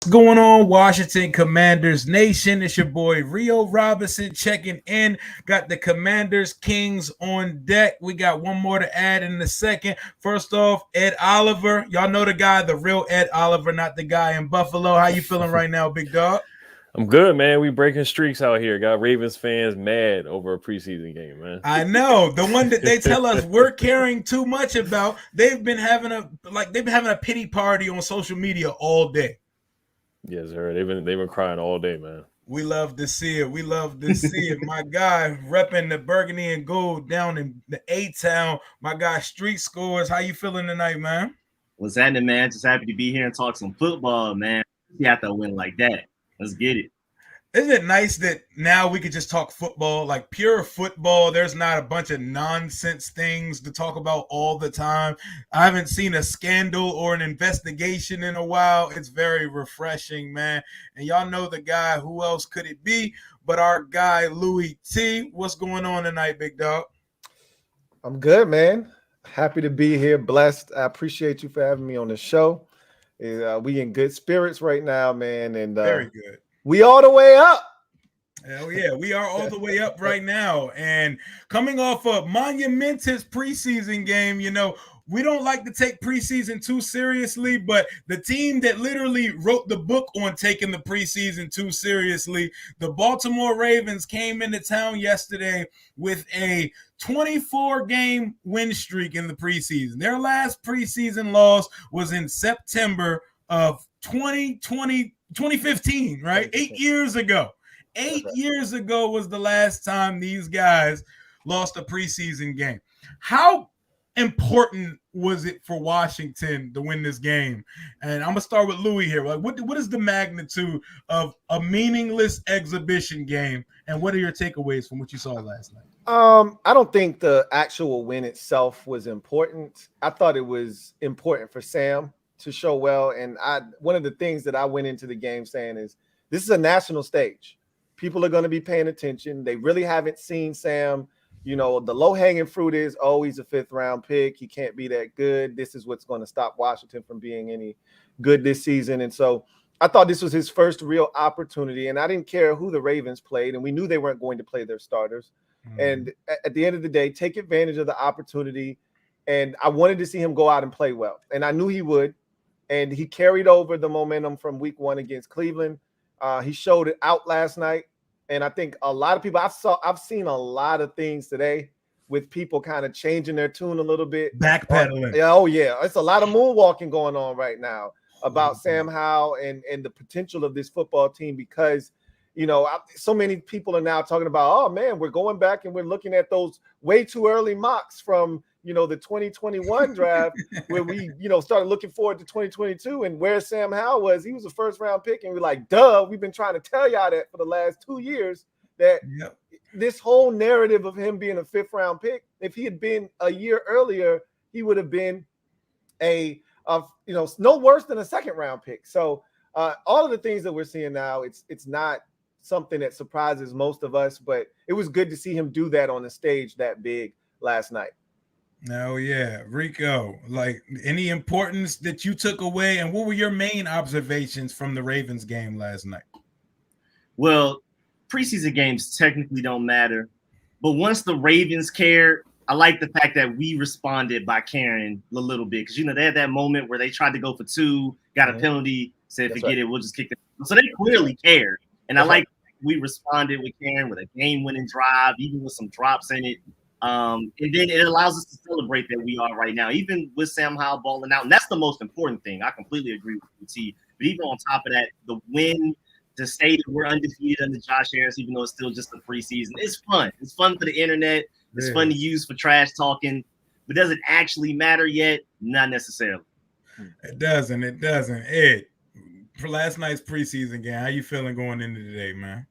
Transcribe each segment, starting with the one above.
Going on, Washington Commanders Nation? It's your boy Rio Robinson checking in. Got the Commanders Kings on deck. We got one more to add in a second. First off, Ed Oliver. Y'all know the guy, the real Ed Oliver, not the guy in Buffalo. How you feeling right now, big dog? I'm good, man. We breaking streaks out here. Got Ravens fans mad over a preseason game, man. I know the one that they tell us we're caring too much about. They've been having a pity party on social media all day. Yes, sir. They've been crying all day, man. We love to see it. We love to see it. My guy repping the burgundy and gold down in the A-Town. My guy Street Scores. How you feeling tonight, man? What's happening, man? Just happy to be here and talk some football, man. You have to win like that. Let's get it. Isn't it nice that now we could just talk football, like pure football? There's not a bunch of nonsense things to talk about all the time. I haven't seen a scandal or an investigation in a while. It's very refreshing, man. And y'all know the guy. Who else could it be but our guy, Louis T? What's going on tonight, big dog? I'm good, man. Happy to be here. Blessed. I appreciate you for having me on the show. We in good spirits right now, man. And very good. We all the way up. Hell yeah, we are all the way up right now. And coming off a monumentous preseason game, we don't like to take preseason too seriously, but the team that literally wrote the book on taking the preseason too seriously, the Baltimore Ravens, came into town yesterday with a 24-game win streak in the preseason. Their last preseason loss was in September of 2015, right? 8 years ago. 8 years ago was the last time these guys lost a preseason game. How important was it for Washington to win this game? And I'm gonna start with Louis here. Like, what is the magnitude of a meaningless exhibition game, and what are your takeaways from what you saw last night? I don't think the actual win itself was important. I thought it was important for Sam to show well. And one of the things that I went into the game saying is this is a national stage. People are going to be paying attention. They really haven't seen Sam. The low-hanging fruit is, he's a fifth-round pick. He can't be that good. This is what's going to stop Washington from being any good this season. And so I thought this was his first real opportunity. And I didn't care who the Ravens played. And we knew they weren't going to play their starters. Mm-hmm. And at the end of the day, take advantage of the opportunity. And I wanted to see him go out and play well. And I knew he would. And he carried over the momentum from week 1 against Cleveland. He showed it out last night. And I think a lot of people, I've seen a lot of things today with people kind of changing their tune a little bit. Backpedaling. Yeah. It's a lot of moonwalking going on right now about Sam Howell and the potential of this football team because, so many people are now talking about, oh, man, we're going back and we're looking at those way too early mocks from, the 2021 draft where we, started looking forward to 2022 and where Sam Howell was. He was a first-round pick, and we're like, duh, we've been trying to tell y'all that for the last 2 years that this whole narrative of him being a fifth-round pick, if he had been a year earlier, he would have been no worse than a second-round pick. So all of the things that we're seeing now, it's not something that surprises most of us, but it was good to see him do that on a stage that big last night. Oh, yeah. Rico, like any importance that you took away, and what were your main observations from the Ravens game last night? Well, preseason games technically don't matter, but once the Ravens cared, I like the fact that we responded by caring a little bit because, they had that moment where they tried to go for 2, got a penalty, said, forget it, we'll just kick it. So they clearly cared. And I like we responded with caring with a game-winning drive, even with some drops in it. And then it allows us to celebrate that we are right now, even with Sam Howell balling out. And that's the most important thing. I completely agree with you, T. But even on top of that, the win to say that we're undefeated under Josh Harris, even though it's still just a preseason, it's fun. It's fun for the internet. It's fun to use for trash talking. But does it actually matter yet? Not necessarily. It doesn't. Ed, for last night's preseason game, how you feeling going into today, man?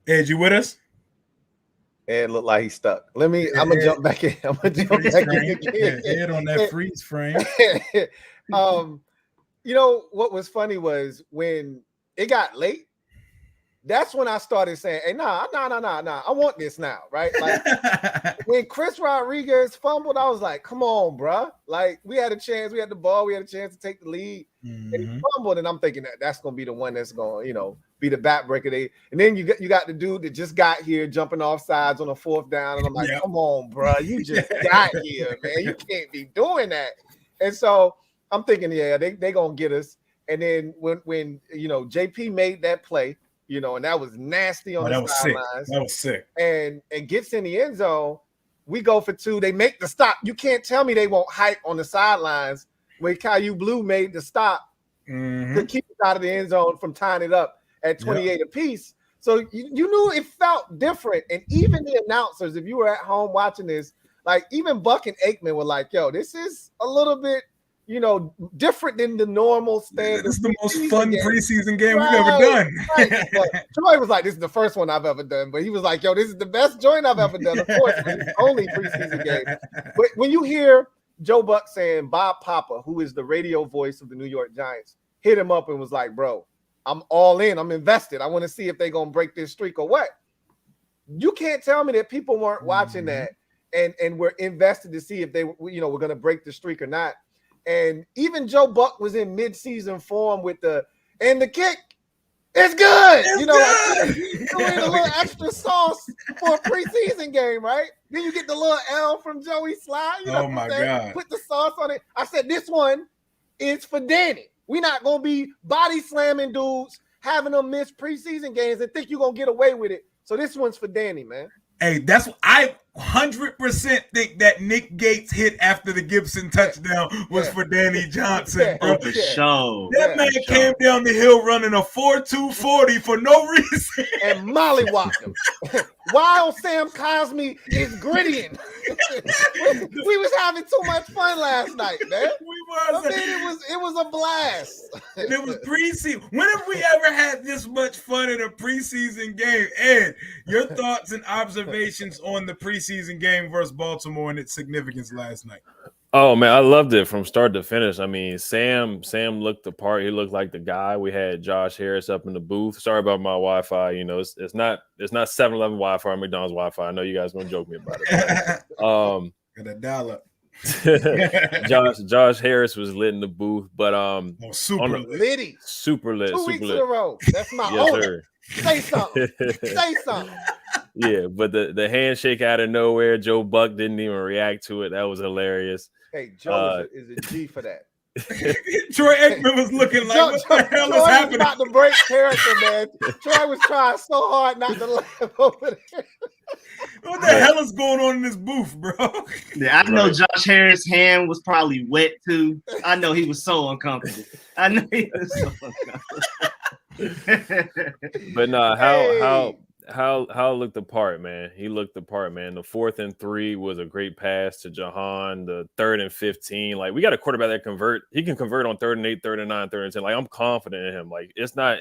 Ed, you with us? Ed looked like he's stuck. I'm gonna jump back in. I'm gonna jump back in again. Ed on that freeze frame. What was funny was when it got late, that's when I started saying, hey, nah. I want this now, right? Like, when Chris Rodriguez fumbled, I was like, come on, bro. Like, we had a chance. We had the ball. We had a chance to take the lead. And he fumbled, and I'm thinking that's going to be the one that's going to, you know, be the backbreaker. And then you got the dude that just got here jumping off sides on a 4th down, and I'm like, come on, bro. You just got here, man. You can't be doing that. And so I'm thinking, yeah, they going to get us. And then when you know, JP made that play, you know, and that was nasty on the sidelines. That was sick. And gets in the end zone. We go for 2. They make the stop. You can't tell me they won't hype on the sidelines when Caillou Blue made the stop to keep it out of the end zone from tying it up at 28 apiece. So you knew it felt different. And even the announcers, if you were at home watching this, like even Buck and Aikman were like, yo, this is a little bit, you know, different than the normal standard. This is the most fun preseason game we've ever done. Right. Troy was like, this is the first one I've ever done. But he was like, yo, this is the best joint I've ever done. Of course, it's the only preseason game. But when you hear Joe Buck saying Bob Papa, who is the radio voice of the New York Giants, hit him up and was like, bro, I'm all in. I'm invested. I want to see if they're going to break this streak or what. You can't tell me that people weren't watching that and were invested to see if they, you know, were going to break the streak or not. And even Joe Buck was in mid-season form with the kick. It's good. It's like, you need a little extra sauce for a preseason game, right? Then you get the little L from Joey Sly. You know oh, my God. Put the sauce on it. I said, this one is for Danny. We're not going to be body slamming dudes, having them miss preseason games and think you're going to get away with it. So this one's for Danny, man. Hey, I 100% think that Nick Gates hit after the Gibson touchdown was for Danny Johnson, bro. For sure. That man came down the hill running a 4.240 for no reason. And mollywhopped him. While Sam Cosme is grittying. we was having too much fun last night, man. It was a blast. And it was preseason. When have we ever had this much fun in a preseason game? Ed, your thoughts and observations on the preseason game versus Baltimore and its significance last night? Oh man, I loved it from start to finish. I mean, Sam looked the part. He looked like the guy. We had Josh Harris up in the booth. Sorry about my Wi-Fi. You know, it's not 7-Eleven Wi-Fi or McDonald's Wi-Fi. I know you guys gonna joke me about it. Got a dial-up. Josh Harris was lit in the booth, but super lit. Super lit. 2 weeks in a row. That's my owner. Say something. Say something. Yeah, but the handshake out of nowhere, Joe Buck didn't even react to it. That was hilarious. Hey, Joe is a G for that. Troy Aikman was looking like, what the hell is happening? Troy was about to break character, man. Troy was trying so hard not to laugh over there. What the hell is going on in this booth, bro? Yeah, I know Josh Harris' hand was probably wet too. I know he was so uncomfortable. But no, how looked the part, man. He looked the part, man. The 4th and 3 was a great pass to Jahan. The 3rd and 15, like we got a quarterback that convert. He can convert on 3rd and 8, 3rd and 9, 3rd and 10. Like I'm confident in him. Like it's not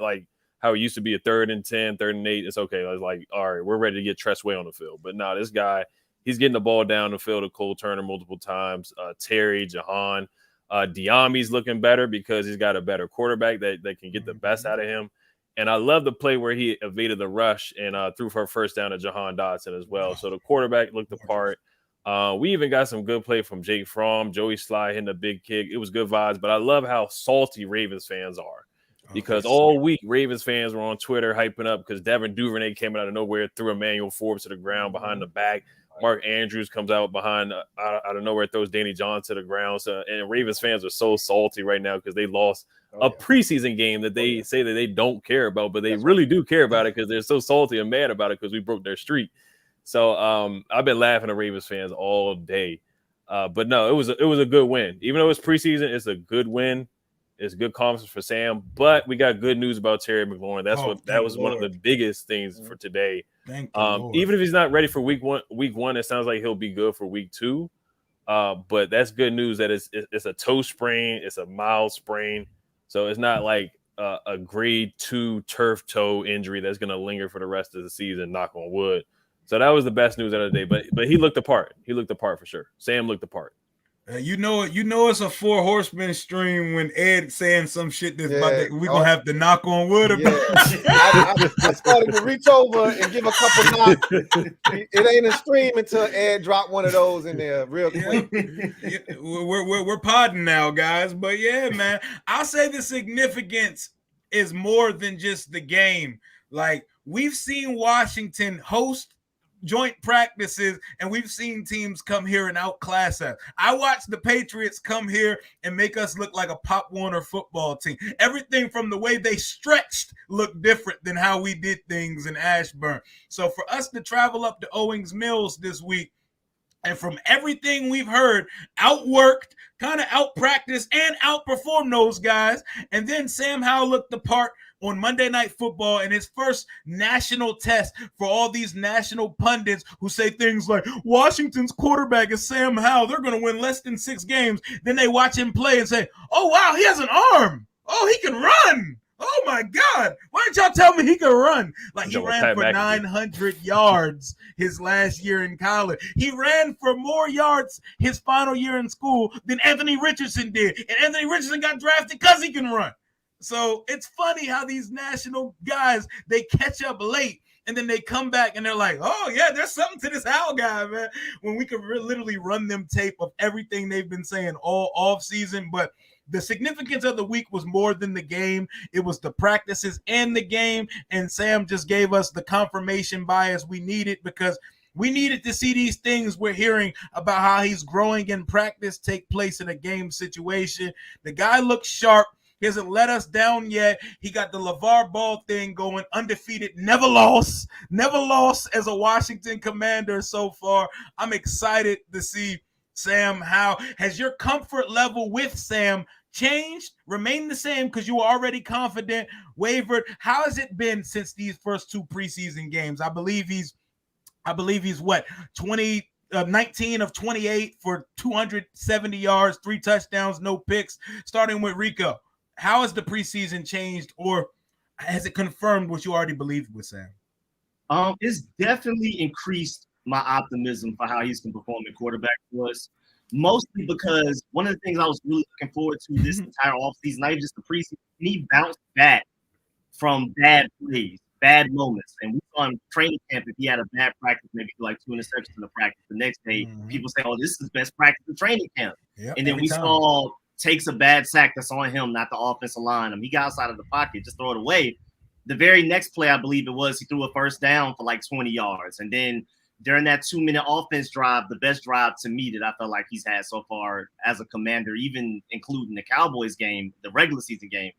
like how it used to be a 3rd and 10, 3rd and 8. It's okay. It's like, all right, we're ready to get Tressway on the field. But no, this guy, he's getting the ball down the field to Cole Turner multiple times. Terry, Jahan, Diami's looking better because he's got a better quarterback that can get the best out of him. And I love the play where he evaded the rush and threw for a first down to Jahan Dotson as well. So the quarterback looked the part. We even got some good play from Jake Fromm, Joey Sly hitting a big kick. It was good vibes, but I love how salty Ravens fans are because all week Ravens fans were on Twitter hyping up because Devin Duvernay came out of nowhere, threw Emmanuel Forbes to the ground behind the back. Mark Andrews comes out behind out of nowhere, throws Danny Johnson to the ground. So, and Ravens fans are so salty right now because they lost a preseason game that they say that they don't care about, but they really do care about it because they're so salty and mad about it because we broke their streak. So I've been laughing at Ravens fans all day. But no, it was a good win. Even though it's preseason, it's a good win. It's good confidence for Sam. But we got good news about Terry McLaurin. That was one of the biggest things for today. Even if he's not ready for week one, it sounds like he'll be good for week 2. But that's good news that it's a toe sprain, it's a mild sprain. So it's not like a grade 2 turf toe injury that's going to linger for the rest of the season, knock on wood. So that was the best news of the day. But he looked the part. He looked the part for sure. Sam looked the part. You know it's a four horsemen stream when Ed saying some shit that's about that we're gonna have to knock on wood about. I started to reach over and give a couple knocks. It ain't a stream until Ed drop one of those in there real quick. We're podding now, guys. But yeah, man, I'll say the significance is more than just the game. Like, we've seen Washington host joint practices, and we've seen teams come here and outclass us. I watched the Patriots come here and make us look like a Pop Warner football team. Everything from the way they stretched looked different than how we did things in Ashburn. So for us to travel up to Owings Mills this week, and from everything we've heard, outworked, kind of outpracticed, and outperformed those guys. And then Sam Howell looked the part on Monday Night Football in his first national test for all these national pundits who say things like, Washington's quarterback is Sam Howell. They're going to win less than 6 games. Then they watch him play and say, oh, wow, he has an arm. Oh, he can run. Oh, my God. Why didn't y'all tell me he could run? Like, he ran for 900 yards his last year in college. He ran for more yards his final year in school than Anthony Richardson did. And Anthony Richardson got drafted because he can run. So it's funny how these national guys, they catch up late. And then they come back and they're like, oh, yeah, there's something to this Howell guy, man. When we could literally run them tape of everything they've been saying all off season. But the significance of the week was more than the game. It was the practices and the game. And Sam just gave us the confirmation bias we needed, because we needed to see these things we're hearing about how he's growing in practice take place in a game situation. The guy looks sharp. He hasn't let us down yet. He got the LeVar Ball thing going, undefeated, never lost as a Washington Commander so far. I'm excited to see Sam Howell. Has your comfort level with Sam changed, remained the same because you were already confident, wavered? How has it been since these first 2 preseason games? I believe he's what, 19 of 28 for 270 yards, 3 touchdowns, no picks, starting with Rico. How has the preseason changed, or has it confirmed what you already believed with Sam? It's definitely increased my optimism for how he's going to perform at quarterback for us. Mostly because one of the things I was really looking forward to this entire offseason, not even just the preseason, he bounced back from bad plays, bad moments. And we saw in training camp, if he had a bad practice, maybe like 2 interceptions in the practice, the next day, people say, oh, this is best practice in training camp. Yep, and then we saw takes a bad sack that's on him, not the offensive line. He got outside of the pocket, just throw it away. The very next play, I believe it was, he threw a first down for like 20 yards. And then during that 2-minute offense drive, the best drive to me that I felt like he's had so far as a Commander, even including the Cowboys game, the regular season game.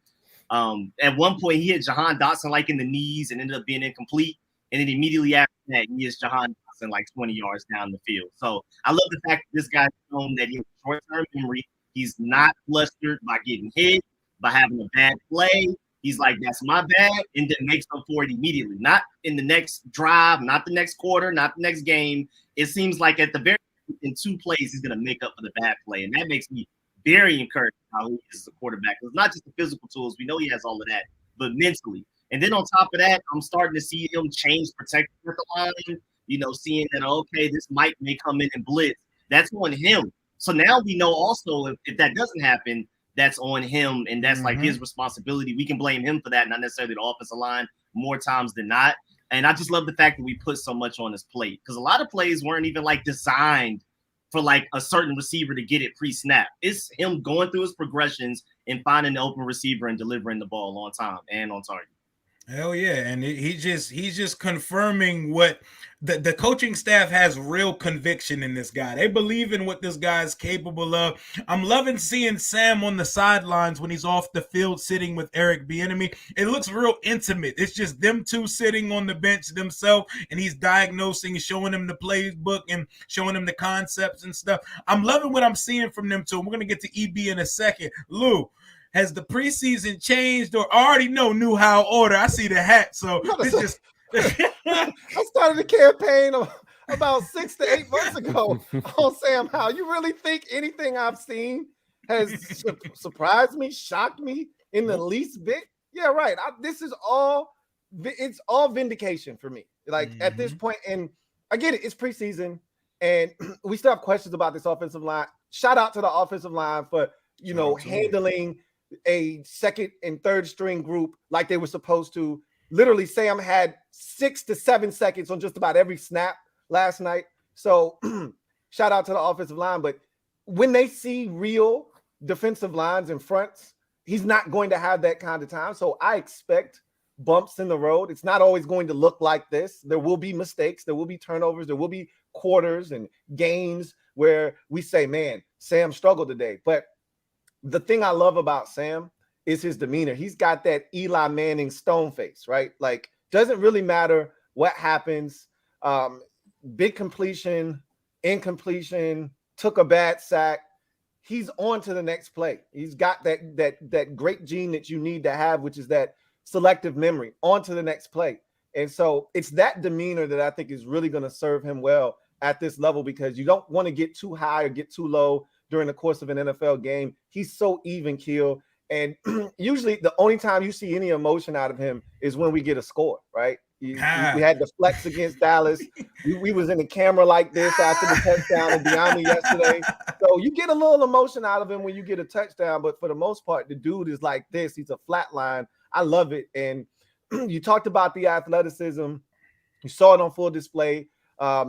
At one point, he hit Jahan Dotson like in the knees and ended up being incomplete. And then immediately after that, he hits Jahan Dotson like 20 yards down the field. So I love the fact that this guy's shown that he has short-term memory. He's not flustered by getting hit, by having a bad play. He's like, that's my bad, and then makes up for it immediately. Not in the next drive, not the next quarter, not the next game. It seems like at the very in 2 plays, he's going to make up for the bad play. And that makes me very encouraged how he is as a quarterback. It's not just the physical tools. We know he has all of that, but mentally. And then on top of that, I'm starting to see him change protection at the line, seeing that, okay, this may come in and blitz. That's on him. So now we know also if that doesn't happen, that's on him, and that's like his responsibility. We can blame him for that, not necessarily the offensive line more times than not. And I just love the fact that we put so much on his plate, because a lot of plays weren't even like designed for like a certain receiver to get it pre-snap. It's him going through his progressions and finding the open receiver and delivering the ball on time and on target. Hell yeah. And he's just confirming what the coaching staff has real conviction in this guy. They believe in what this guy is capable of. I'm loving seeing Sam on the sidelines when he's off the field sitting with Eric Bieniemy. It looks real intimate. It's just them two sitting on the bench themselves, and he's diagnosing, showing him the playbook and showing him the concepts and stuff. I'm loving what I'm seeing from them two. We're going to get to EB in a second. Lou, has the preseason changed, or already knew how order? I see the hat, so it's just. I started a campaign about 6 to 8 months ago on Sam Howell. You really think anything I've seen has surprised me, shocked me in the least bit? Yeah, right. It's all vindication for me. Like at this point, and I get it, it's preseason, and we still have questions about this offensive line. shout out to the offensive line for, handling a second and third string group like they were supposed to. Literally, Sam had 6 to 7 seconds on just about every snap last night. So shout out to the offensive line. But when they see real defensive lines and fronts, he's not going to have that kind of time. So I expect bumps in the road. It's not always going to look like this. There will be mistakes. There will be turnovers. There will be quarters and games where we say, man, Sam struggled today. But the thing I love about Sam is his demeanor. He's got that Eli Manning stone face, right? Like, doesn't really matter what happens. Big completion, incompletion, took a bad sack. He's on to the next play. He's got that great gene that you need to have, which is that selective memory, on to the next play. And so it's that demeanor that I think is really going to serve him well at this level, because you don't want to get too high or get too low during the course of an NFL game. He's so even keel. And usually the only time you see any emotion out of him is when we get a score, right? We had the flex against Dallas. We was in the camera like this after the touchdown in Bieniemy yesterday. So you get a little emotion out of him when you get a touchdown. But for the most part, the dude is like this. He's a flat line. I love it. And you talked about the athleticism. You saw it on full display.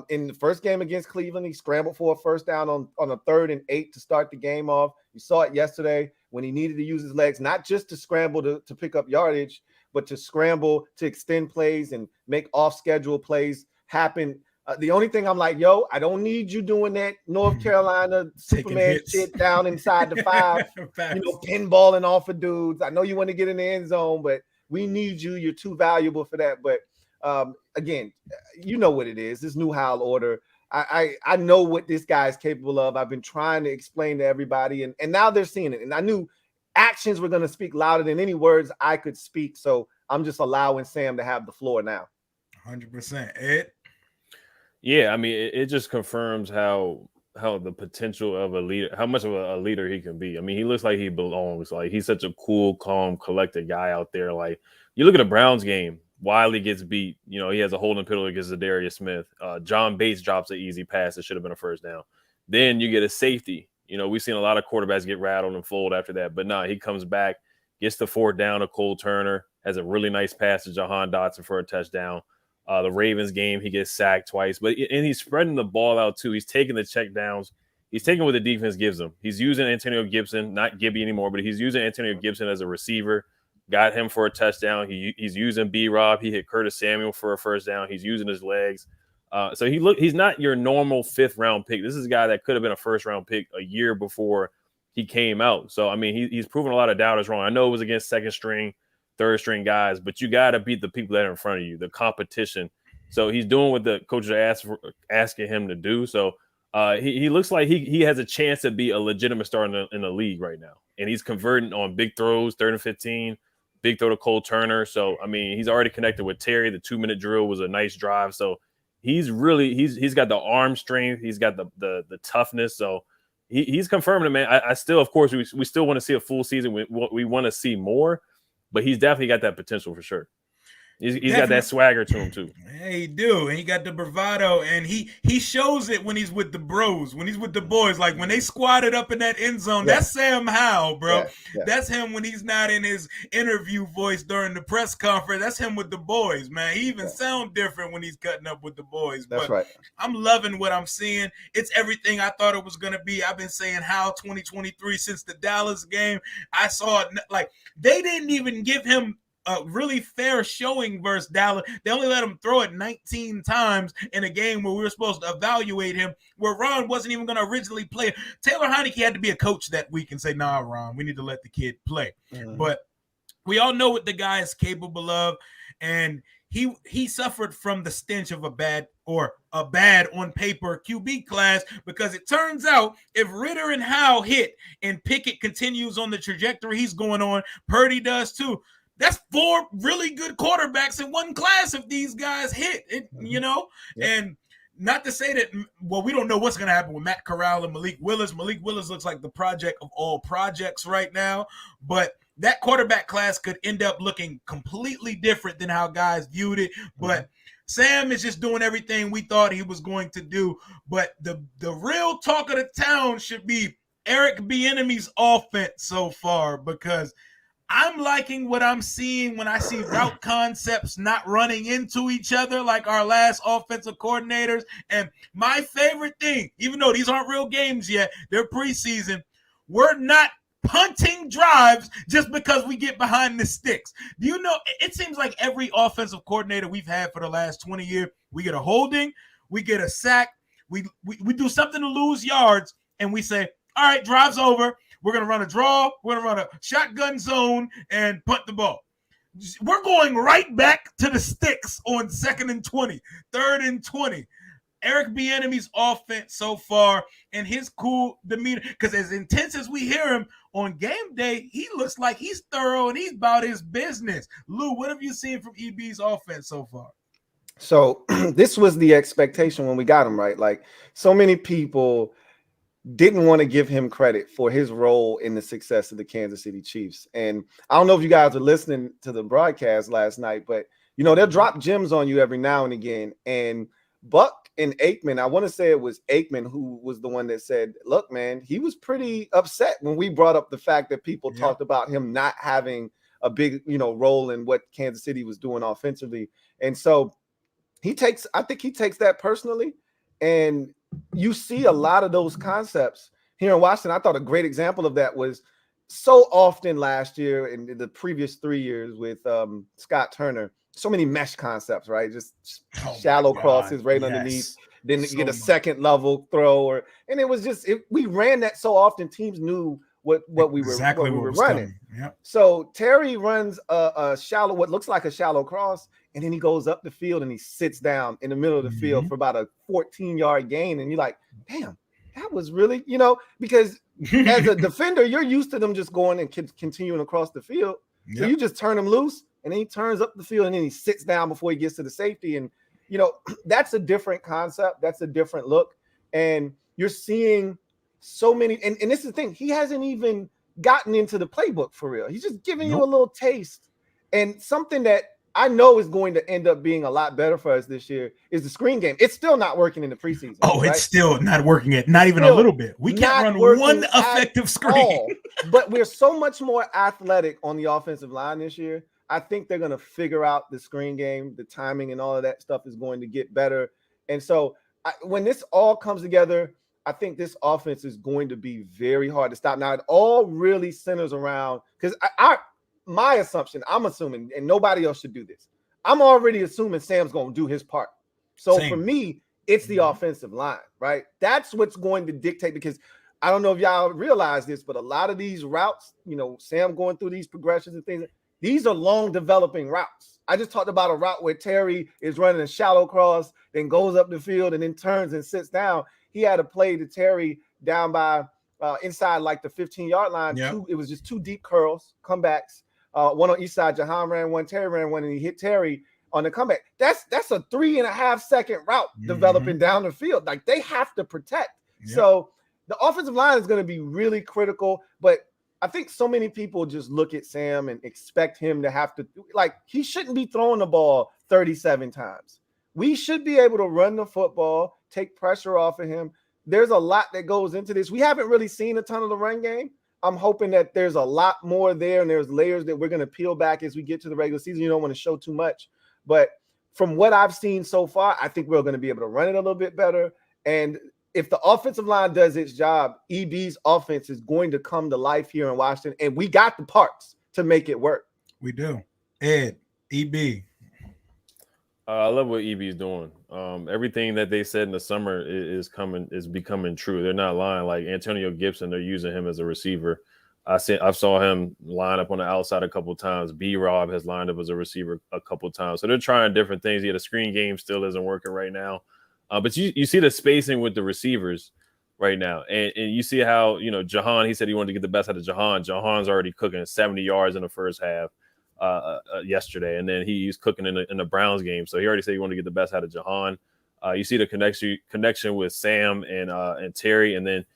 In the first game against Cleveland, he scrambled for a first down on a 3rd and 8 to start the game off. You saw it yesterday when he needed to use his legs, not just to scramble to pick up yardage, but to scramble to extend plays and make off-schedule plays happen. The only thing I'm like, I don't need you doing that North Carolina Superman shit down inside the 5, pinballing off of dudes. I know you want to get in the end zone, but we need you. You're too valuable for that. But again, you know what it is. This new Howell order. I know what this guy is capable of. I've been trying to explain to everybody, and now they're seeing it. And I knew actions were going to speak louder than any words I could speak. So I'm just allowing Sam to have the floor now. 100%. Ed? Yeah, I mean, it just confirms how the potential of a leader, how much of a leader he can be. I mean, he looks like he belongs. Like, he's such a cool, calm, collected guy out there. Like, you look at the Browns game, Wiley gets beat. He has a holding penalty against Zadarius Smith. John Bates drops an easy pass that should have been a first down. Then you get a safety. We've seen a lot of quarterbacks get rattled and fold after that. But he comes back, gets the 4th down to Cole Turner, has a really nice pass to Jahan Dotson for a touchdown. The Ravens game, he gets sacked twice. And he's spreading the ball out, too. He's taking the check downs. He's taking what the defense gives him. He's using Antonio Gibson, not Gibby anymore, but he's using Antonio Gibson as a receiver. Got him for a touchdown. He's using B-Rob. He hit Curtis Samuel for a first down. He's using his legs. So he's not your normal 5th-round pick. This is a guy that could have been a first-round pick a year before he came out. So, I mean, he's proven a lot of doubters wrong. I know it was against 2nd-string, 3rd-string guys, but you got to beat the people that are in front of you, the competition. So he's doing what the coaches are asking him to do. So he looks like he has a chance to be a legitimate star in the league right now. And he's converting on big throws, 3rd and 15, big throw to Cole Turner. So, I mean, he's already connected with Terry. The 2-minute drill was a nice drive. So he's got the arm strength. He's got the toughness. So he's confirming it, man. I still, of course, we still want to see a full season. We want to see more, but he's definitely got that potential for sure. He's got that swagger to him too. Yeah, he do. And he got the bravado, and he shows it when he's with the bros, when he's with the boys. Like when they squatted up in that end zone, that's Sam Howell, bro. Yeah. That's him when he's not in his interview voice during the press conference. That's him with the boys, man. He even sound different when he's cutting up with the boys. That's right. I'm loving what I'm seeing. It's everything I thought it was going to be. I've been saying Howell 2023 since the Dallas game. I saw it. Like, they didn't even give him a really fair showing versus Dallas. They only let him throw it 19 times in a game where we were supposed to evaluate him, where Ron wasn't even going to originally play. Taylor Heinicke had to be a coach that week and say, nah, Ron, we need to let the kid play. Mm-hmm. But we all know what the guy is capable of, and he suffered from the stench of a bad on paper QB class, because it turns out if Ritter and Howe hit and Pickett continues on the trajectory he's going on, Purdy does too. That's 4 really good quarterbacks in one class if these guys hit it, Yeah. And not to say that, well, we don't know what's going to happen with Matt Corral and Malik Willis. Malik Willis looks like the project of all projects right now, but that quarterback class could end up looking completely different than how guys viewed it. But Sam is just doing everything we thought he was going to do. But the real talk of the town should be Eric Bieniemy's offense so far, because I'm liking what I'm seeing when I see route concepts not running into each other like our last offensive coordinators. And my favorite thing, even though these aren't real games yet, they're preseason, we're not punting drives just because we get behind the sticks. Do you know, it seems like every offensive coordinator we've had for the last 20 years, we get a holding, we get a sack, we do something to lose yards, and we say, all right, drive's over. We're going to run a draw. We're going to run a shotgun zone and punt the ball. We're going right back to the sticks on 2nd and 20, 3rd and 20. Eric Bieniemy's offense so far and his cool demeanor, because as intense as we hear him on game day, he looks like he's thorough and he's about his business. Lou, what have you seen from EB's offense so far? So this was the expectation when we got him, right? Like, so many people didn't want to give him credit for his role in the success of the Kansas City Chiefs. And I don't know if you guys are listening to the broadcast last night, but, you know, they'll drop gems on you every now and again. And Buck and Aikman, I want to say it was Aikman who was the one that said, look, man, he was pretty upset when we brought up the fact that people talked about him not having a big, you know, role in what Kansas City was doing offensively. And so I think he takes that personally. And you see a lot of those concepts here in Washington. I thought a great example of that was so often last year and the previous 3 years with Scott Turner, so many mesh concepts, right? Just shallow crosses right underneath, then get a second level throw, and it was just we ran that so often. Teams knew what we were running. Yep. So Terry runs a shallow, what looks like a shallow cross, and then he goes up the field and he sits down in the middle of the field for about a 14-yard gain. And you're like, damn, that was really, you know, because as a defender, you're used to them just going and continuing across the field. So you just turn him loose, and then he turns up the field, and then he sits down before he gets to the safety. And, you know, that's a different concept. That's a different look. And you're seeing so many, and this is the thing, he hasn't even gotten into the playbook for real. He's just giving you a little taste. And something that I know is going to end up being a lot better for us this year is the screen game. It's still not working in the preseason. Oh, right? It's still not working not even a little bit. We can't run one effective screen. But we're so much more athletic on the offensive line this year. I think they're going to figure out the screen game, the timing and all of that stuff is going to get better. And so when this all comes together, I think this offense is going to be very hard to stop. Now, it all really centers around, because my assumption, I'm assuming, and nobody else should do this, I'm already assuming Sam's going to do his part. So for me, it's the offensive line, right? That's what's going to dictate, because I don't know if y'all realize this, but a lot of these routes, you know, Sam going through these progressions and things, these are long developing routes. I just talked about a route where Terry is running a shallow cross, then goes up the field and then turns and sits down. He had a play to Terry down by inside like the 15-yard line. It was just 2 deep curls, comebacks. One on each side. Jahan ran one, Terry ran one, and he hit Terry on the comeback. That's a 3.5 second route developing down the field. Like, they have to protect. So the offensive line is going to be really critical. But I think so many people just look at Sam and expect him to have to, like, he shouldn't be throwing the ball 37 times. We should be able to run the football, take pressure off of him. There's a lot that goes into this. We haven't really seen a ton of the run game. I'm hoping that there's a lot more there, and there's layers that we're going to peel back as we get to the regular season. You don't want to show too much. But from what I've seen so far, I think we're going to be able to run it a little bit better. And if the offensive line does its job, EB's offense is going to come to life here in Washington, and we got the parts to make it work. We do. Ed, EB. I love what EB is doing. Everything that they said in the summer is becoming true. They're not lying. Like Antonio Gibson, they're using him as a receiver. I saw him line up on the outside a couple of times. B-Rob has lined up as a receiver a couple of times. So they're trying different things. The screen game still isn't working right now. But you see the spacing with the receivers right now. And you see how, you know, Jahan, he said he wanted to get the best out of Jahan. Jahan's already cooking 70 yards in the first half. Yesterday, and then he's cooking in the Browns game. So he already said he wanted to get the best out of Jahan. You see the connection with Sam and Terry, and then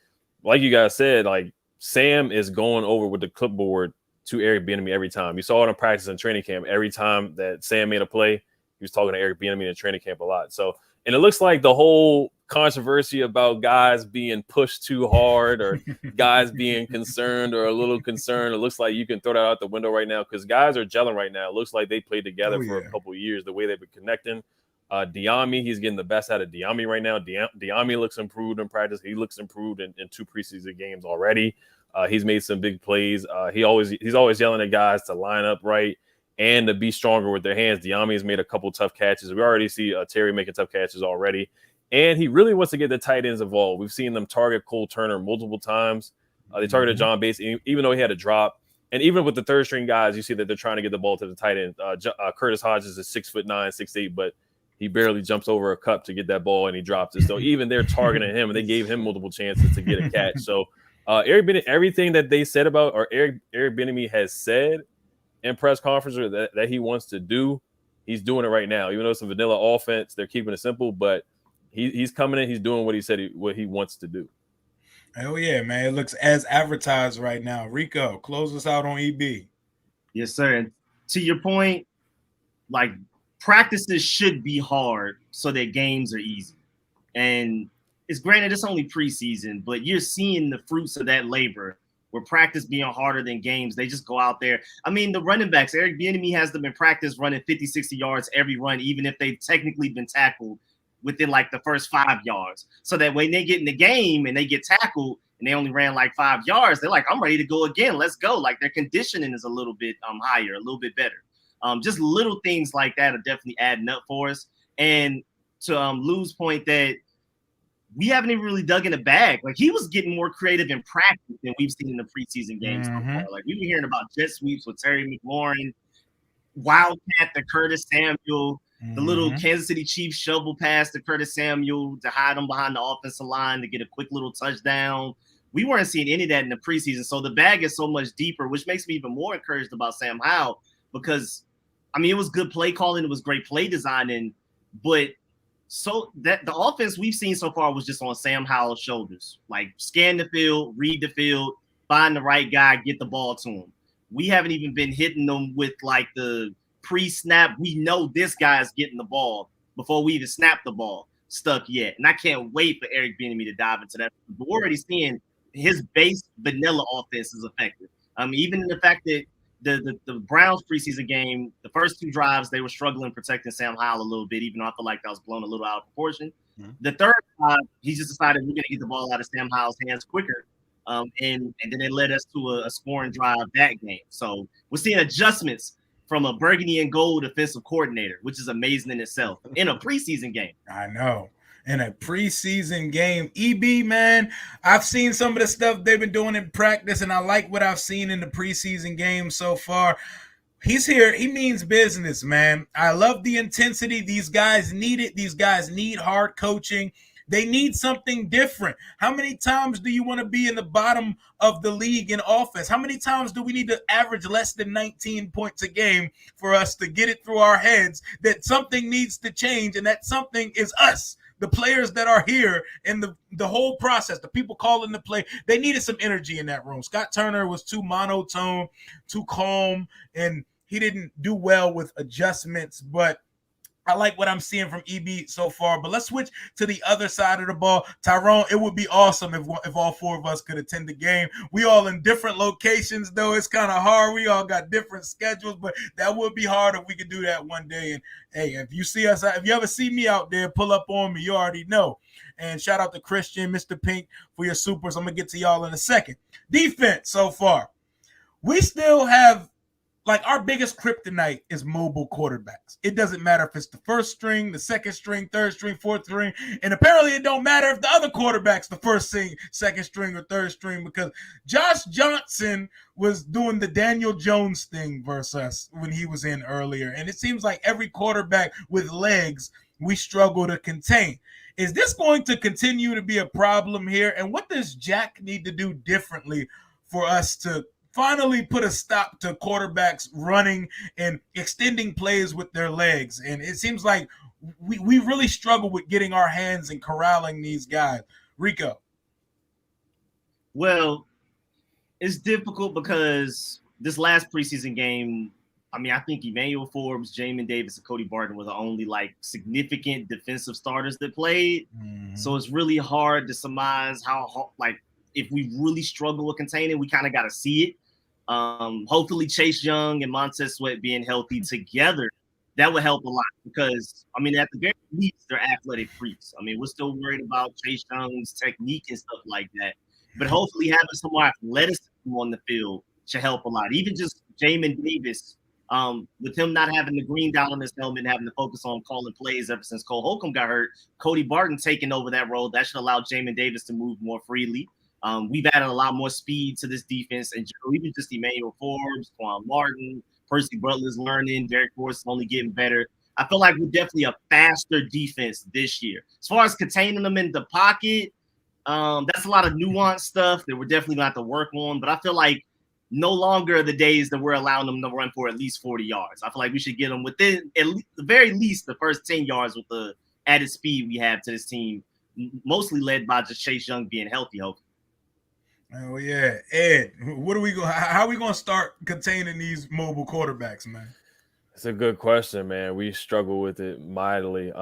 like you guys said, like Sam is going over with the clipboard to Eric Bieniemy every time. You saw it in practice and training camp. Every time that Sam made a play, he was talking to Eric Bieniemy in training camp a lot. So, and it looks like the whole controversy about guys being pushed too hard or guys being concerned or a little concerned, it looks like you can throw that out the window right now because guys are gelling right now. It looks like they played together for a couple of years, the way they've been connecting. Diami, he's getting the best out of Diami right now. Diami looks improved in practice. He looks improved in 2 preseason games already. He's made some big plays. He's always yelling at guys to line up right and to be stronger with their hands. Diami has made a couple tough catches. We already see Terry making tough catches already. And he really wants to get the tight ends involved. We've seen them target Cole Turner multiple times. They targeted John Bates, even though he had a drop. And even with the third string guys, you see that they're trying to get the ball to the tight end. Curtis Hodges is 6'9", 6'8", but he barely jumps over a cup to get that ball and he drops it. So even they're targeting him and they gave him multiple chances to get a catch. So everything that they said about or Eric Bieniemy has said in press conferences that he wants to do, he's doing it right now. Even though it's a vanilla offense, they're keeping it simple, but he's coming in, he's doing what he said what he wants to do. Oh yeah, man. It looks as advertised right now. Rico, close us out on EB. Yes, sir. And to your point, like practices should be hard so that games are easy. And it's granted it's only preseason, but you're seeing the fruits of that labor where practice being harder than games. They just go out there. I mean, the running backs, Eric Bieniemy has them in practice running 50, 60 yards every run, even if they've technically been tackled within like the first 5 yards. So that when they get in the game and they get tackled and they only ran like 5 yards, they're like, I'm ready to go again. Let's go. Like their conditioning is a little bit higher, a little bit better. Just little things like that are definitely adding up for us. And to Lou's point that we haven't even really dug in the bag. Like he was getting more creative in practice than we've seen in the preseason games so far. Like we've been hearing about jet sweeps with Terry McLaurin, Wildcat to Curtis Samuel, the little Kansas City Chiefs shovel pass to Curtis Samuel to hide him behind the offensive line to get a quick little touchdown. We weren't seeing any of that in the preseason. So the bag is so much deeper, which makes me even more encouraged about Sam Howell because, I mean, it was good play calling. It was great play designing, but so that the offense we've seen so far was just on Sam Howell's shoulders. Like scan the field, read the field, find the right guy, get the ball to him. We haven't even been hitting them with like the pre-snap. We know this guy is getting the ball before we even snap the ball stuff yet. And I can't wait for Eric Bieniemy to dive into that. But we're already seeing his base vanilla offense is effective. Even in the fact that the Browns preseason game, the first 2 drives, they were struggling protecting Sam Howell a little bit, even though I feel like that was blown a little out of proportion. The third drive, he just decided we're going to get the ball out of Sam Howell's hands quicker. And then it led us to a scoring drive that game. So we're seeing adjustments from a burgundy and gold defensive coordinator, which is amazing in itself in a preseason game. I know. In a preseason game. EB, man, I've seen some of the stuff they've been doing in practice, and I like what I've seen in the preseason game so far. He's here. He means business, man. I love the intensity. These guys need it. These guys need hard coaching. They need something different. How many times do you want to be in the bottom of the league in offense? How many times do we need to average less than 19 points a game for us to get it through our heads that something needs to change, and that something is us? The players that are here and the whole process, the people calling the play, they needed some energy in that room. Scott Turner was too monotone, too calm, and he didn't do well with adjustments. But I like what I'm seeing from EB so far. But let's switch to the other side of the ball. Tyrone, it would be awesome if all 4 of us could attend the game. We all in different locations, though. It's kind of hard. We all got different schedules, but that would be hard if we could do that one day. And, hey, if you see us, if you ever see me out there, pull up on me. You already know. And shout out to Christian, Mr. Pink, for your supers. I'm going to get to y'all in a second. Defense so far. We still have, like, our biggest kryptonite is mobile quarterbacks. It doesn't matter if it's the first string, the second string, third string, fourth string, and apparently it don't matter if the other quarterback's the first string, second string, or third string, because Josh Johnson was doing the Daniel Jones thing versus us when he was in earlier, and it seems like every quarterback with legs we struggle to contain. Is this going to continue to be a problem here, and what does Jack need to do differently for us to finally put a stop to quarterbacks running and extending plays with their legs? And it seems like we really struggle with getting our hands and corralling these guys. Rico. Well, it's difficult because this last preseason game, I mean, I think Emmanuel Forbes, Jamin Davis, and Cody Barton were the only like significant defensive starters that played. Mm-hmm. So it's really hard to surmise how like if we really struggle with containing, we kind of got to see it. Hopefully Chase Young and Montez Sweat being healthy together, that would help a lot because I mean at the very least they're athletic freaks. I mean we're still worried about Chase Young's technique and stuff like that, but hopefully having some more athleticism on the field should help a lot. Even just Jamin Davis, with him not having the green dot on his helmet and having to focus on calling plays ever since Cole Holcomb got hurt, Cody Barton taking over that role, that should allow Jamin Davis to move more freely. We've added a lot more speed to this defense, and even just Emmanuel Forbes, Quan Martin, Percy Butler's learning, Derek Forrest is only getting better. I feel like we're definitely a faster defense this year. As far as containing them in the pocket, that's a lot of nuanced stuff that we're definitely going to have to work on. But I feel like no longer are the days that we're allowing them to run for at least 40 yards. I feel like we should get them within at least, the very least the first 10 yards with the added speed we have to this team, mostly led by just Chase Young being healthy, hopefully. Oh yeah, Ed. What are we going? How are we going to start containing these mobile quarterbacks, man? It's a good question, man. We struggle with it mightily.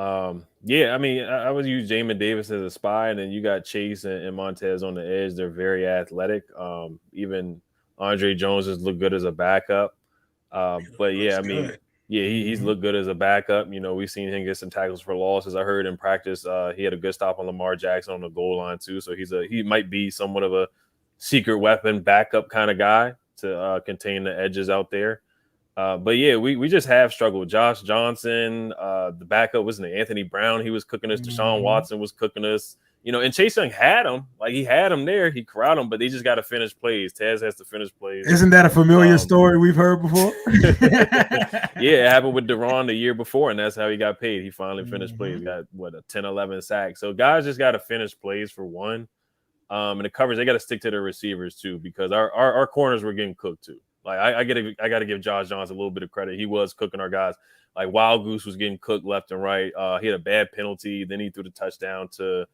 Yeah, I mean, I would use Jamin Davis as a spy, and then you got Chase and Montez on the edge. They're very athletic. Even Andre Jones has looked good as a backup. But yeah, I mean, yeah, he's looked good as a backup. You know, we've seen him get some tackles for losses. I heard in practice he had a good stop on Lamar Jackson on the goal line too. So he might be somewhat of a secret weapon backup kind of guy to contain the edges out there. But yeah, we just have struggled. Josh Johnson, the backup, wasn't it? Anthony Brown, he was cooking us. Deshaun Watson was cooking us. You know, and Chase Young had him. Like, he had him there. He corralled him, but they just got to finish plays. Taz has to finish plays. Isn't that a familiar story we've heard before? Yeah, it happened with Deron the year before, and that's how he got paid. He finally finished plays. He got, a 10, 11 sacks. So guys just got to finish plays for one. And the coverage, they got to stick to their receivers too, because our corners were getting cooked too. Like, I got to give Josh Johnson a little bit of credit. He was cooking our guys. Like, Wild Goose was getting cooked left and right. He had a bad penalty. Then he threw the touchdown to,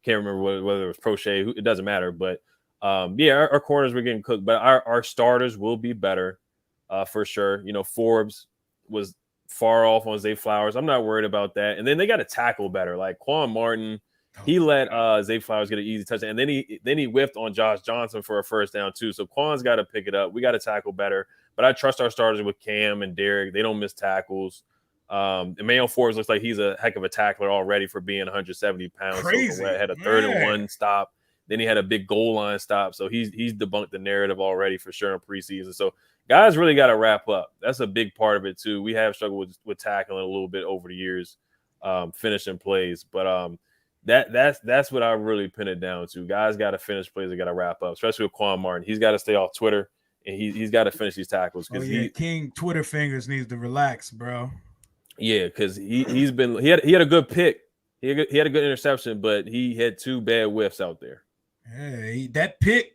can't remember whether it was Prochet. It doesn't matter. But yeah, our corners were getting cooked. But our starters will be better for sure. You know, Forbes was far off on Zay Flowers. I'm not worried about that. And then they got to tackle better. Like, Quan Martin, he let Zay Flowers get an easy touchdown, and then he whiffed on Josh Johnson for a first down too. So Quan's got to pick it up. We got to tackle better. But I trust our starters with Cam and Derek. They don't miss tackles. Emmanuel Forbes looks like he's a heck of a tackler already for being 170 pounds. Crazy. So had a 3rd-and-1 stop. Then he had a big goal line stop. So he's debunked the narrative already for sure in preseason. So guys really got to wrap up. That's a big part of it too. We have struggled with tackling a little bit over the years, finishing plays. But that's what I really pin it down to. Guys got to finish plays. They got to wrap up, especially with Quan Martin. He's got to stay off Twitter, and he's got to finish these tackles. King Twitter fingers needs to relax, bro. Yeah, because he had a good pick. He had a good interception, but he had 2 bad whiffs out there. Hey, that pick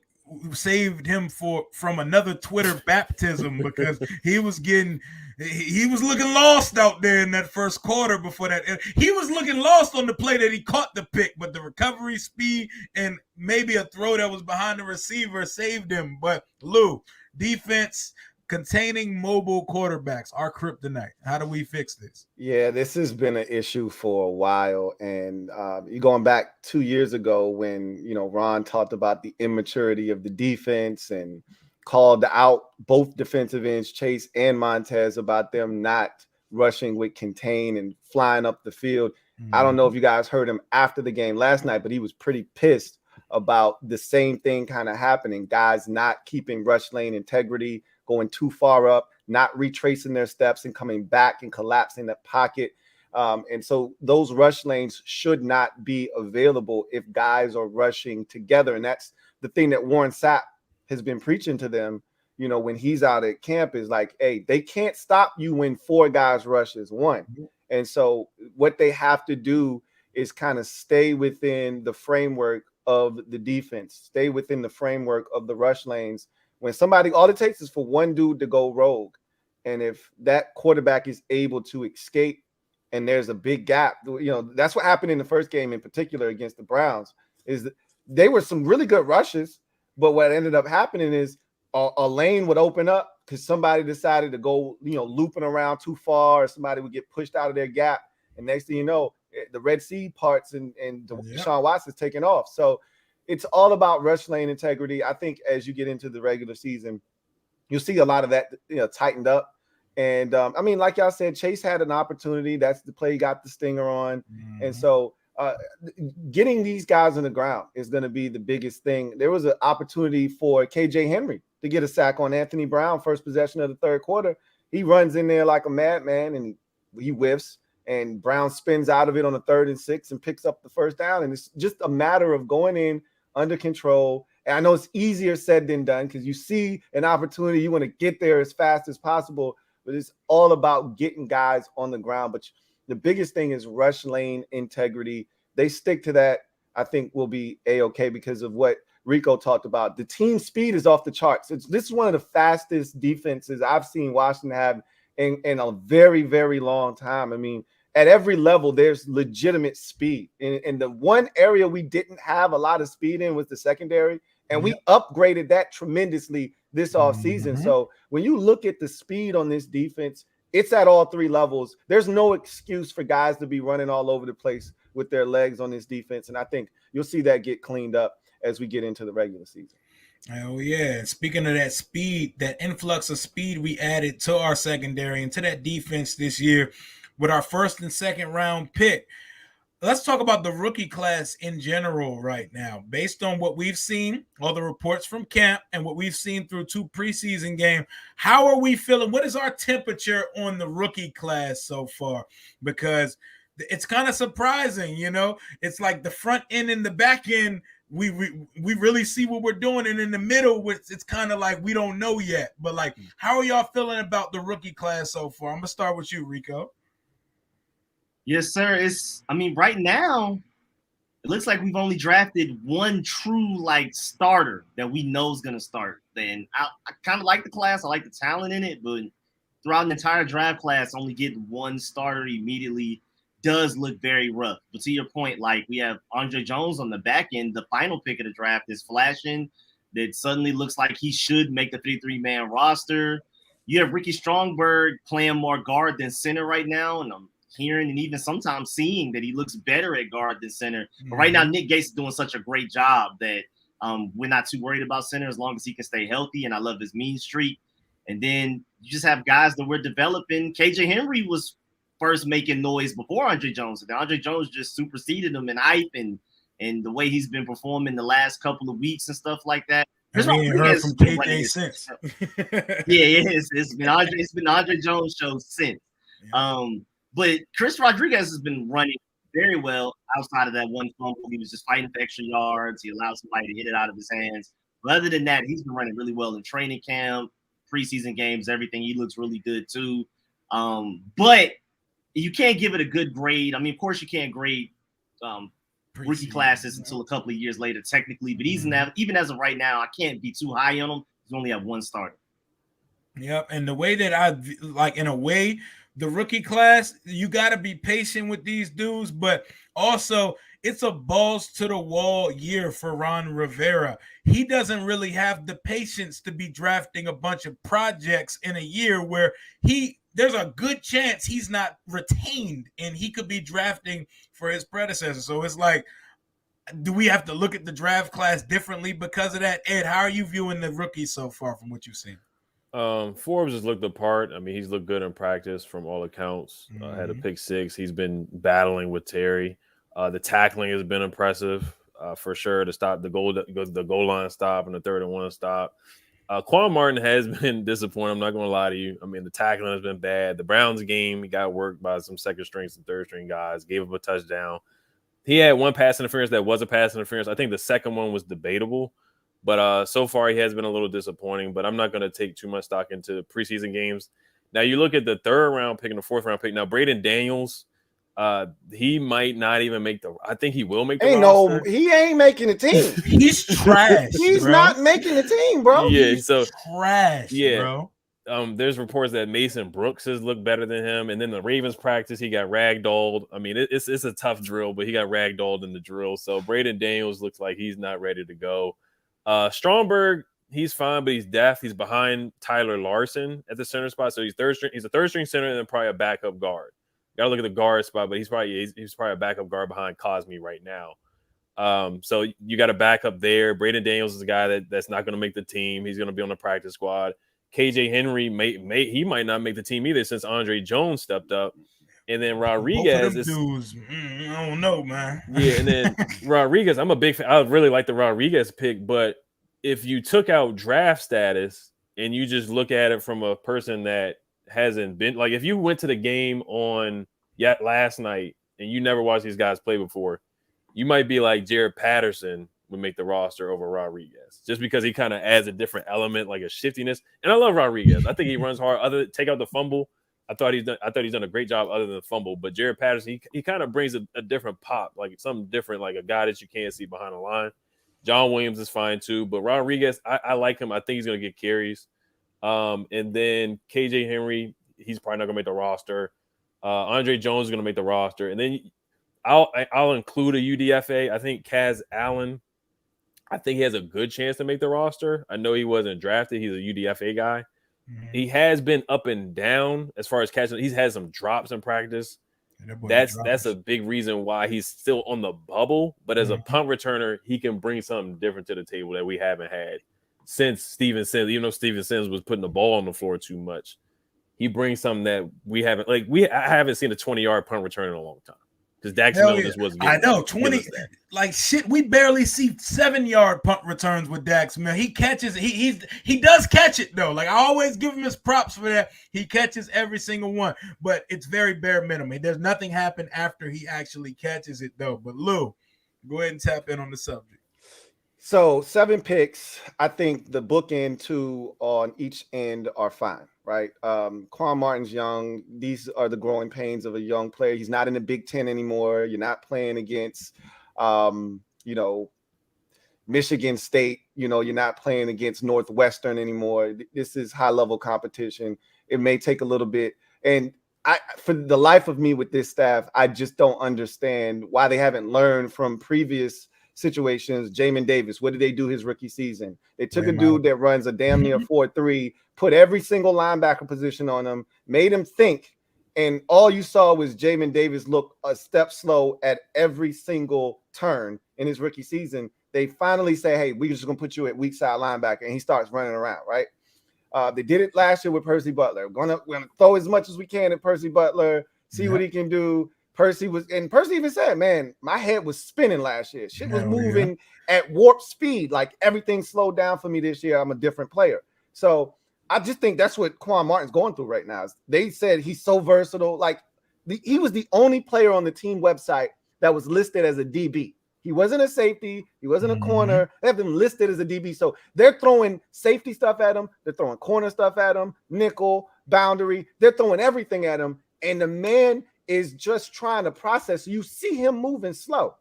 saved him from another Twitter baptism because he was looking lost out there in that first quarter before that. He was looking lost on the play that he caught the pick, but the recovery speed and maybe a throw that was behind the receiver saved him. But Lou, defense containing mobile quarterbacks, our kryptonite. How do we fix this? Yeah, this has been an issue for a while. And you're going back 2 years ago when, Ron talked about the immaturity of the defense and called out both defensive ends, Chase and Montez, about them not rushing with contain and flying up the field. I don't know if you guys heard him after the game last night, but he was pretty pissed about the same thing kind of happening. Guys not keeping rush lane integrity, going too far up, not retracing their steps and coming back and collapsing the pocket. And so those rush lanes should not be available if guys are rushing together. And that's the thing that Warren Sapp has been preaching to them, when he's out at camp, is like, hey, they can't stop you when 4 guys rush as one. And so what they have to do is kind of stay within the framework of the defense, stay within the framework of the rush lanes. When all it takes is for one dude to go rogue. And if that quarterback is able to escape and there's a big gap, that's what happened in the first game in particular against the Browns, is that they were some really good rushes. But what ended up happening is a lane would open up because somebody decided to go, looping around too far, or somebody would get pushed out of their gap. And next thing you know, the Red Sea parts and Deshaun Watson's taking off. So it's all about rush lane integrity. I think as you get into the regular season, you'll see a lot of that, tightened up. And like y'all said, Chase had an opportunity. That's the play he got the stinger on. Mm-hmm. And so getting these guys on the ground is going to be the biggest thing. There was an opportunity for KJ Henry to get a sack on Anthony Brown, first possession of the third quarter. He runs in there like a madman and he whiffs, and Brown spins out of it on a 3rd and 6 and picks up the first down. And it's just a matter of going in under control. And I know it's easier said than done because you see an opportunity, you want to get there as fast as possible, but it's all about getting guys on the ground. But the biggest thing is rush lane integrity. They stick to that, I think will be A-okay because of what Rico talked about. The team speed is off the charts. This is one of the fastest defenses I've seen Washington have in a very, very long time. I mean, at every level, there's legitimate speed. And the one area we didn't have a lot of speed in was the secondary, and we upgraded that tremendously this offseason. Mm-hmm. So when you look at the speed on this defense, it's at all 3 levels. There's no excuse for guys to be running all over the place with their legs on this defense, and I think you'll see that get cleaned up as we get into the regular season. Oh, yeah. Speaking of that speed, that influx of speed we added to our secondary and to that defense this year with our 1st and 2nd round pick. Let's talk about the rookie class in general right now. Based on what we've seen, all the reports from camp and what we've seen through 2 preseason games, how are we feeling? What is our temperature on the rookie class so far? Because it's kind of surprising, It's like the front end and the back end, we really see what we're doing, and in the middle, it's kind of like we don't know yet. But like, how are y'all feeling about the rookie class so far? I'm gonna start with you, Rico. Yes, sir. Right now, it looks like we've only drafted one true starter that we know is gonna start. Then I kind of like the class. I like the talent in it, but throughout an entire draft class, only getting one starter immediately does look very rough. But to your point, we have Andre Jones on the back end. The final pick of the draft is flashing. That suddenly looks like he should make the 53-man roster. You have Ricky Strongberg playing more guard than center right now, and I'm hearing and even sometimes seeing that he looks better at guard than center. Mm-hmm. But right now, Nick Gates is doing such a great job that we're not too worried about center as long as he can stay healthy, and I love his mean streak. And then you just have guys that we're developing. KJ Henry was first making noise before Andre Jones. And Andre Jones just superseded him in hype and the way he's been performing the last couple of weeks and stuff like that. We ain't heard from KJ since. It's been Andre Jones show since. Yeah. But Chris Rodriguez has been running very well outside of that one fumble. He was just fighting for extra yards. He allowed somebody to hit it out of his hands. But other than that, he's been running really well in training camp, preseason games, everything. He looks really good too. But you can't give it a good grade. Of course, you can't grade rookie classes until a couple of years later, technically. But even as of right now, I can't be too high on them. He's only have one starter. Yep. And the way that in a way, the rookie class, you got to be patient with these dudes. But also, it's a balls to the wall year for Ron Rivera. He doesn't really have the patience to be drafting a bunch of projects in a year where there's a good chance he's not retained and he could be drafting for his predecessor. So it's like, do we have to look at the draft class differently because of that? Ed, how are you viewing the rookies so far from what you've seen? Forbes has looked the part. He's looked good in practice from all accounts. Had a pick 6. He's been battling with Terry. The tackling has been impressive for sure to stop the goal line stop and the 3rd and 1 stop. Quan Martin has been disappointing. I'm not going to lie to you. The tackling has been bad. The Browns game, he got worked by some 2nd string and 3rd string guys, gave him a touchdown. He had one pass interference that was a pass interference. I think the second one was debatable, but so far he has been a little disappointing, but I'm not going to take too much stock into preseason games. Now you look at the 3rd round pick and the 4th round pick. Now Braden Daniels, he might not even make I think he will make the roster. He ain't making the team. He's trash. He's not making the team, bro. Yeah, he's trash, bro. There's reports that Mason Brooks has looked better than him, and then the Ravens practice, he got ragdolled. It's a tough drill, but he got ragdolled in the drill. So Braden Daniels looks like he's not ready to go. Stromberg, he's fine, but he's depth. He's behind Tyler Larson at the center spot, so he's third string. He's a third string center and then probably a backup guard. Got to look at the guard spot, but he's probably a backup guard behind Cosme right now. So you got to back up there. Braden Daniels is a guy that's not going to make the team. He's going to be on the practice squad. KJ Henry he might not make the team either since Andre Jones stepped up. And then Rodriguez is dudes, I don't know, man. Yeah, and then Rodriguez, I'm a big fan. I really like the Rodriguez pick, but if you took out draft status and you just look at it from a person that hasn't been, like if you went to the game last night and you never watched these guys play before, you might be like Jared Patterson would make the roster over Rodriguez just because he kind of adds a different element, like a shiftiness. And I love Rodriguez. I think he runs hard. Take out the fumble. I thought he's done a great job other than the fumble. But Jared Patterson, he kind of brings a different pop, like something different, like a guy that you can't see behind the line. John Williams is fine too, but Rodriguez, I like him. I think he's going to get carries. And then KJ Henry, he's probably not going to make the roster. Andre Jones is going to make the roster. And then I'll include a UDFA. I think Kaz Allen, I think he has a good chance to make the roster. I know he wasn't drafted. He's a UDFA guy. Mm-hmm. He has been up and down as far as catching. He's had some drops in practice. That's a big reason why he's still on the bubble. But as a punt returner, he can bring something different to the table that we haven't had since Steven Sims. Even though Steven Sims was putting the ball on the floor too much, he brings something that we haven't. I haven't seen a 20-yard punt return in a long time. Because Dax Milne just wasn't getting. I know 20. Like shit, we barely see 7-yard punt returns with Dax Milne. He catches. He does catch it though. Like I always give him his props for that. He catches every single one, but it's very bare minimum. There's nothing happen after he actually catches it though. But Lou, go ahead and tap in on the subject. So 7 picks. I think the bookend 2 on each end are fine. Right. Quan Martin's young. These are the growing pains of a young player. He's not in the Big Ten anymore. You're not playing against, Michigan State. You're not playing against Northwestern anymore. This is high level competition. It may take a little bit. And for the life of me with this staff, I just don't understand why they haven't learned from previous situations. Jamin Davis, what did they do his rookie season? They took a dude that runs a damn near 4.3, put every single linebacker position on him, made him think, and all you saw was Jamin Davis look a step slow at every single turn in his rookie season. They finally say, hey, we're just going to put you at weak side linebacker, and he starts running around, right? They did it last year with Percy Butler. We're going to throw as much as we can at Percy Butler, see what he can do. Percy even said, man, my head was spinning last year. Shit was moving at warp speed. Like everything slowed down for me this year. I'm a different player. So I just think that's what Quan Martin's going through right now. They said he's so versatile. Like he was the only player on the team website that was listed as a DB. He wasn't a safety. He wasn't a corner. They have him listed as a DB. So they're throwing safety stuff at him. They're throwing corner stuff at him, nickel, boundary. They're throwing everything at him. And the man is just trying to process. You see him moving slow.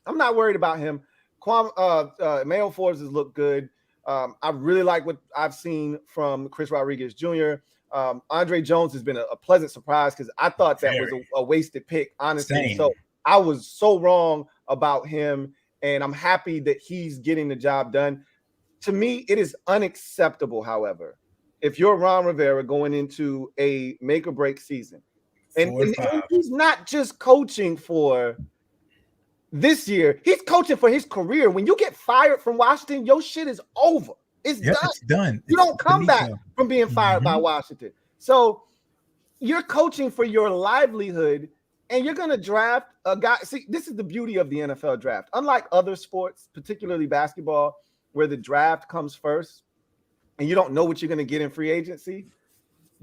I'm not worried about him. Emmanuel Forbes has looked good. I really like what I've seen from Chris Rodriguez Jr. Andre Jones has been a pleasant surprise because I thought that was a wasted pick, honestly. Same. So I was so wrong about him, and I'm happy that he's getting the job done. To me, it is unacceptable, however, if you're Ron Rivera going into a make-or-break season, and he's not just coaching for this year, he's coaching for his career. When you get fired from Washington, your shit is over. It's done. It's done. You don't come back from being fired by Washington. So you're coaching for your livelihood, and you're going to draft a guy. See, this is the beauty of the NFL draft. Unlike other sports, particularly basketball, where the draft comes first, and you don't know what you're going to get in free agency.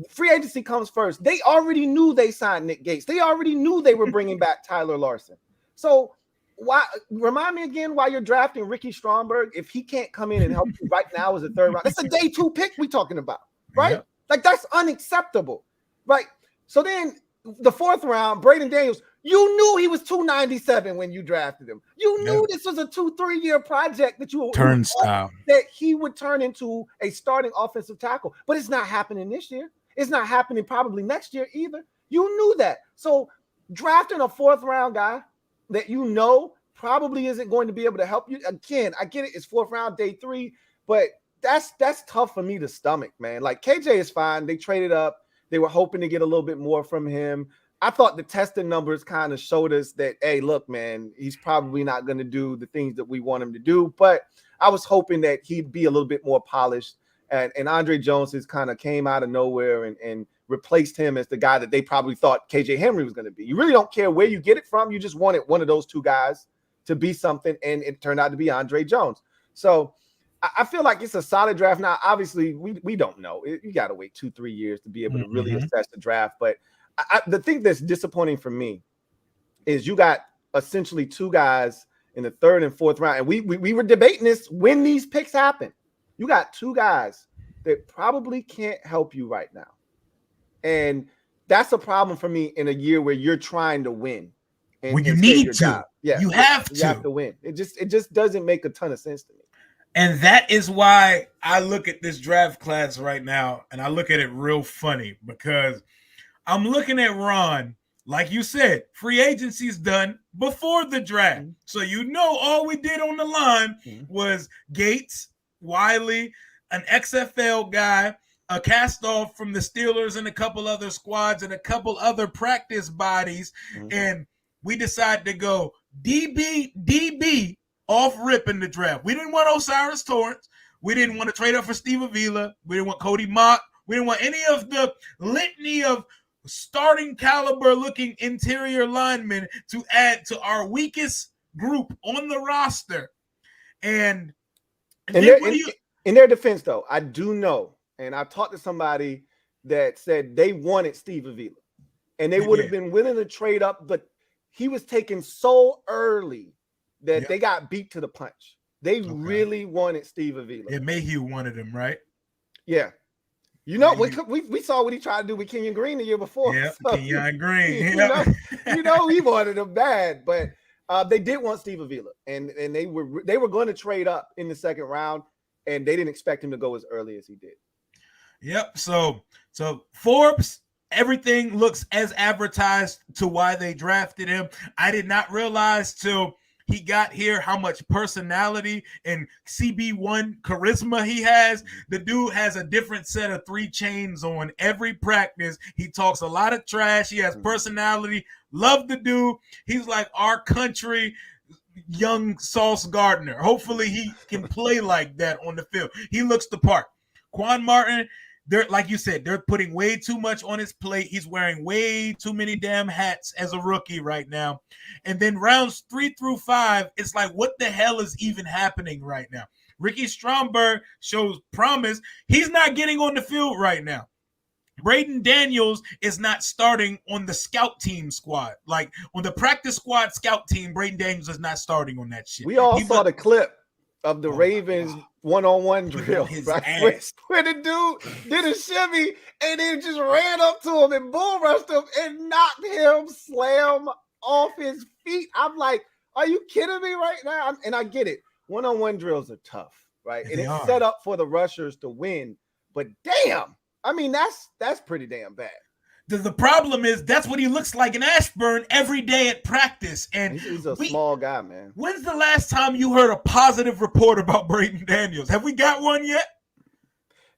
Free agency comes first. They already knew they signed Nick Gates. They already knew they were bringing back Tyler Larson. So why remind me again why you're drafting Ricky Stromberg if he can't come in and help you right now as a third round? That's a day 2 pick we talking about, right? Yeah. Like that's unacceptable, right? So then the 4th round, Braden Daniels, you knew he was 297 when you drafted him. You knew this was a 2-3 year project that turnstile that he would turn into a starting offensive tackle, but it's not happening this year. It's not happening probably next year either. You knew that. So drafting a 4th round guy that you know probably isn't going to be able to help you. Again, I get it. It's 4th round, day 3, but that's tough for me to stomach, man. Like KJ is fine. They traded up. They were hoping to get a little bit more from him. I thought the testing numbers kind of showed us that, hey, look, man, he's probably not going to do the things that we want him to do. But I was hoping that he'd be a little bit more polished. And Andre Jones has kind of came out of nowhere and replaced him as the guy that they probably thought KJ Henry was going to be. You really don't care where you get it from. You just wanted one of those two guys to be something, and it turned out to be Andre Jones. So I feel like it's a solid draft. Now, obviously, we don't know. You got to wait 2-3 years to be able to really assess the draft. But the thing that's disappointing for me is you got essentially two guys in the third and fourth round. And we were debating this when these picks happen. You got two guys that probably can't help you right now. And that's a problem for me in a year where you're trying to win. When you need to. Yeah, you have to. You have to win. It just doesn't make a ton of sense to me. And that is why I look at this draft class right now, and I look at it real funny, because I'm looking at Ron, like you said, free agency's done before the draft. So all we did on the line was Gates, Wiley, an XFL guy, a cast off from the Steelers and a couple other squads and a couple other practice bodies. And we decided to go DB off rip in the draft. We didn't want Osiris Torrance. We didn't want to trade up for Steve Avila. We didn't want Cody Mock. We didn't want any of the litany of starting caliber looking interior linemen to add to our weakest group on the roster. And in their defense, though, I do know, and I talked to somebody that said they wanted Steve Avila, and they would have been willing to trade up, but he was taken so early that they got beat to the punch. They really wanted Steve Avila. Yeah, Mayhew wanted him, right? Yeah. We saw what he tried to do with Kenyon Green the year before. Yeah, so, Kenyon Green. He wanted him bad, but they did want Steve Avila, and they were going to trade up in the second round, and they didn't expect him to go as early as he did. Yep. So Forbes, everything looks as advertised to why they drafted him. I did not realize till he got here how much personality and CB1 charisma he has. The dude has a different set of 3 chains on every practice. He talks a lot of trash. He has personality. Love the dude. He's like our country young Sauce Gardner. Hopefully he can play like that on the field. He looks the part. Quan Martin, like you said, they're putting way too much on his plate. He's wearing way too many damn hats as a rookie right now. And then rounds 3 through 5, it's like, what the hell is even happening right now? Ricky Stromberg shows promise. He's not getting on the field right now. Braden Daniels is not starting on the scout team squad. Like on the practice squad scout team, Braden Daniels is not starting on that shit. We all saw the clip of the Ravens one-on-one drill, right? Where the dude did a shimmy and then just ran up to him and bull rushed him and knocked him slam off his feet. I'm like, are you kidding me right now? And I get it. One-on-one drills are tough, right? And it's set up for the rushers to win. But damn, I mean, that's pretty damn bad. The problem is that's what he looks like in Ashburn every day at practice. And he's a small guy, man. When's the last time you heard a positive report about Braden Daniels? Have we got one yet?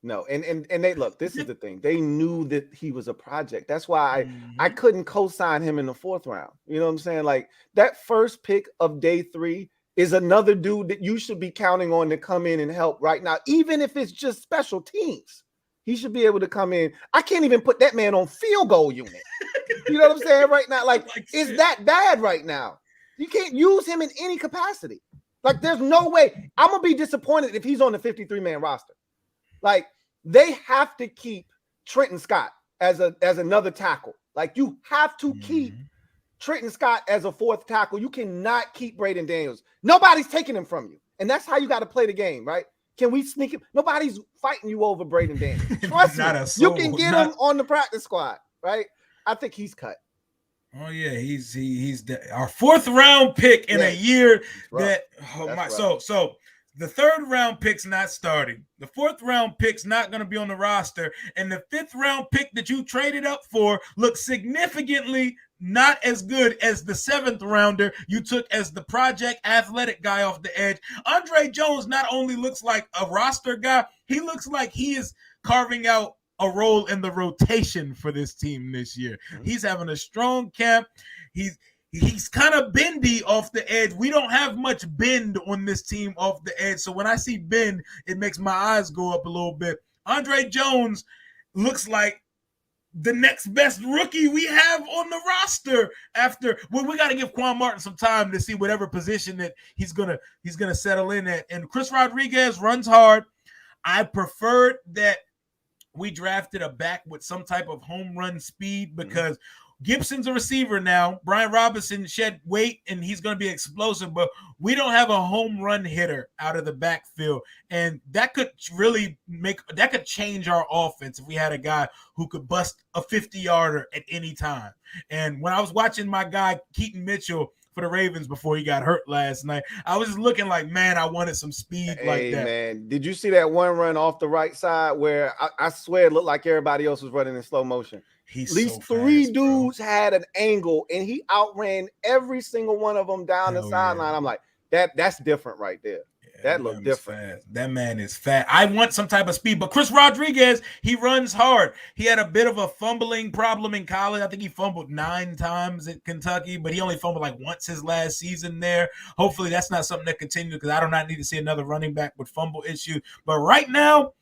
No. And they look, this is the thing. They knew that he was a project. That's why I couldn't co-sign him in the 4th round. You know what I'm saying? Like that first pick of day 3 is another dude that you should be counting on to come in and help right now, even if it's just special teams. He should be able to come in. I can't even put that man on field goal unit. You know what I'm saying right now? Like it's that bad right now. You can't use him in any capacity. Like there's no way. I'm going to be disappointed if he's on the 53-man roster. Like they have to keep Trenton Scott as another tackle. Like you have to keep Trenton Scott as a 4th tackle. You cannot keep Braden Daniels. Nobody's taking him from you. And that's how you got to play the game, right? Can we sneak him? Nobody's fighting you over Braden Daniels. Trust me, you can get him on the practice squad, right? I think he's cut. Oh yeah, he's our 4th round pick in a year that so the 3rd round pick's not starting. The 4th round pick's not going to be on the roster, and the 5th round pick that you traded up for looks significantly not as good as the 7th rounder you took as the project athletic guy off the edge. Andre Jones not only looks like a roster guy, he looks like he is carving out a role in the rotation for this team this year. He's having a strong camp. He's kind of bendy off the edge. We don't have much bend on this team off the edge. So when I see bend, it makes my eyes go up a little bit. Andre Jones looks like the next best rookie we have on the roster after we got to give Quan Martin some time to see whatever position that he's gonna settle in at. And Chris Rodriguez runs hard. I preferred that we drafted a back with some type of home run speed because Gibson's a receiver now. Brian Robinson shed weight and he's going to be explosive, but we don't have a home run hitter out of the backfield. And that could really change our offense if we had a guy who could bust a 50-yarder at any time. And when I was watching my guy Keaton Mitchell for the Ravens before he got hurt last night, I was just looking like, man, I wanted some speed like that. Man, did you see that one run off the right side where I swear it looked like everybody else was running in slow motion? He's At least so three fast, dudes had an angle, and he outran every single one of them down the sideline. Yeah. I'm like, that's different right there. That looked different. Fast. That man is fast. I want some type of speed, but Chris Rodriguez, he runs hard. He had a bit of a fumbling problem in college. I think he fumbled 9 times at Kentucky, but he only fumbled like once his last season there. Hopefully that's not something that continues because I do not need to see another running back with fumble issues. But right now,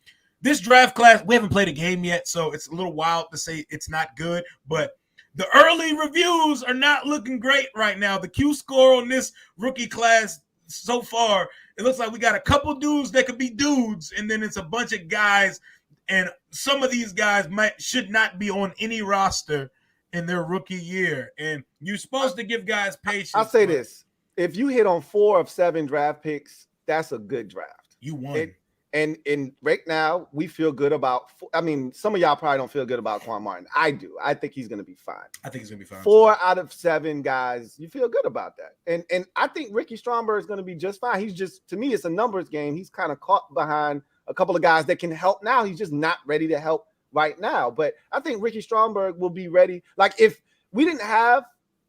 this draft class, we haven't played a game yet, so it's a little wild to say it's not good, but the early reviews are not looking great right now. The Q score on this rookie class so far, it looks like we got a couple dudes that could be dudes, and then it's a bunch of guys, and some of these guys should not be on any roster in their rookie year. And you're supposed to give guys patience. I'll say this. If you hit on 4 of 7 draft picks, that's a good draft. You won. And right now, we feel good about – I mean, some of y'all probably don't feel good about Quan Martin. I do. I think he's going to be fine. I think he's going to be fine. 4 out of 7 guys, you feel good about that. And I think Ricky Stromberg is going to be just fine. He's just – to me, it's a numbers game. He's kind of caught behind a couple of guys that can help now. He's just not ready to help right now. But I think Ricky Stromberg will be ready. Like, if we didn't have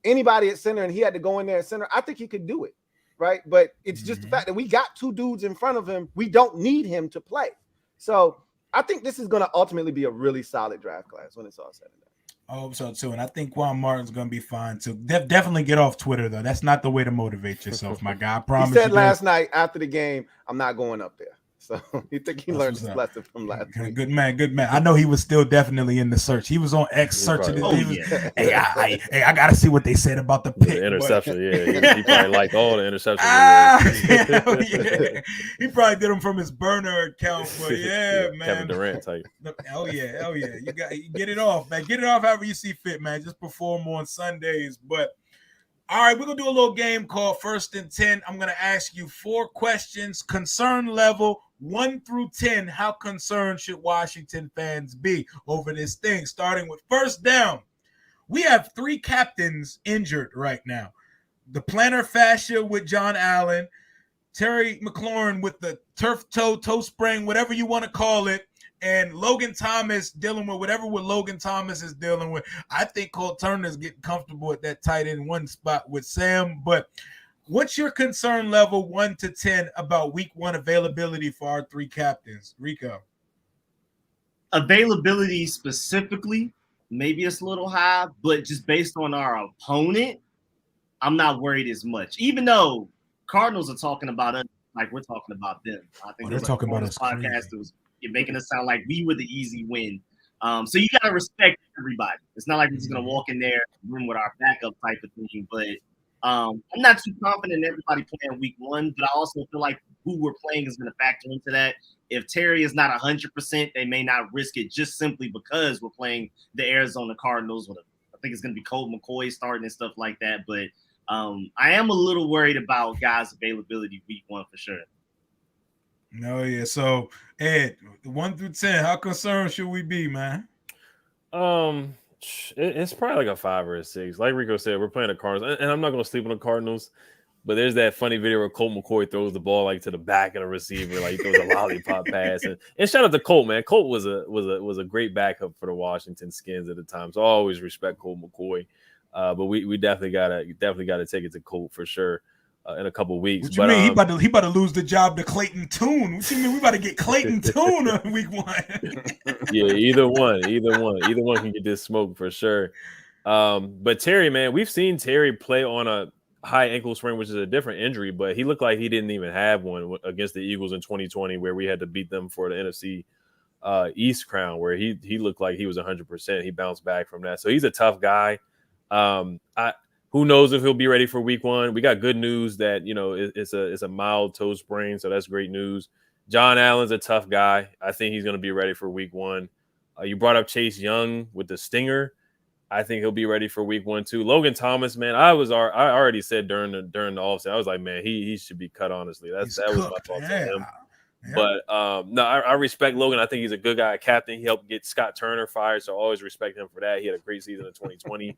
anybody at center and he had to go in there at center, I think he could do it. Right. But it's just the fact that we got 2 dudes in front of him. We don't need him to play. So I think this is going to ultimately be a really solid draft class when it's all said and done. I hope so too. And I think Quan Martin's going to be fine too. Definitely get off Twitter, though. That's not the way to motivate yourself, my guy. I promise you. He said last night after the game, I'm not going up there. So you think he learned his lesson from last week? Good man. I know he was still definitely in the search. He was on X searching. Hey, I got to see what they said about the pick. The interception, he probably liked all the interceptions. Yeah. He probably did them from his burner account. But man. Kevin Durant type. Oh yeah. You get it off, man. Get it off however you see fit, man. Just perform on Sundays. But all right, we're going to do a little game called First and 10. I'm going to ask you 4 questions, concern level 1 through 10. How concerned should Washington fans be over this thing? Starting with first down. We have 3 captains injured right now. The plantar fascia with John Allen, Terry McLaurin with the turf toe sprain, whatever you want to call it, and Logan Thomas dealing with whatever Logan Thomas is dealing with. I think Cole Turner's getting comfortable at that tight end 1 spot with Sam. But what's your concern level 1 to 10 about week 1 availability for our 3 captains? Rico. Availability specifically, maybe it's a little high, but just based on our opponent, I'm not worried as much. Even though Cardinals are talking about us like we're talking about them. I think they're talking about us. Podcast that was making us sound like we were the easy win. So you got to respect everybody. It's not like we're just going to walk in there room with our backup type of thing. But I'm not too confident in everybody playing week 1. But I also feel like who we're playing is going to factor into that. If Terry is not 100%, they may not risk it just simply because we're playing the Arizona Cardinals. I think it's going to be Colt McCoy starting and stuff like that. But I am a little worried about guys' availability week 1 for sure. No, yeah. So, Ed, 1 through 10, how concerned should we be, man? It's probably like a 5 or a 6. Like Rico said, we're playing the Cardinals, and I'm not going to sleep on the Cardinals. But there's that funny video where Colt McCoy throws the ball like to the back of the receiver, like he throws a lollipop pass. And shout out to Colt, man. Colt was a great backup for the Washington Skins at the time, so I always respect Colt McCoy. But we definitely gotta take it to Colt for sure in a couple weeks. What you mean? He about to lose the job to Clayton Tune. What you mean? We about to get Clayton Tune on week 1. Yeah, either one can get this smoke for sure. But Terry, man, we've seen Terry play on a high ankle sprain, which is a different injury, but he looked like he didn't even have one against the Eagles in 2020, where we had to beat them for the NFC East crown, where he looked like he was 100%. He bounced back from that, so he's a tough guy. Who knows if he'll be ready for week 1? We got good news that it's a mild toe sprain, so that's great news. John Allen's a tough guy. I think he's going to be ready for week 1. You brought up Chase Young with the stinger. I think he'll be ready for week 1 too. Logan Thomas, man, I already said during the offseason, I was like, man, he should be cut. Honestly, that was my thoughts on him. Yeah. But no, I respect Logan. I think he's a good guy, captain. He helped get Scott Turner fired, so I always respect him for that. He had a great season in 2020.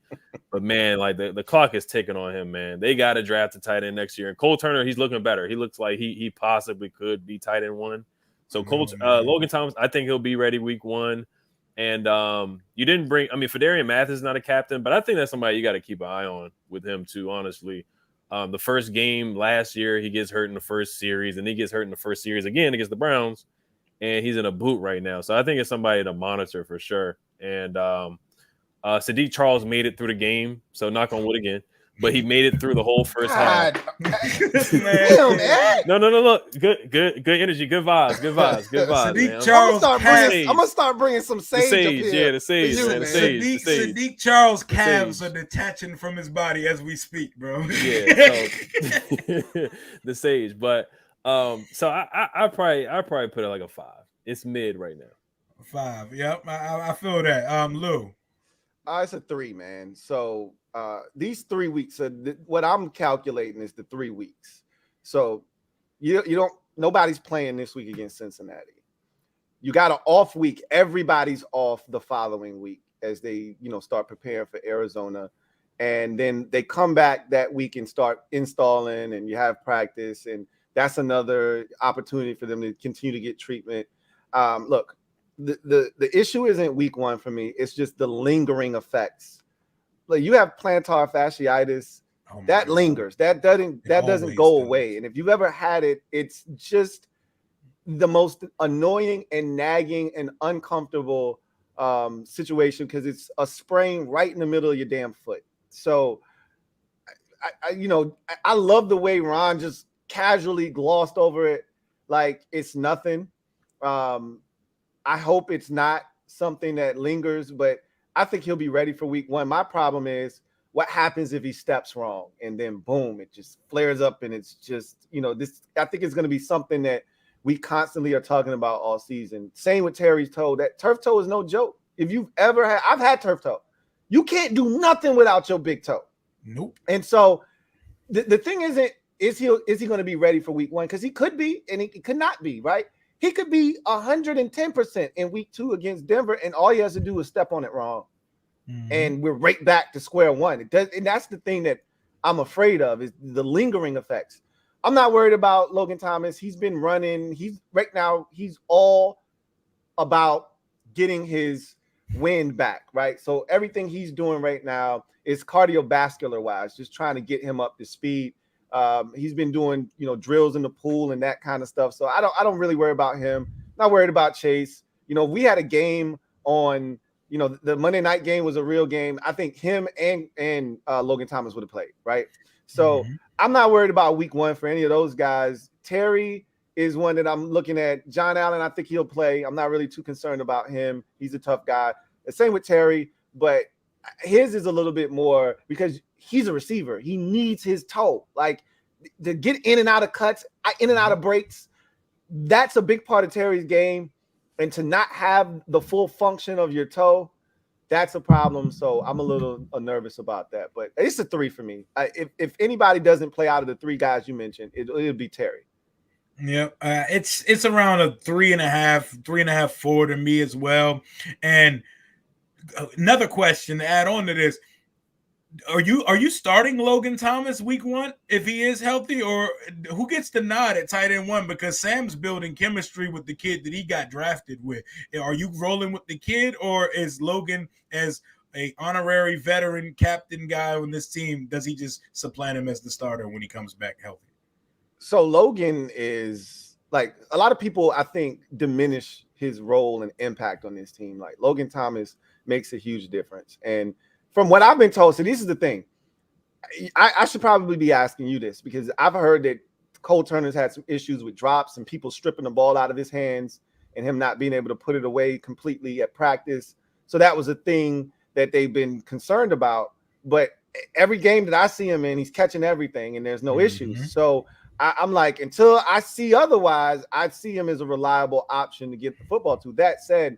But man, like the clock is ticking on him, man. They got to draft a tight end next year. And Cole Turner, he's looking better. He looks like he possibly could be tight end 1. So Logan Thomas, I think he'll be ready week 1. And you didn't bring. I mean, Fedarian Mathis is not a captain, but I think that's somebody you got to keep an eye on with him too. Honestly. The first game last year, he gets hurt in the first series, and he gets hurt in the first series again against the Browns, and he's in a boot right now. So I think it's somebody to monitor for sure. And Sadiq Charles made it through the game, so knock on wood again. But he made it through the whole first half. No. Look, good energy, good vibes. Sadiq Charles, I'm gonna start bringing some sage. The sage. Sadiq Charles' calves are detaching from his body as we speak, bro. Yeah, so, the sage. But so I probably put it like a 5. It's mid right now. 5. Yep, I feel that. Lou. It's a 3, man. So these 3 weeks, what I'm calculating is the 3 weeks. So nobody's playing this week against Cincinnati. You got an off week. Everybody's off the following week as they, start preparing for Arizona. And then they come back that week and start installing, and you have practice. And that's another opportunity for them to continue to get treatment. Look, the issue isn't week 1 for me. It's just the lingering effects. Like, you have plantar fasciitis, that lingers. That doesn't go away. And if you've ever had it, it's just the most annoying and nagging and uncomfortable situation, because it's a sprain right in the middle of your damn foot. So I love the way Ron just casually glossed over it like it's nothing. I hope it's not something that lingers, but I think he'll be ready for week 1. My problem is what happens if he steps wrong and then boom, it just flares up, and it's just, this. I think it's going to be something that we constantly are talking about all season. Same with Terry's toe. That turf toe is no joke. If you've ever had, I've had turf toe. You can't do nothing without your big toe. Nope. And so the thing isn't, is he going to be ready for week 1? Because he could be, and he could not be, right? He could be 110% in week 2 against Denver, and all he has to do is step on it wrong. Mm-hmm. And we're right back to square one. It does, and that's the thing that I'm afraid of, is the lingering effects. I'm not worried about Logan Thomas. He's been running. He's all about getting his wind back, right? So everything he's doing right now is cardiovascular wise, just trying to get him up to speed. He's been doing, drills in the pool and that kind of stuff. So I don't really worry about him. Not worried about Chase. We had a game on, the Monday night game was a real game. I think him and Logan Thomas would have played, right? So I'm not worried about week 1 for any of those guys. Terry is one that I'm looking at. John Allen, I think he'll play. I'm not really too concerned about him. He's a tough guy. The same with Terry, but his is a little bit more because he's a receiver. He needs his toe. Like, to get in and out of cuts, in and out of breaks, that's a big part of Terry's game. And to not have the full function of your toe, that's a problem. So I'm a little nervous about that. But it's a 3 for me. If anybody doesn't play out of the 3 guys you mentioned, it'll be Terry. Yeah, it's around a 3.5, 4 to me as well. And another question to add on to this: Are you starting Logan Thomas week 1 if he is healthy, or who gets the nod at tight end 1? Because Sam's building chemistry with the kid that he got drafted with. Are you rolling with the kid, or is Logan as a honorary veteran captain guy on this team? Does he just supplant him as the starter when he comes back healthy? So Logan is like, a lot of people, I think, diminish his role and impact on this team. Like, Logan Thomas makes a huge difference. And from what I've been told, so this is the thing. I should probably be asking you this, because I've heard that Cole Turner's had some issues with drops and people stripping the ball out of his hands and him not being able to put it away completely at practice. So that was a thing that they've been concerned about. But every game that I see him in, he's catching everything and there's no issues. So I'm like, until I see otherwise, I see him as a reliable option to get the football to. That said,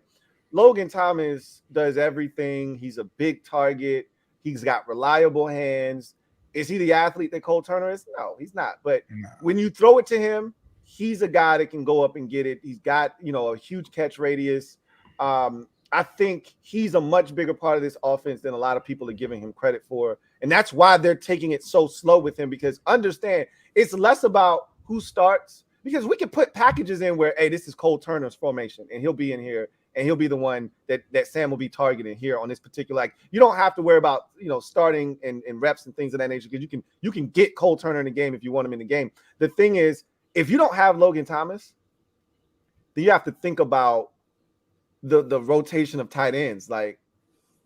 Logan Thomas does everything. He's a big target. He's got reliable hands. Is he the athlete that Cole Turner is? No, he's not. But when you throw it to him, he's a guy that can go up and get it. He's got, a huge catch radius. I think he's a much bigger part of this offense than a lot of people are giving him credit for. And that's why they're taking it so slow with him, because understand, it's less about who starts, because we can put packages in where, hey, this is Cole Turner's formation and he'll be in here and he'll be the one that Sam will be targeting here on this particular. Like, you don't have to worry about, starting and reps and things of that nature, because you can get Cole Turner in the game if you want him in the game. The thing is, if you don't have Logan Thomas, then you have to think about the rotation of tight ends. Like,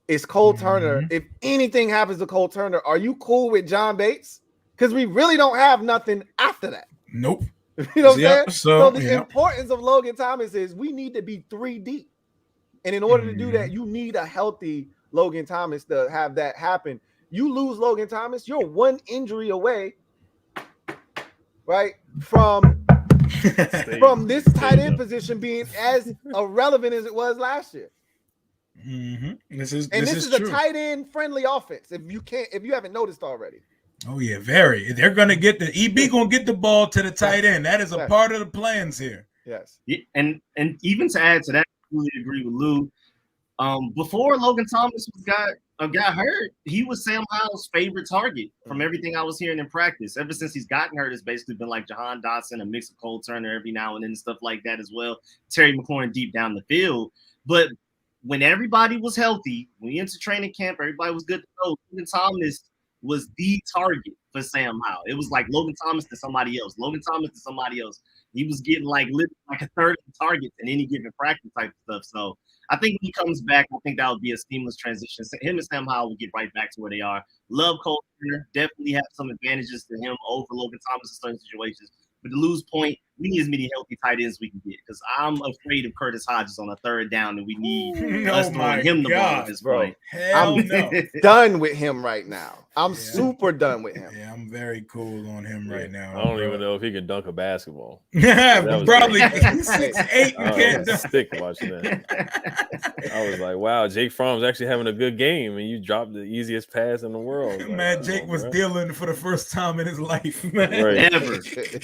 is Cole Turner, if anything happens to Cole Turner, are you cool with John Bates? Because we really don't have nothing after that. Nope. You know what I'm saying? So the importance of Logan Thomas is we need to be 3 deep. And in order to do that, you need a healthy Logan Thomas to have that happen. You lose Logan Thomas, you're one injury away, right, from this tight end position being as irrelevant as it was last year. This is a tight end friendly offense. If you haven't noticed already. Oh yeah, very. They're gonna get the EB gonna get the ball to the tight end. That is a part of the plans here. Yes. And even to add to that, I really agree with Lou. Before Logan Thomas got hurt, he was Sam Howell's favorite target from everything I was hearing in practice. Ever since he's gotten hurt, it's basically been like Jahan Dotson, a mix of Cole Turner every now and then, and stuff like that as well. Terry McLaurin deep down the field. But when everybody was healthy, when we entered training camp, everybody was good to go. Logan Thomas was the target for Sam Howell. It was like Logan Thomas to somebody else. Logan Thomas to somebody else. He was getting like a third of the targets in any given practice type of stuff. So I think when he comes back, I think that would be a seamless transition. Him and Sam Howell will get right back to where they are. Love Cole Turner. Definitely have some advantages to him over Logan Thomas in certain situations. But to Lou's point, we need as many healthy tight ends we can get, because I'm afraid of Curtis Hodges on a third down, and we need us throwing him the ball at this point. I'm done with him right now. I'm super done with him. Yeah, I'm very cool on him right now. I don't even know if he can dunk a basketball. Probably 6'8". You can't dunk. Stick watching that. I was like, wow, Jake Fromm's actually having a good game, and you dropped the easiest pass in the world. Man, Jake was dealing for the first time in his life, man. Right. Ever.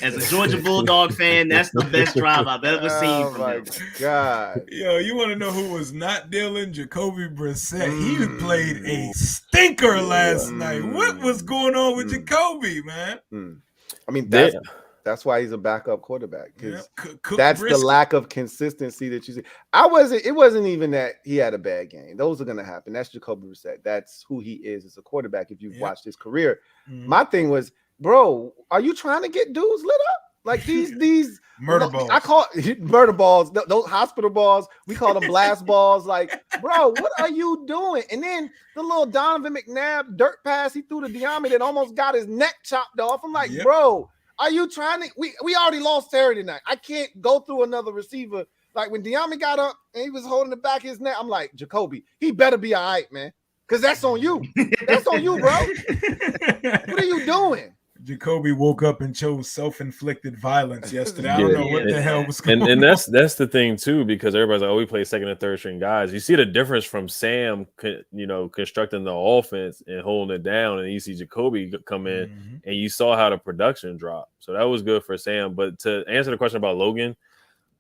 As a Georgia Bulldog fan, that's the best drive I've ever seen from him. God. Yo, you want to know who was not dealing? Jacoby Brissett. He played a stinker last night. What was going on with Jacoby, man? I mean, that's why he's a backup quarterback, because that's the lack of consistency that you see. It wasn't even that he had a bad game. Those are going to happen. That's Jacoby Brissett. That's who he is as a quarterback if you've watched his career. My thing was, bro, are you trying to get dudes lit up? Like these murder balls. I call it murder balls, those hospital balls. We call them blast balls. Like, bro, what are you doing? And then the little Donovan McNabb dirt pass he threw to Bieniemy that almost got his neck chopped off. I'm like, bro, are you trying to? We already lost Terry tonight. I can't go through another receiver. Like when Bieniemy got up and he was holding the back of his neck, I'm like, Jacoby, he better be all right, man, because that's on you. That's on you, bro. What are you doing? Jacoby woke up and chose self-inflicted violence yesterday. I don't know what the hell was going on. And that's the thing too, because everybody's like, oh, we play second and third string guys. You see the difference from Sam, constructing the offense and holding it down, and you see Jacoby come in, and you saw how the production dropped. So that was good for Sam. But to answer the question about Logan,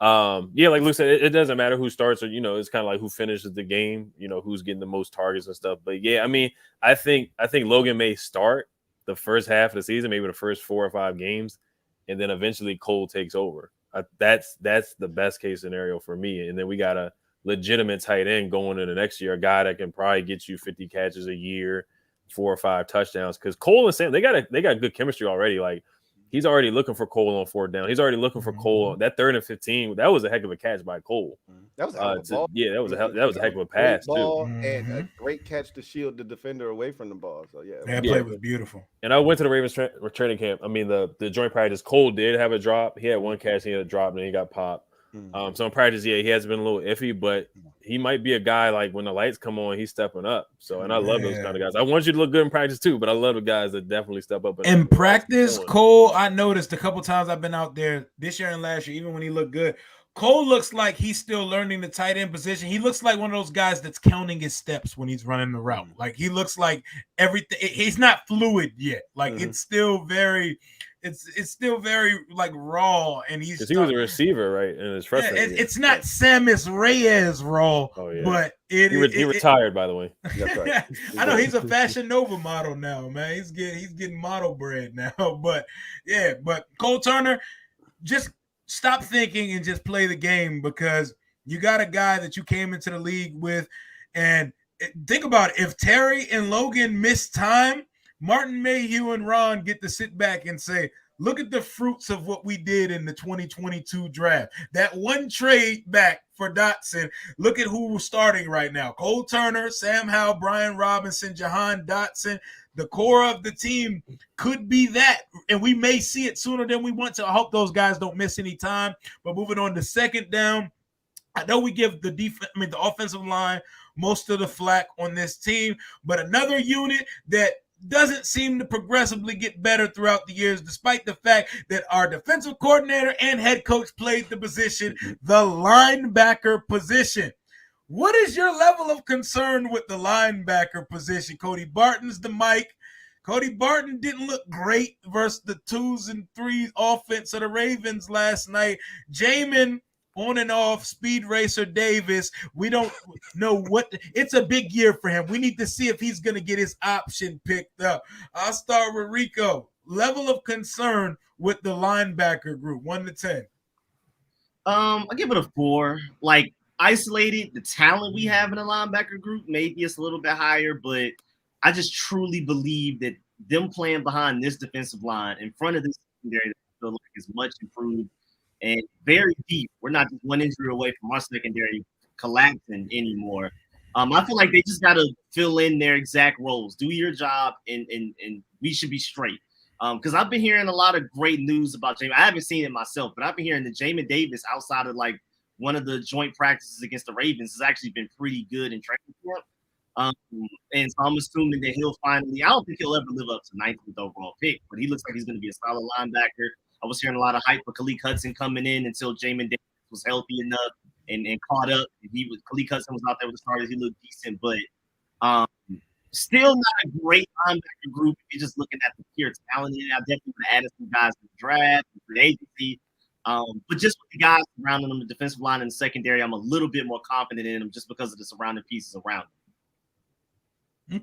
like Luke said, it doesn't matter who starts, or it's kind of like who finishes the game, who's getting the most targets and stuff. But yeah, I mean, I think Logan may start the first half of the season, maybe the first 4 or 5 games, and then eventually Cole takes over. That's the best case scenario for me. And then we gotta legitimate tight end going into the next year, a guy that can probably get you 50 catches a year, 4 or 5 touchdowns. Because Cole and Sam, they got good chemistry already. Like, he's already looking for Cole on 4th down. He's already looking for Cole on that 3rd and 15. That was a heck of a catch by Cole. That was a hell of a ball. Yeah, that was a heck of a pass ball too. And a great catch to shield the defender away from the ball. So that play was beautiful. And I went to the Ravens training camp. I mean, the joint practice. Cole did have a drop. He had one catch, he had a drop, and then he got popped. So in practice, he has been a little iffy, but he might be a guy like when the lights come on, he's stepping up. So, and I love those kind of guys. I want you to look good in practice too, but I love the guys that definitely step up. In practice, Cole, I noticed a couple times I've been out there this year and last year, even when he looked good, Cole looks like he's still learning the tight end position. He looks like one of those guys that's counting his steps when he's running the route. Like, he looks like everything. He's not fluid yet. Like, it's still very like raw, and he was a receiver, right? In his freshman year. It's not Samus Reyes raw, but he retired, by the way. That's right. I know he's a Fashion Nova model now, man. He's getting model bread now, but Cole Turner, just stop thinking and just play the game, because you got a guy that you came into the league with, and think about it. If Terry and Logan miss time, Martin Mayhew and Ron get to sit back and say, look at the fruits of what we did in the 2022 draft. That one trade back for Dotson. Look at who we're starting right now. Cole Turner, Sam Howell, Brian Robinson, Jahan Dotson. The core of the team could be that, and we may see it sooner than we want to. I hope those guys don't miss any time. But moving on to 2nd down, I know we give the offensive line most of the flack on this team, but another unit that doesn't seem to progressively get better throughout the years, despite the fact that our defensive coordinator and head coach played the position, the linebacker position. What is your level of concern with the linebacker position? Cody Barton's the mic. Cody Barton didn't look great versus the 2s and 3s offense of the Ravens last night. Jamin, on and off, Speed Racer Davis. We don't know it's a big year for him. We need to see if he's going to get his option picked up. I'll start with Rico. Level of concern with the linebacker group, 1 to 10. I give it a 4. Like, isolated, the talent we have in the linebacker group, maybe it's a little bit higher, but I just truly believe that them playing behind this defensive line in front of this secondary, I feel like is much improved and very deep. We're not just one injury away from our secondary collapsing anymore. I feel like they just got to fill in their exact roles, do your job, and we should be straight. Because I've been hearing a lot of great news about Jamin. I haven't seen it myself, but I've been hearing that Jamin Davis, outside of like one of the joint practices against the Ravens, has actually been pretty good in training camp. And so I'm assuming that he'll finally, I don't think he'll ever live up to 19th overall pick, but he looks like he's going to be a solid linebacker. I was hearing a lot of hype for Khaleke Hudson coming in until Jamin Davis was healthy enough and caught up. Khaleke Hudson was out there with the starters. He looked decent, but still not a great linebacker group if you're just looking at the pure talent. I definitely would have added some guys to the draft, and free agency. But just with the guys surrounding them, the defensive line and the secondary, I'm a little bit more confident in them just because of the surrounding pieces around them.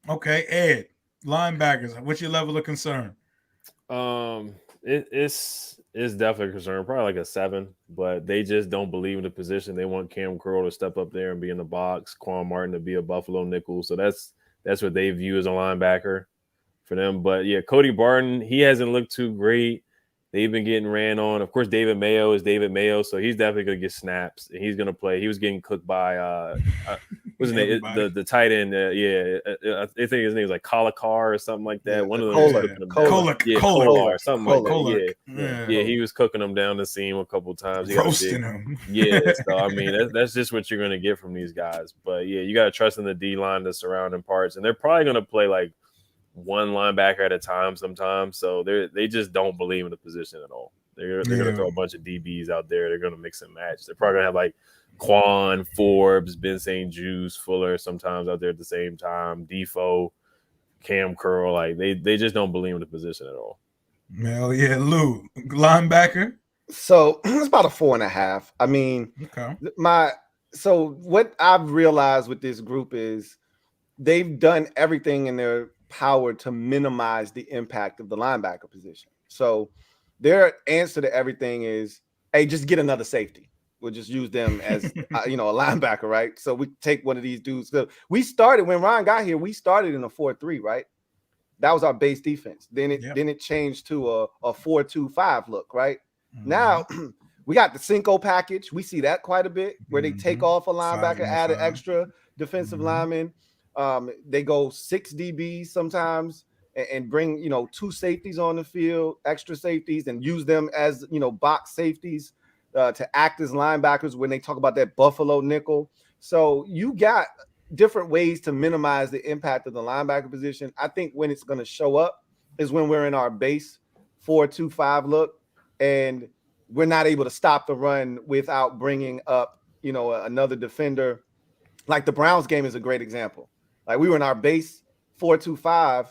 Okay. Ed, linebackers, what's your level of concern? It's definitely a concern, probably like a 7, but they just don't believe in the position. They want Cam Curl to step up there and be in the box, Quan Martin to be a Buffalo nickel. So that's what they view as a linebacker for them. But yeah, Cody Barton, he hasn't looked too great. They've been getting ran on. Of course, David Mayo is David Mayo, so he's definitely going to get snaps, and he's going to play. He was getting cooked by what's his name? The tight end. I think his name was like Kolakar or something like that. One of them was cooking him down. Kolak, something like that. Yeah, he was cooking them down the seam a couple of times. Roasting him. Yeah, so I mean, that's just what you're going to get from these guys. But yeah, you got to trust in the D line, the surrounding parts, and they're probably going to play like one linebacker at a time sometimes. So they just don't believe in the position at all. They're going to throw a bunch of DBs out there. They're going to mix and match. They're probably going to have like Quan, Forbes, Ben St. Juice, Fuller sometimes out there at the same time, Defoe, Cam Curl. Like they just don't believe in the position at all. Hell yeah. Lou, linebacker? So it's about a 4.5. I mean, so what I've realized with this group is they've done everything in their power to minimize the impact of the linebacker position. So their answer to everything is, hey, just get another safety. We'll just use them as a linebacker, right? So we take one of these dudes. So we started when Ryan got here. We started in a 4-3, right? That was our base defense. Then it changed to a 4-2-5 look, right? Mm-hmm. Now we got the Cinco package. We see that quite a bit where they take off a linebacker, add an extra defensive lineman. They go 6 DBs sometimes and bring 2 safeties on the field, extra safeties, and use them as box safeties to act as linebackers when they talk about that Buffalo nickel. So you got different ways to minimize the impact of the linebacker position. I think when it's going to show up is when we're in our base 4-2-5 look and we're not able to stop the run without bringing up, another defender. Like the Browns game is a great example. Like we were in our base 4-2-5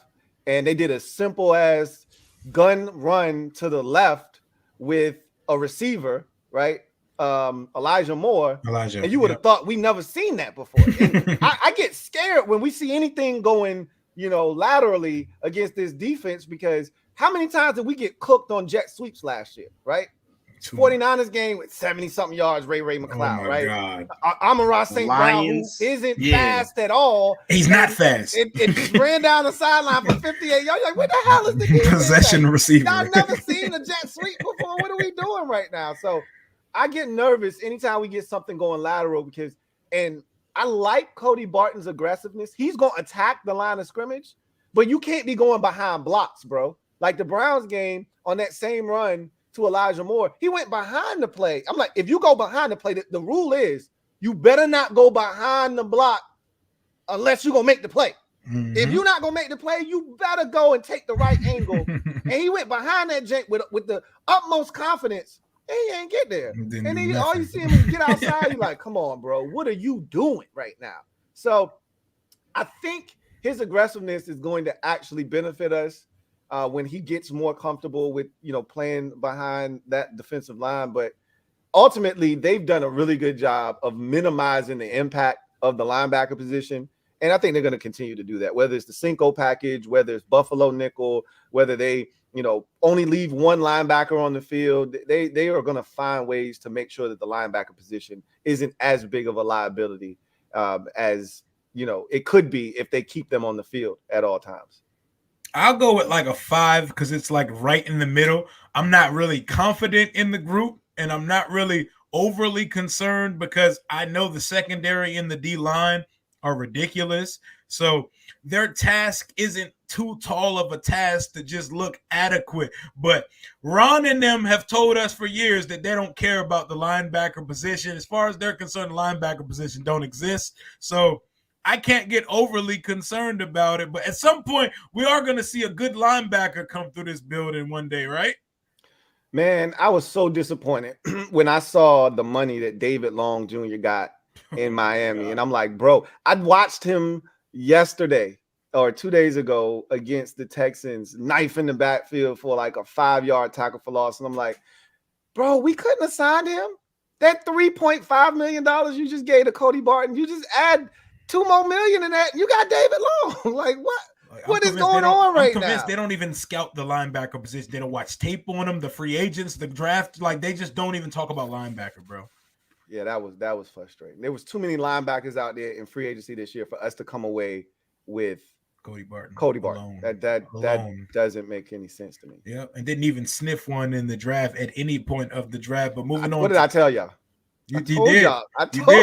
and they did a simple as gun run to the left with a receiver, right? Elijah Moore, and you would have thought we never seen that before. And I get scared when we see anything going, laterally against this defense because how many times did we get cooked on jet sweeps last year, right? 49ers game with 70-something yards, Ray McLeod, right? God. Amon-Ra St. Brown, who isn't fast at all. He's not fast. It just ran down the sideline for 58 yards. You're like, what the hell is the defense? Possession receiver. Y'all never seen a jet sweep before. What are we doing right now? So I get nervous anytime we get something going lateral and I like Cody Barton's aggressiveness. He's going to attack the line of scrimmage, but you can't be going behind blocks, bro. Like the Browns game on that same run to Elijah Moore, he went behind the play. I'm like, if you go behind the play, the rule is you better not go behind the block unless you're going to make the play. Mm-hmm. If you're not going to make the play, you better go and take the right angle. And he went behind that jank with the utmost confidence. And he ain't get there. And then all you see him is get outside. You're like, come on, bro. What are you doing right now? So I think his aggressiveness is going to actually benefit us when he gets more comfortable with, playing behind that defensive line. But ultimately, they've done a really good job of minimizing the impact of the linebacker position. And I think they're going to continue to do that, whether it's the Cinco package, whether it's Buffalo nickel, whether they only leave one linebacker on the field. They are going to find ways to make sure that the linebacker position isn't as big of a liability as, it could be if they keep them on the field at all times. I'll go with like a 5 because it's like right in the middle. I'm not really confident in the group and I'm not really overly concerned because I know the secondary and the D-line are ridiculous. So their task isn't too tall of a task to just look adequate. But Ron and them have told us for years that they don't care about the linebacker position. As far as they're concerned, the linebacker position don't exist. So I can't get overly concerned about it. But at some point, we are going to see a good linebacker come through this building one day, right? Man, I was so disappointed when I saw the money that David Long Jr. got in Miami. And I'm like, bro, I watched him yesterday or 2 days ago against the Texans, knife in the backfield for like a 5-yard tackle for loss. And I'm like, bro, we couldn't have signed him. That $3.5 million you just gave to Cody Barton, you just add $2 more million in that, and you got David Long. Like, what? What is going on right now? I'm convinced they don't even scout the linebacker position. They don't watch tape on them, the free agents, the draft. Like, they just don't even talk about linebacker, bro. Yeah, that was frustrating. There was too many linebackers out there in free agency this year for us to come away with Cody Barton. Alone. That doesn't make any sense to me. Yeah, and didn't even sniff one in the draft at any point of the draft. But moving on. What did I tell y'all? I told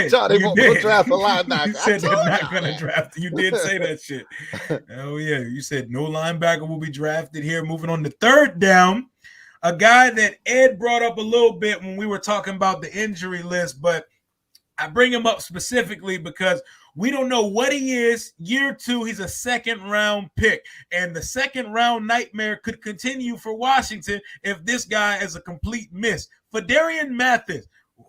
y'all they won't go draft a linebacker. You said they're not going to draft. You did say that shit. Oh, yeah. You said no linebacker will be drafted here. Moving on to third down. A guy that Ed brought up a little bit when we were talking about the injury list, but I bring him up specifically because we don't know what he is. Year 2, he's a second-round pick, and the second-round nightmare could continue for Washington if this guy is a complete miss. Phidarian Mathis,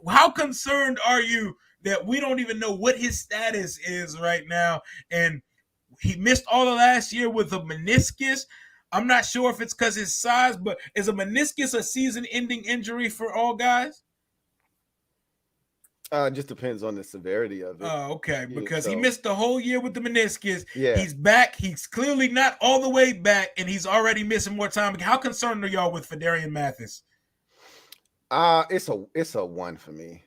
how concerned are you that we don't even know what his status is right now? And he missed all of last year with a meniscus. I'm not sure if it's because his size, but is a meniscus a season-ending injury for all guys? It just depends on the severity of it. Oh, okay. Because he missed the whole year with the meniscus. Yeah. He's back. He's clearly not all the way back, and he's already missing more time. How concerned are y'all with Phidarian Mathis? It's a one for me.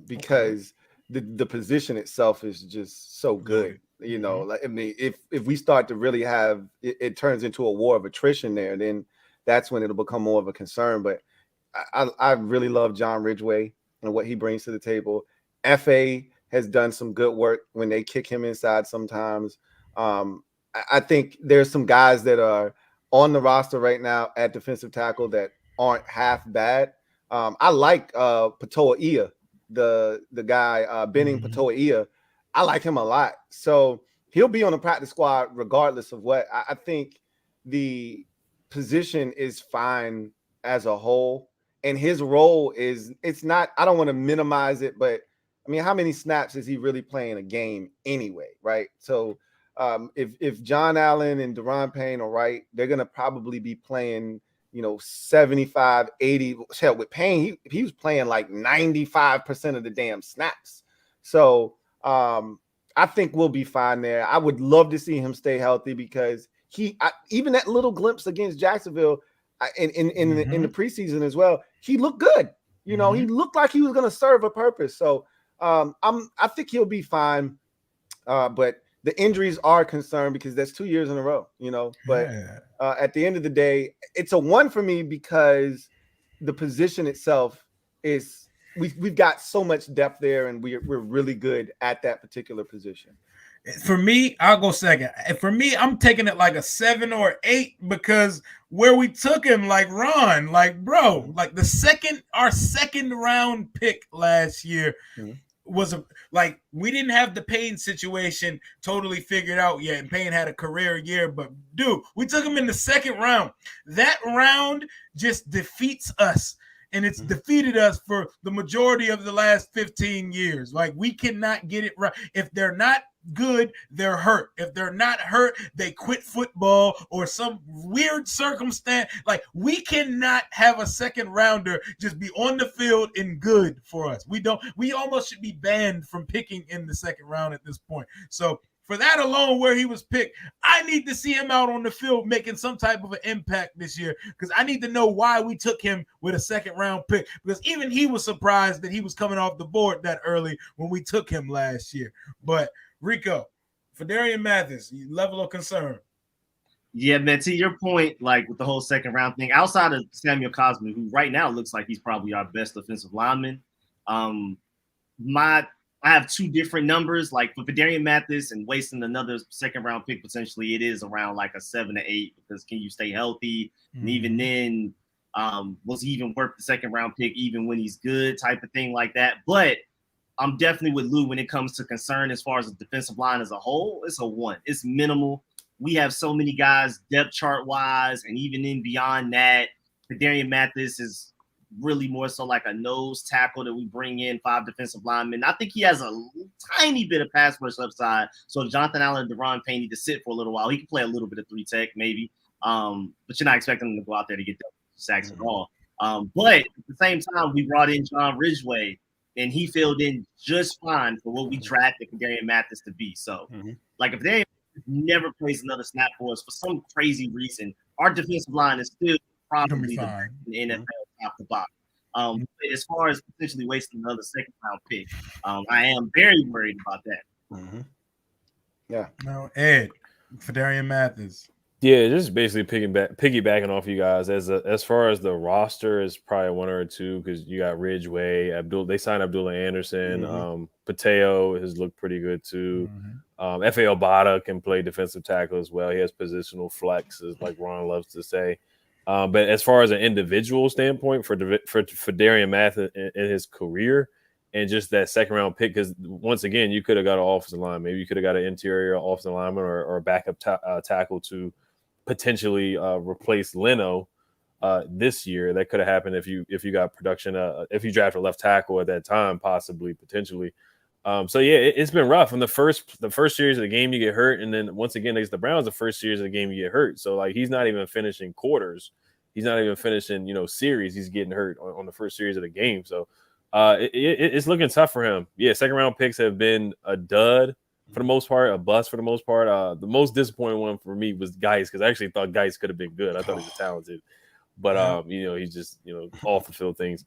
Because the position itself is just so good. You know, like I mean, if we start to really have it turns into a war of attrition there, then that's when it'll become more of a concern. But I really love John Ridgway and what he brings to the table. FA has done some good work when they kick him inside sometimes. I think there's some guys that are on the roster right now at defensive tackle that aren't half bad. I like Patoa Ia, the guy Benning Patoa Ia. I like him a lot. So he'll be on the practice squad regardless of what. I think the position is fine as a whole. And his role is, it's not, I don't want to minimize it, but I mean, how many snaps is he really playing a game anyway, right? So if John Allen and Deron Payne are right, they're going to probably be playing, 75, 80. Hell, with Payne, he was playing like 95% of the damn snaps. So I think we'll be fine there. I would love to see him stay healthy because even that little glimpse against Jacksonville in the preseason as well, he looked good. He looked like he was going to serve a purpose. So I think he'll be fine. But the injuries are a concern because that's 2 years in a row, But at the end of the day, it's a one for me because the position itself is we've got so much depth there, and we're really good at that particular position. For me, I'll go second. For me, I'm taking it like a 7 or 8 because where we took him, like Ron, like bro, like our second round pick last year was like we didn't have the Payne situation totally figured out yet, and Payne had a career year. But dude, we took him in the second round. That round just defeats us. And it's defeated us for the majority of the last 15 years. Like, we cannot get it right. If they're not good, they're hurt. If they're not hurt, they quit football or some weird circumstance. Like, we cannot have a second rounder just be on the field and good for us. We almost should be banned from picking in the second round at this point. So for that alone, where he was picked, I need to see him out on the field making some type of an impact this year because I need to know why we took him with a second-round pick because even he was surprised that he was coming off the board that early when we took him last year. But, Rico, Phidarian Mathis, level of concern. Yeah, man, to your point, like with the whole second-round thing, outside of Samuel Cosman, who right now looks like he's probably our best offensive lineman, I have two different numbers, like for Phidarian Mathis and wasting another second-round pick, potentially it is around like a 7 to 8 because can you stay healthy? And even then, was he even worth the second-round pick even when he's good type of thing like that? But I'm definitely with Lou when it comes to concern as far as the defensive line as a whole. It's a 1. It's minimal. We have so many guys depth chart-wise and even in beyond that. Phidarian Mathis is really more so like a nose tackle that we bring in 5 defensive linemen. I think he has a tiny bit of pass rush upside. So Jonathan Allen and Deron Payne need to sit for a little while. He can play a little bit of 3 tech maybe, but you're not expecting him to go out there to get sacks at all. But at the same time, we brought in John Ridgway, and he filled in just fine for what we drafted Phidarian Mathis to be. So, like if they never plays another snap for us for some crazy reason, our defensive line is still probably the best in the NFL top to bottom. As far as potentially wasting another second-round pick, I am very worried about that. Yeah. No, Ed, Phidarian Mathis. Yeah, just basically piggybacking off you guys. As far as the roster is probably 1 or 2 because you got Ridgway, they signed Abdullah Anderson. Pateo has looked pretty good too. F.A. Obata can play defensive tackle as well. He has positional flexes, like Ron loves to say. But as far as an individual standpoint for Phidarian Mathis in his career and just that second-round pick, because once again, you could have got an offensive line. Maybe you could have got an interior offensive lineman or a backup tackle to potentially replace Leno this year. That could have happened if you got production, if you drafted a left tackle at that time, possibly, potentially. So yeah, it's been rough. In the first series of the game, you get hurt, and then once again against the Browns, the first series of the game, you get hurt. So like he's not even finishing quarters, he's not even finishing series. He's getting hurt on the first series of the game. So it's looking tough for him. Yeah, second round picks have been a dud for the most part, a bust for the most part. The most disappointing one for me was Geis because I actually thought Geis could have been good. I thought he was talented, but he's just off the field things.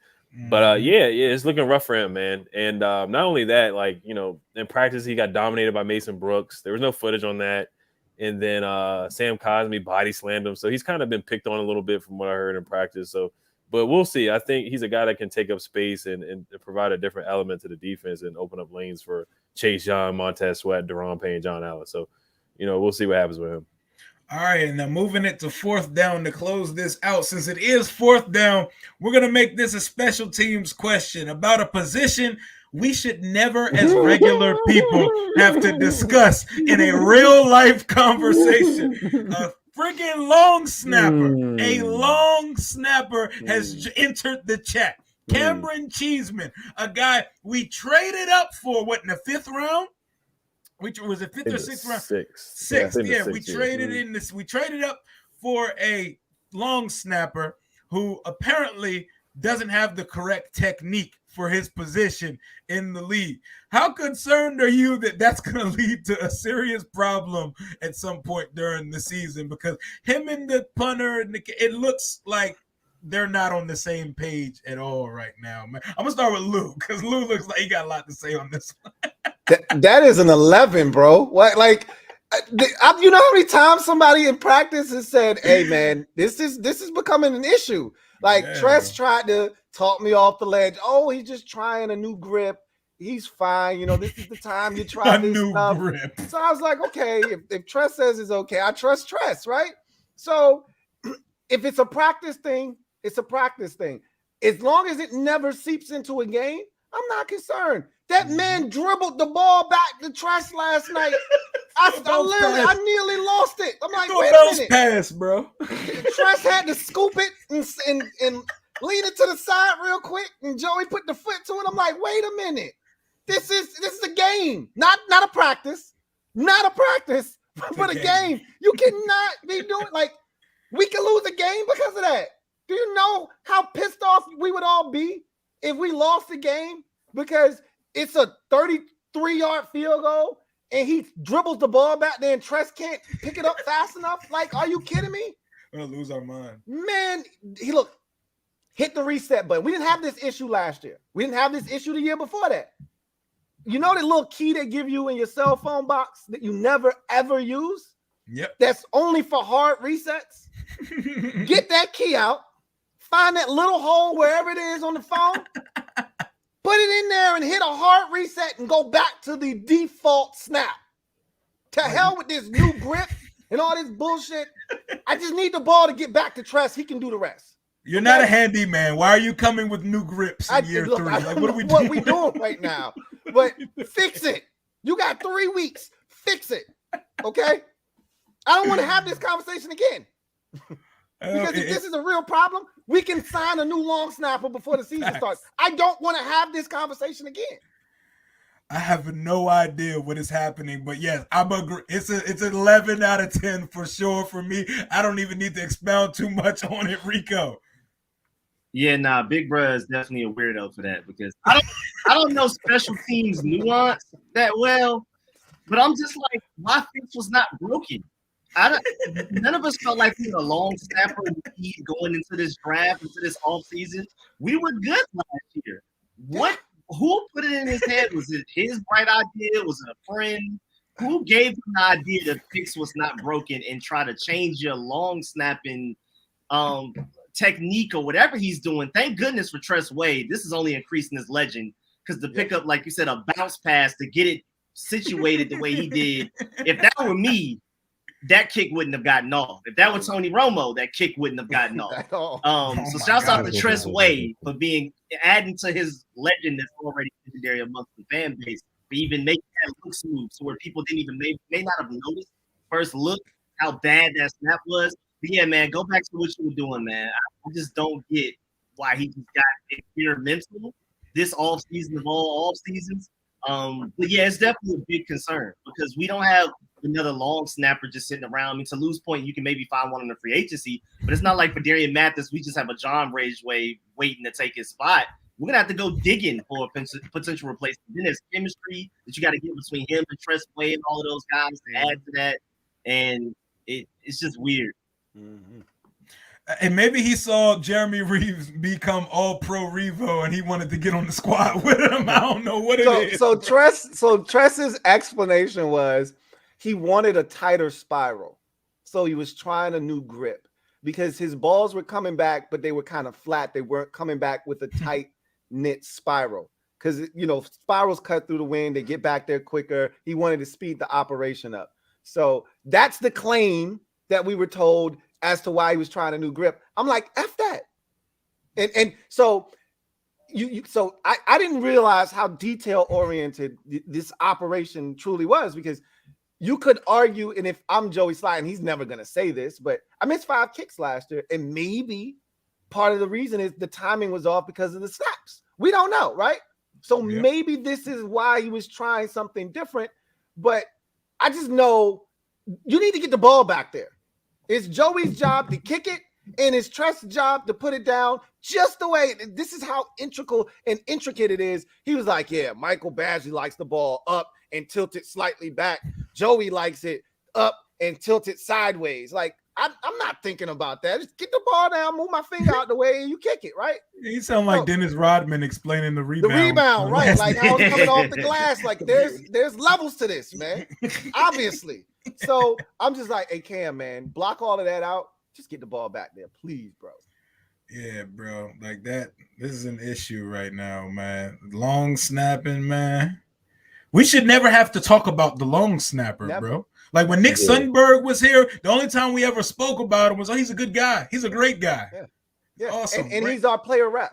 But yeah, it's looking rough for him, man. And not only that, like, you know, in practice he got dominated by Mason Brooks. There was no footage on that. And then Sam Cosmi body slammed him. So he's kind of been picked on a little bit from what I heard in practice. So, but we'll see. I think he's a guy that can take up space and provide a different element to the defense and open up lanes for Chase Young, Montez Sweat, Deron Payne, John Allen. So, you know, we'll see what happens with him. All right, and now moving it to 4th down to close this out. Since it is 4th down, we're going to make this a special teams question about a position we should never, as regular people, have to discuss in a real-life conversation. A freaking long snapper. A long snapper has entered the chat. Cameron Cheeseman, a guy we traded up for, what, in the 5th round? Which was it, 5th or 6th round? Sixth. Yeah, we traded in this. We traded up for a long snapper who apparently doesn't have the correct technique for his position in the league. How concerned are you that that's going to lead to a serious problem at some point during the season? Because him and the punter, it looks like they're not on the same page at all right now, man. I'm gonna start with Lou because Lou looks like he got a lot to say on this one. That is an 11, bro. What, like, you know how many times somebody in practice has said, "Hey, man, this is becoming an issue." Like, Tress tried to talk me off the ledge. Oh, he's just trying a new grip. He's fine. You know, this is the time you try this new stuff. grip. So I was like, okay, if Tress says it's okay, I trust Tress, right? So if it's a practice thing, it's a practice thing. As long as it never seeps into a game, I'm not concerned. That man dribbled the ball back to Tress last night. I nearly lost it. I'm like, wait a minute. Pass, bro. Tress had to scoop it and lean it to the side real quick, and Joey put the foot to it. I'm like, wait a minute. This is a game, not a practice, but a game. You cannot be doing, like, we can lose a game because of that. Do you know how pissed off we would all be if we lost the game because it's a 33-yard field goal and he dribbles the ball back there and Tress can't pick it up fast enough? Like, are you kidding me? We're gonna lose our mind. Man, hit the reset button. We didn't have this issue last year. We didn't have this issue the year before that. You know that little key they give you in your cell phone box that you never, ever use? Yep. That's only for hard resets? Get that key out. Find that little hole wherever it is on the phone. Put it in there and hit a hard reset and go back to the default snap. To hell with this new grip and all this bullshit. I just need the ball to get back to Tress. He can do the rest. You're not a handyman. Why are you coming with new grips in year 3? Like, what are we doing? What we doing right now? But fix it. You got 3 weeks. Fix it. Okay? I don't want to have this conversation again. Because if this is a real problem, we can sign a new long snapper before the season starts. I don't want to have this conversation again. I have no idea what is happening, but yes, I'm agree. It's 11 out of 10 for sure for me. I don't even need to expound too much on it, Rico. Yeah, nah, Big Bruh is definitely a weirdo for that because I don't know special teams nuance that well, but I'm just like, my fix was not broken. None of us felt like we were a long snapper going into this draft, into this offseason. We were good last year. Who put it in his head? Was it his bright idea? Was it a friend? Who gave him the idea that fix was not broken and try to change your long snapping technique or whatever he's doing? Thank goodness for Tress Wade. This is only increasing his legend because to pick up, like you said, a bounce pass to get it situated the way he did. If that were me, that kick wouldn't have gotten off. If that was Tony Romo, that kick wouldn't have gotten off. So shouts out to Tress Wade for adding to his legend that's already legendary amongst the fan base, for even making that look smooth, so where people didn't even may not have noticed first look how bad that snap was. But yeah, man, go back to what you were doing, man. I just don't get why he just got experimental this off season of all off seasons. But yeah, it's definitely a big concern because we don't have another long snapper just sitting around. I mean, to Lou's point, you can maybe find one in the free agency, but it's not like for Darian Mathis, we just have a John Rageway waiting to take his spot. We're going to have to go digging for a potential replacement. Then there's chemistry that you got to get between him and Tress Wade and all of those guys to add to that. And it's just weird. Mm-hmm. And maybe he saw Jeremy Reeves become all-pro Revo and he wanted to get on the squad with him. I don't know what it is. So Tress's explanation was he wanted a tighter spiral. So he was trying a new grip because his balls were coming back, but they were kind of flat. They weren't coming back with a tight knit spiral. Because, spirals cut through the wind. They get back there quicker. He wanted to speed the operation up. So that's the claim that we were told as to why he was trying a new grip. I'm like, F that. And so I didn't realize how detail oriented this operation truly was, because you could argue, and if I'm Joey Slye, and he's never going to say this, but I missed 5 kicks last year, and maybe part of the reason is the timing was off because of the snaps. We don't know, right? So maybe this is why he was trying something different, but I just know you need to get the ball back there. It's Joey's job to kick it, and it's Tress's job to put it down just the way. This is how intricate it is. He was like, yeah, Michael Badgley likes the ball up and tilted slightly back. Joey likes it up and tilted sideways. Like, I'm not thinking about that. Just get the ball down, move my finger out the way, and you kick it, right? You sound like Dennis Rodman explaining the rebound. The rebound, right? Like how it's coming off the glass. Like there's levels to this, man. Obviously. So I'm just like, hey, Cam, man, block all of that out. Just get the ball back there, please, bro. Yeah, bro. Like that. This is an issue right now, man. Long snapping, man. We should never have to talk about the long snapper, bro. Like when Nick Sundberg was here, the only time we ever spoke about him was, oh, he's a good guy. He's a great guy. Yeah. Awesome. And he's our player rep.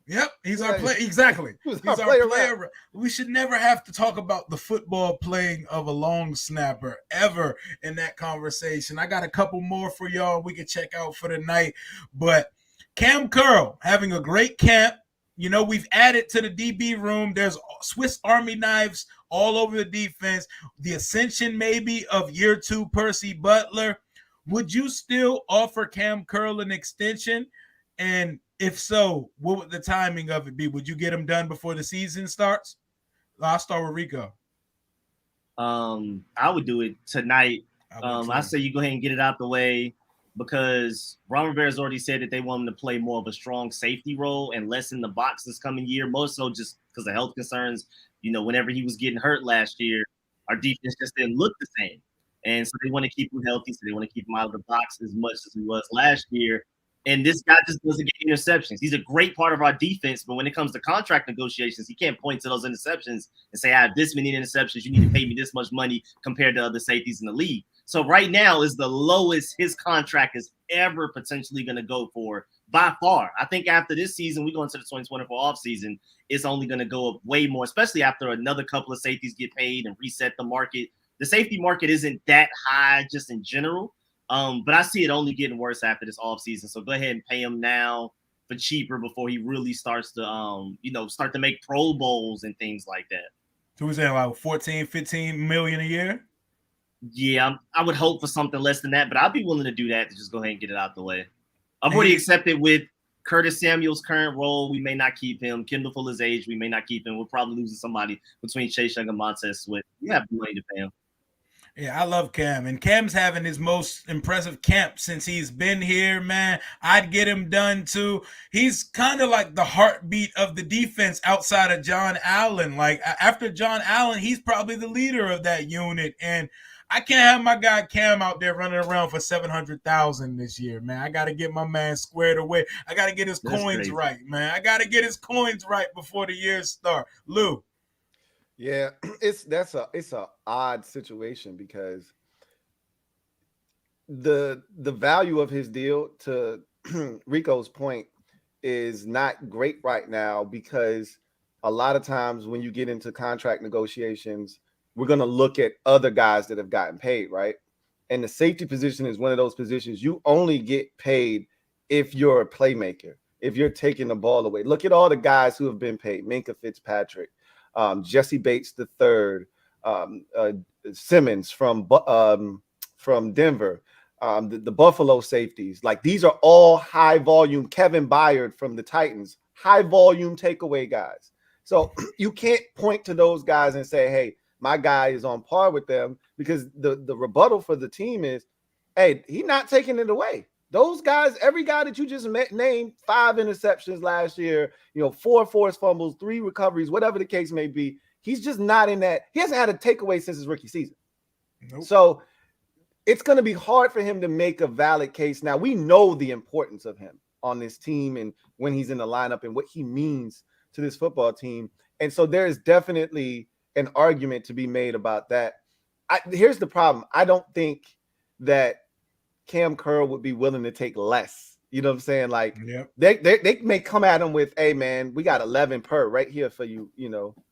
Yep, he's our player. Exactly. He's our player rep. We should never have to talk about the football playing of a long snapper ever in that conversation. I got a couple more for y'all we can check out for the night. But Cam Curl having a great camp. We've added to the DB room. There's Swiss Army knives all over the defense. The ascension maybe of year 2 Percy Butler. Would you still offer Cam Curl an extension? And if so, what would the timing of it be? Would you get him done before the season starts? I'll start with Rico. I would do it tonight. I say you go ahead and get it out the way, because Ron Rivera's already said that they want him to play more of a strong safety role and less in the box this coming year, more so just because of health concerns. Whenever he was getting hurt last year, our defense just didn't look the same. And so they want to keep him healthy, so they want to keep him out of the box as much as he was last year. And this guy just doesn't get interceptions. He's a great part of our defense, but when it comes to contract negotiations, he can't point to those interceptions and say, I have this many interceptions, you need to pay me this much money compared to other safeties in the league. So right now is the lowest his contract is ever potentially going to go for by far. I think after this season, we go into the 2024 offseason, it's only going to go up way more, especially after another couple of safeties get paid and reset the market. The safety market isn't that high just in general. But I see it only getting worse after this offseason. So go ahead and pay him now for cheaper before he really starts to, start to make Pro Bowls and things like that. So we're saying like 14, 15 million a year? Yeah, I would hope for something less than that, but I'd be willing to do that to just go ahead and get it out the way. I've already accepted with Curtis Samuel's current role, we may not keep him. Kendall Fuller's age, we may not keep him. We're probably losing somebody between Chase Young and Montez Sweat. We have money to pay him. Yeah, I love Cam. And Cam's having his most impressive camp since he's been here, man. I'd get him done too. He's kind of like the heartbeat of the defense outside of John Allen. Like after John Allen, he's probably the leader of that unit. And I can't have my guy Cam out there running around for $700,000 this year, man. I got to get my man squared away. I got to get his coins right, man. I got to get his coins right before the year start. Lou. Yeah, it's a odd situation because the value of his deal, to Rico's point, is not great right now, because a lot of times when you get into contract negotiations, we're going to look at other guys that have gotten paid, right? And the safety position is one of those positions you only get paid if you're a playmaker, if you're taking the ball away. Look at all the guys who have been paid: Minkah Fitzpatrick, Jesse Bates III, Simmons from Denver, the Buffalo safeties. Like, these are all high volume. Kevin Byard from the Titans, high volume takeaway guys. So you can't point to those guys and say, hey, my guy is on par with them, because the rebuttal for the team is, hey, he's not taking it away. Those guys, every guy that you just named, 5 interceptions last year, 4 forced fumbles, 3 recoveries, whatever the case may be. He's just not in that. He hasn't had a takeaway since his rookie season. Nope. So it's going to be hard for him to make a valid case. Now, we know the importance of him on this team and when he's in the lineup and what he means to this football team. And so there is definitely an argument to be made about that. Here's the problem. I don't think that Cam Curl would be willing to take less. You know what I'm saying? Like, yep. They may come at him with, hey, man, we got 11 per right here for you,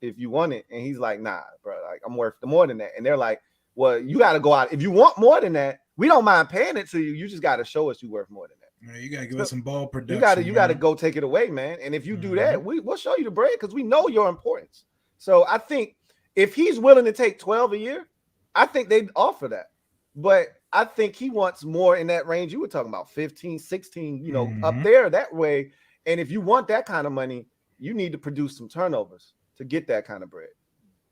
if you want it. And he's like, nah, bro, like, I'm worth more than that. And they're like, well, you got to go out. If you want more than that, we don't mind paying it to you. You just got to show us you're worth more than that. Yeah, you got to give us some ball production. You got to go take it away, man. And if you do that, we'll show you the bread because we know your importance. So I think if he's willing to take 12 a year, I think they'd offer that. But I think he wants more in that range. You were talking about 15, 16, up there that way. And if you want that kind of money, you need to produce some turnovers to get that kind of bread.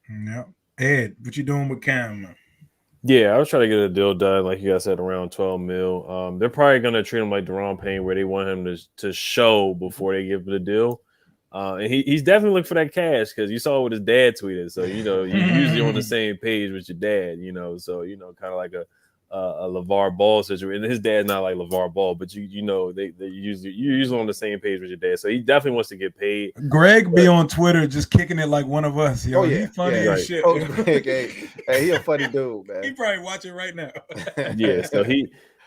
Yeah. Ed, what you doing with Cam, man? Yeah, I was trying to get a deal done, like you guys said, around 12 mil. They're probably going to treat him like Deron Payne, where they want him to show before they give the deal. And he's definitely looking for that cash because you saw what his dad tweeted. So, you're usually on the same page with your dad, so, kind of like a LeVar Ball situation. And his dad's not like LeVar Ball, but you're usually on the same page with your dad. So he definitely wants to get paid. Greg be on Twitter just kicking it like one of us. Yo. Oh, yeah. He's funny as shit. Oh, Greg, hey, he a funny dude, man. He probably watching right now. Yeah,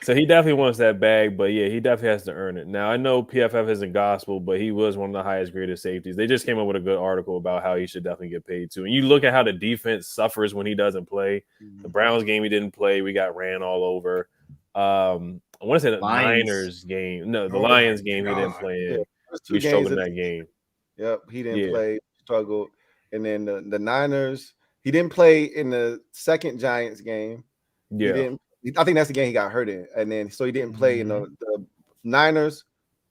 so he definitely wants that bag, but yeah, he definitely has to earn it. Now I know PFF isn't gospel, but he was one of the highest graded safeties. They just came up with a good article about how he should definitely get paid too. And you look at how the defense suffers when he doesn't play. The Browns game he didn't play, we got ran all over. I want to say the Niners game. No, the Lions game he didn't play in. We struggled in that game. Yep, he didn't play, struggled. And then the Niners, he didn't play in the second Giants game. Yeah. I think that's the game he got hurt in. And then so he didn't play in the Niners,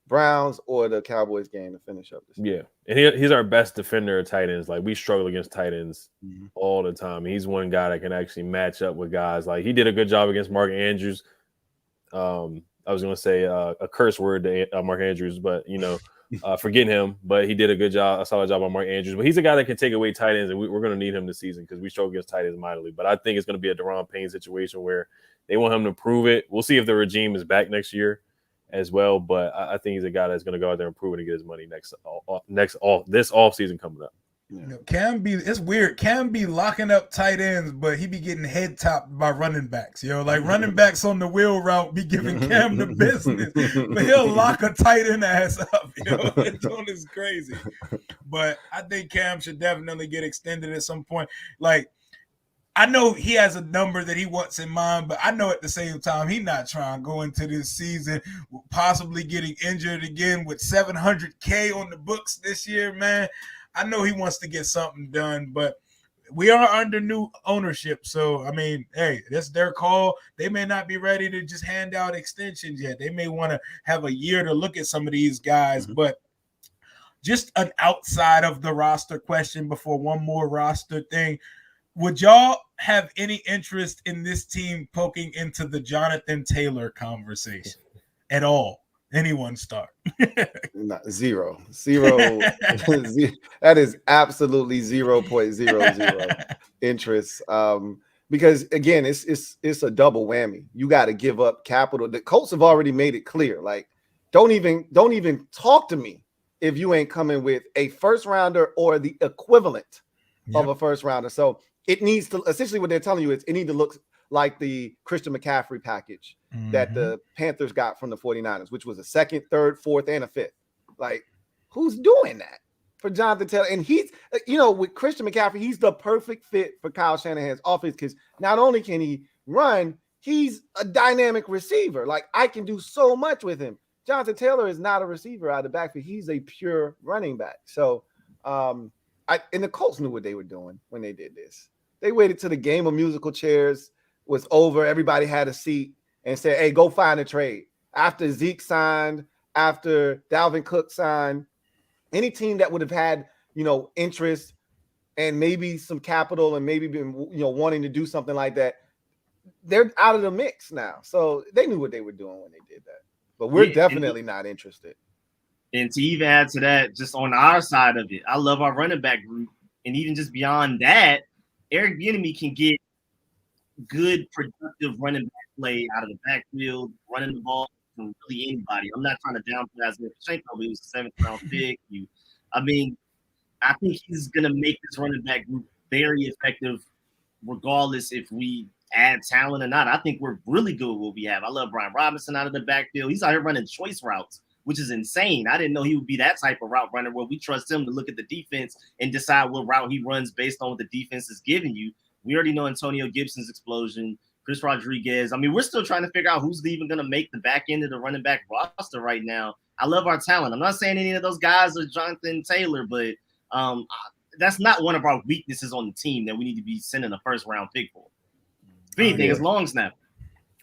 Browns, or the Cowboys game to finish up this year. And he's our best defender of tight ends. Like, we struggle against tight ends all the time. He's one guy that can actually match up with guys. Like, he did a good job against Mark Andrews. I was going to say a curse word to Mark Andrews, but, forgetting him. But he did a solid job on Mark Andrews. But he's a guy that can take away tight ends, and we're going to need him this season because we struggle against tight ends mightily. But I think it's going to be a Deron Payne situation where they want him to prove it. We'll see if the regime is back next year as well. But I think he's a guy that's going to go out there and prove it and get his money this offseason coming up. Yeah. It's weird. Cam be locking up tight ends, but he be getting head topped by running backs. Like running backs on the wheel route be giving Cam the business, but he'll lock a tight end ass up. It's doing is crazy. But I think Cam should definitely get extended at some point. Like, I know he has a number that he wants in mind, but I know at the same time he's not trying to go into this season possibly getting injured again with $700K on the books this year, man. I know he wants to get something done, but we are under new ownership. So, I mean, hey, that's their call. They may not be ready to just hand out extensions yet. They may want to have a year to look at some of these guys, but just an outside of the roster question before one more roster thing. Would y'all have any interest in this team poking into the Jonathan Taylor conversation at all? Anyone start? Zero. That is absolutely 0.00 interest. Because again, it's a double whammy. You got to give up capital. The Colts have already made it clear. Like, don't even talk to me if you ain't coming with a first rounder or the equivalent of a first rounder. So it needs to, essentially what they're telling you is it needs to look like the Christian McCaffrey package that the Panthers got from the 49ers, which was a second, third, fourth, and a fifth. Like, who's doing that for Jonathan Taylor? And he's, with Christian McCaffrey, he's the perfect fit for Kyle Shanahan's offense because not only can he run, he's a dynamic receiver. Like, I can do so much with him. Jonathan Taylor is not a receiver out of the backfield. He's a pure running back. So, and the Colts knew what they were doing when they did this. They waited till the game of musical chairs was over. Everybody had a seat and said, hey, go find a trade. After Zeke signed, after Dalvin Cook signed, any team that would have had, interest and maybe some capital and maybe been, wanting to do something like that, they're out of the mix now. So they knew what they were doing when they did that. but we're definitely not interested. And to even add to that, just on our side of it, I love our running back group. And even just beyond that, Eric Bieniemy can get good, productive running back play out of the backfield, running the ball from really anybody. I'm not trying to downplay Isaiah Pacheco, but he was a 7th-round pick. I think he's going to make this running back group very effective, regardless if we add talent or not. I think we're really good with what we have. I love Brian Robinson out of the backfield. He's out here running choice routes, which is insane. I didn't know he would be that type of route runner where we trust him to look at the defense and decide what route he runs based on what the defense is giving you. We already know Antonio Gibson's explosion, Chris Rodriguez. I mean, we're still trying to figure out who's even going to make the back end of the running back roster right now. I love our talent. I'm not saying any of those guys are Jonathan Taylor, but that's not one of our weaknesses on the team that we need to be sending a first-round pick for. If anything, it's long snapper.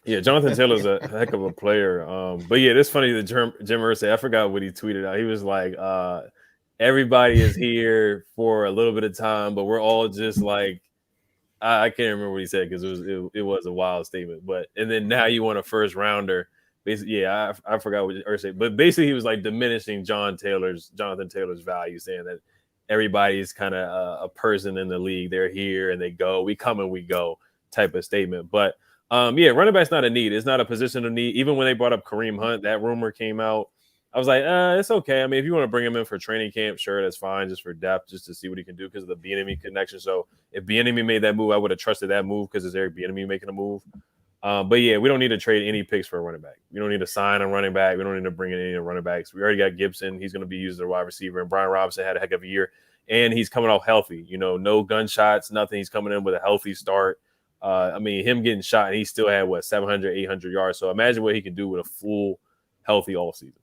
Yeah, Jonathan Taylor's a heck of a player. But yeah, it's funny that Jim Irsay, I forgot what he tweeted out. He was like, everybody is here for a little bit of time, but we're all just like, I can't remember what he said because it was a wild statement. But and then now you want a first rounder. Basically, yeah, I forgot what Irsay, but basically he was like diminishing Jonathan Taylor's value, saying that everybody's kind of a person in the league. They're here and they go. We come and we go type of statement. But yeah, running back's not a need. It's not a position of need. Even when they brought up Kareem Hunt, that rumor came out. I was like, it's okay. I mean, if you want to bring him in for training camp, sure, that's fine, just for depth, just to see what he can do because of the Bieniemy connection. So if Bieniemy made that move, I would have trusted that move because it's Eric Bieniemy making a move. But yeah, we don't need to trade any picks for a running back. We don't need to sign a running back. We don't need to bring in any running backs. We already got Gibson. He's going to be used as a wide receiver. And Brian Robinson had a heck of a year. And he's coming off healthy. You know, no gunshots, nothing. He's coming in with a healthy start. I mean, him getting shot, and he still had, 700, 800 yards. So imagine what he can do with a full, healthy offseason.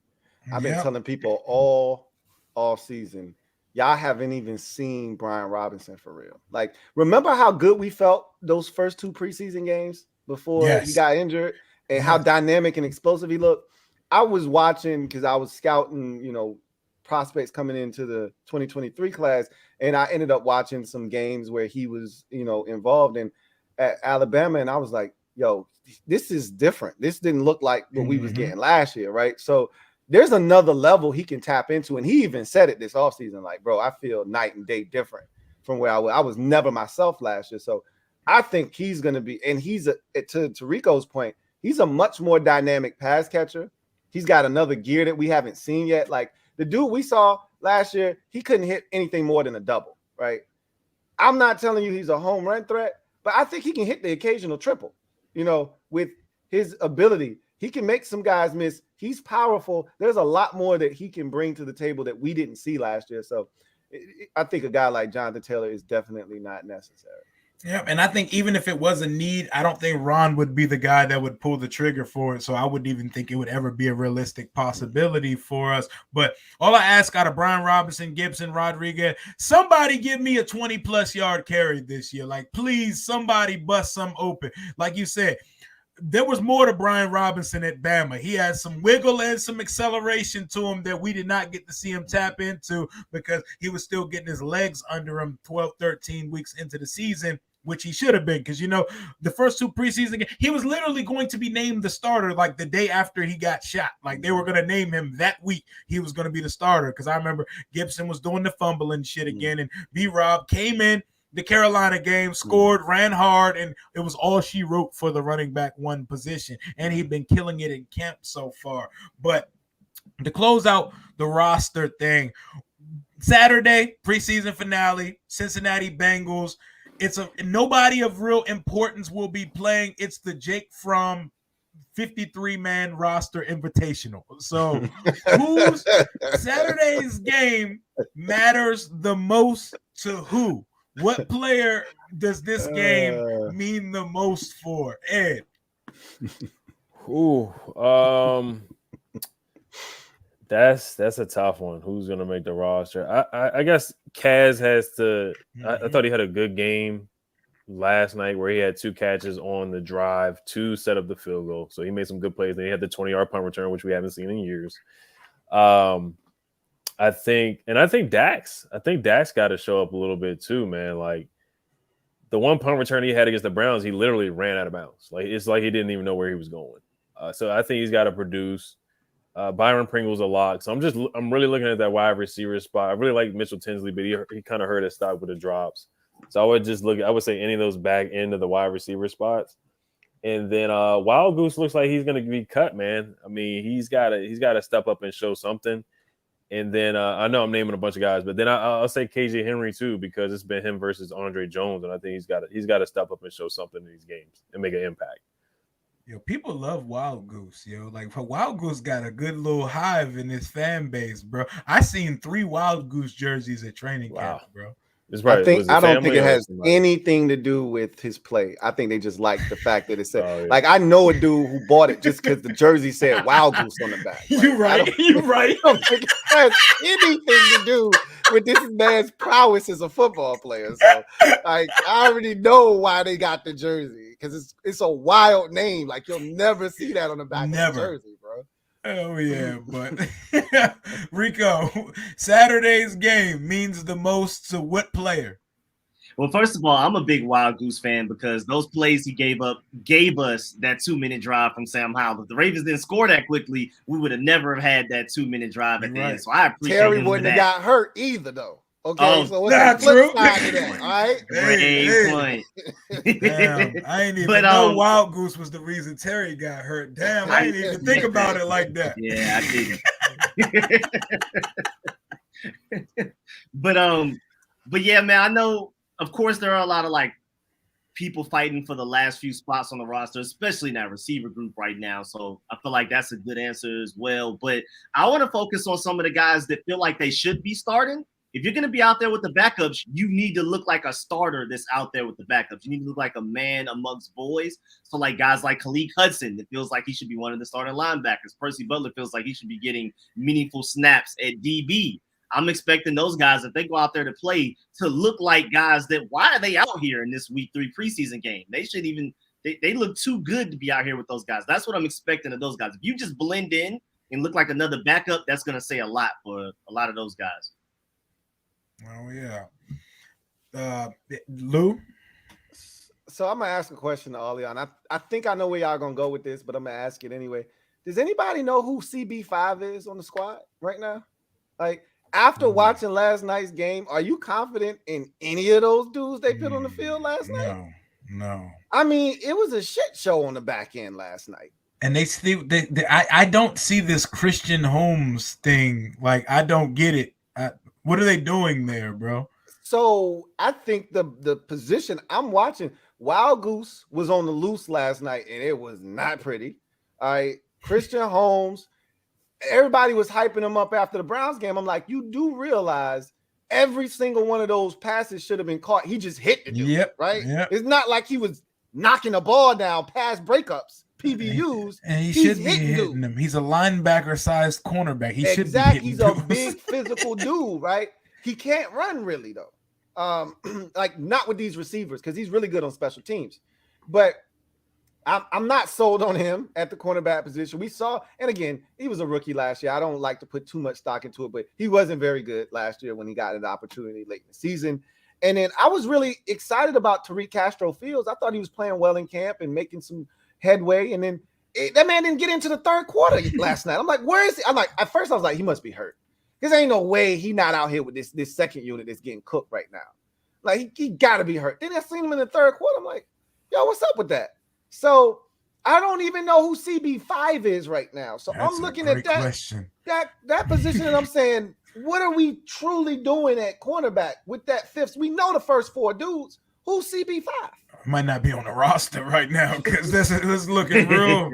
I've been telling people all season, y'all haven't even seen Brian Robinson for real. Like, remember how good we felt those first 2 preseason games before he got injured and how dynamic and explosive he looked? I was watching because I was scouting, prospects coming into the 2023 class, and I ended up watching some games where he was, involved in at Alabama, and I was like, yo, this is different. This didn't look like what we was getting last year, right? So there's another level he can tap into, and he even said it this offseason, like, bro, I feel night and day different from where I was never myself last year. So I think he's going to be, and he's, to Rico's point, he's a much more dynamic pass catcher. He's got another gear that we haven't seen yet. Like, the dude we saw last year, he couldn't hit anything more than a double, right? I'm not telling you he's a home run threat, but I think he can hit the occasional triple, with his ability. He can make some guys miss. He's powerful. There's a lot more that he can bring to the table that we didn't see last year. So I think a guy like Jonathan Taylor is definitely not necessary. Yeah, and I think even if it was a need, I don't think Ron would be the guy that would pull the trigger for it. So I wouldn't even think it would ever be a realistic possibility for us. But all I ask out of Brian Robinson, Gibson, Rodriguez, somebody give me a 20-plus yard carry this year. Like, please, somebody bust some open. Like you said, there was more to Brian Robinson at Bama. He had some wiggle and some acceleration to him that we did not get to see him tap into because he was still getting his legs under him 12, 13 weeks into the season, which he should have been because, the first 2 preseason games, he was literally going to be named the starter like the day after he got shot. Like, they were going to name him that week. He was going to be the starter because I remember Gibson was doing the fumbling shit again, and B-Rob came in the Carolina game, scored, ran hard, and it was all she wrote for the running back 1 position. And he'd been killing it in camp so far. But to close out the roster thing, Saturday, preseason finale, Cincinnati Bengals. It's nobody of real importance will be playing. It's the Jake Fromm 53-man roster invitational. So whose Saturday's game matters the most to who? What player does this game mean the most for? Ed. That's a tough one. Who's gonna make the roster? I guess Kaz has to. I thought he had a good game last night where he had 2 catches on the drive to set up the field goal. So he made some good plays. Then he had the 20-yard punt return, which we haven't seen in years. I think Dax got to show up a little bit too, man. Like, the one punt return he had against the Browns, he literally ran out of bounds. Like, it's like he didn't even know where he was going. So I think he's got to produce. Byron Pringle's a lot. So I'm really looking at that wide receiver spot. I really like Mitchell Tinsley, but he kind of hurt his stock with the drops. So I would say any of those back end of the wide receiver spots. And then Wild Goose looks like he's going to be cut, man. I mean, he's got to step up and show something. And then I know I'm naming a bunch of guys, but then I'll say KJ Henry too, because it's been him versus Andre Jones, and I think he's got to step up and show something in these games and make an impact. Yo, people love Wild Goose, yo. Like Wild Goose got a good little hive in his fan base, bro. I seen 3 Wild Goose jerseys at training camp, bro. Right. I don't think it has anything to do with his play. I think they just like the fact that it said, like, I know a dude who bought it just because the jersey said Wild Goose on the back. Like, You're right. You're right. I don't think it has anything to do with this man's prowess as a football player. So, like, I already know why they got the jersey, because it's a wild name. Like, you'll never see that on the back of the jersey, bro. Oh yeah, but Rico, Saturday's game means the most to what player? Well, first of all, I'm a big Wild Goose fan because those plays he gave us that 2-minute drive from Sam Howell. If the Ravens didn't score that quickly, we would have never had that 2-minute drive at the end. So I appreciate Terry him wouldn't have got hurt either, though. Okay, so what's the flip side to that? All right, great point. Damn, I ain't even know Wild Goose was the reason Terry got hurt. Damn, I didn't even think about it like that. Yeah, I didn't. But yeah, man, I know. Of course, there are a lot of like people fighting for the last few spots on the roster, especially in that receiver group right now. So I feel like that's a good answer as well. But I want to focus on some of the guys that feel like they should be starting. If you're going to be out there with the backups, you need to look like a starter that's out there with the backups. You need to look like a man amongst boys. So like guys like Khaleke Hudson, that feels like he should be one of the starting linebackers. Percy Butler feels like he should be getting meaningful snaps at DB. I'm expecting those guys, if they go out there to play, to look like guys that, why are they out here in this week 3 preseason game? They should even, they look too good to be out here with those guys. That's what I'm expecting of those guys. If you just blend in and look like another backup, that's going to say a lot for a lot of those guys. Oh, yeah. Lou? So I'm going to ask a question to Oleon. I think I know where y'all going to go with this, but I'm going to ask it anyway. Does anybody know who CB5 is on the squad right now? Like, after watching last night's game, are you confident in any of those dudes they put on the field last night? No. I mean, it was a shit show on the back end last night. And I don't see this Christian Holmes thing. Like, I don't get it. What are they doing there, bro? So I think the position I'm watching, Wild Goose was on the loose last night, and it was not pretty. All right, Christian Holmes. Everybody was hyping him up after the Browns game. I'm like, you do realize every single one of those passes should have been caught. He just hit the dude, right? Yep. It's not like he was knocking the ball down past breakups, PBUs. And he should be hitting them. He's a linebacker-sized cornerback. He should be hitting He's a big physical dude, right? He can't run really, though. Like, not with these receivers, because he's really good on special teams. But I'm not sold on him at the cornerback position. We saw, and again, he was a rookie last year. I don't like to put too much stock into it, but he wasn't very good last year when he got an opportunity late in the season. And then I was really excited about Tariq Castro-Fields. I thought he was playing well in camp and making some headway. And then that man didn't get into the third quarter last night. I'm like, where is he? I'm like, at first I was like, he must be hurt. Because ain't no way he not out here with this second unit that's getting cooked right now. Like, he got to be hurt. Then I seen him in the third quarter. I'm like, yo, what's up with that? So I don't even know who CB5 is right now. So that's I'm looking at that position, and I'm saying, what are we truly doing at cornerback with that fifth? We know the first 4 dudes. Who's CB5? Might not be on the roster right now because this is looking real.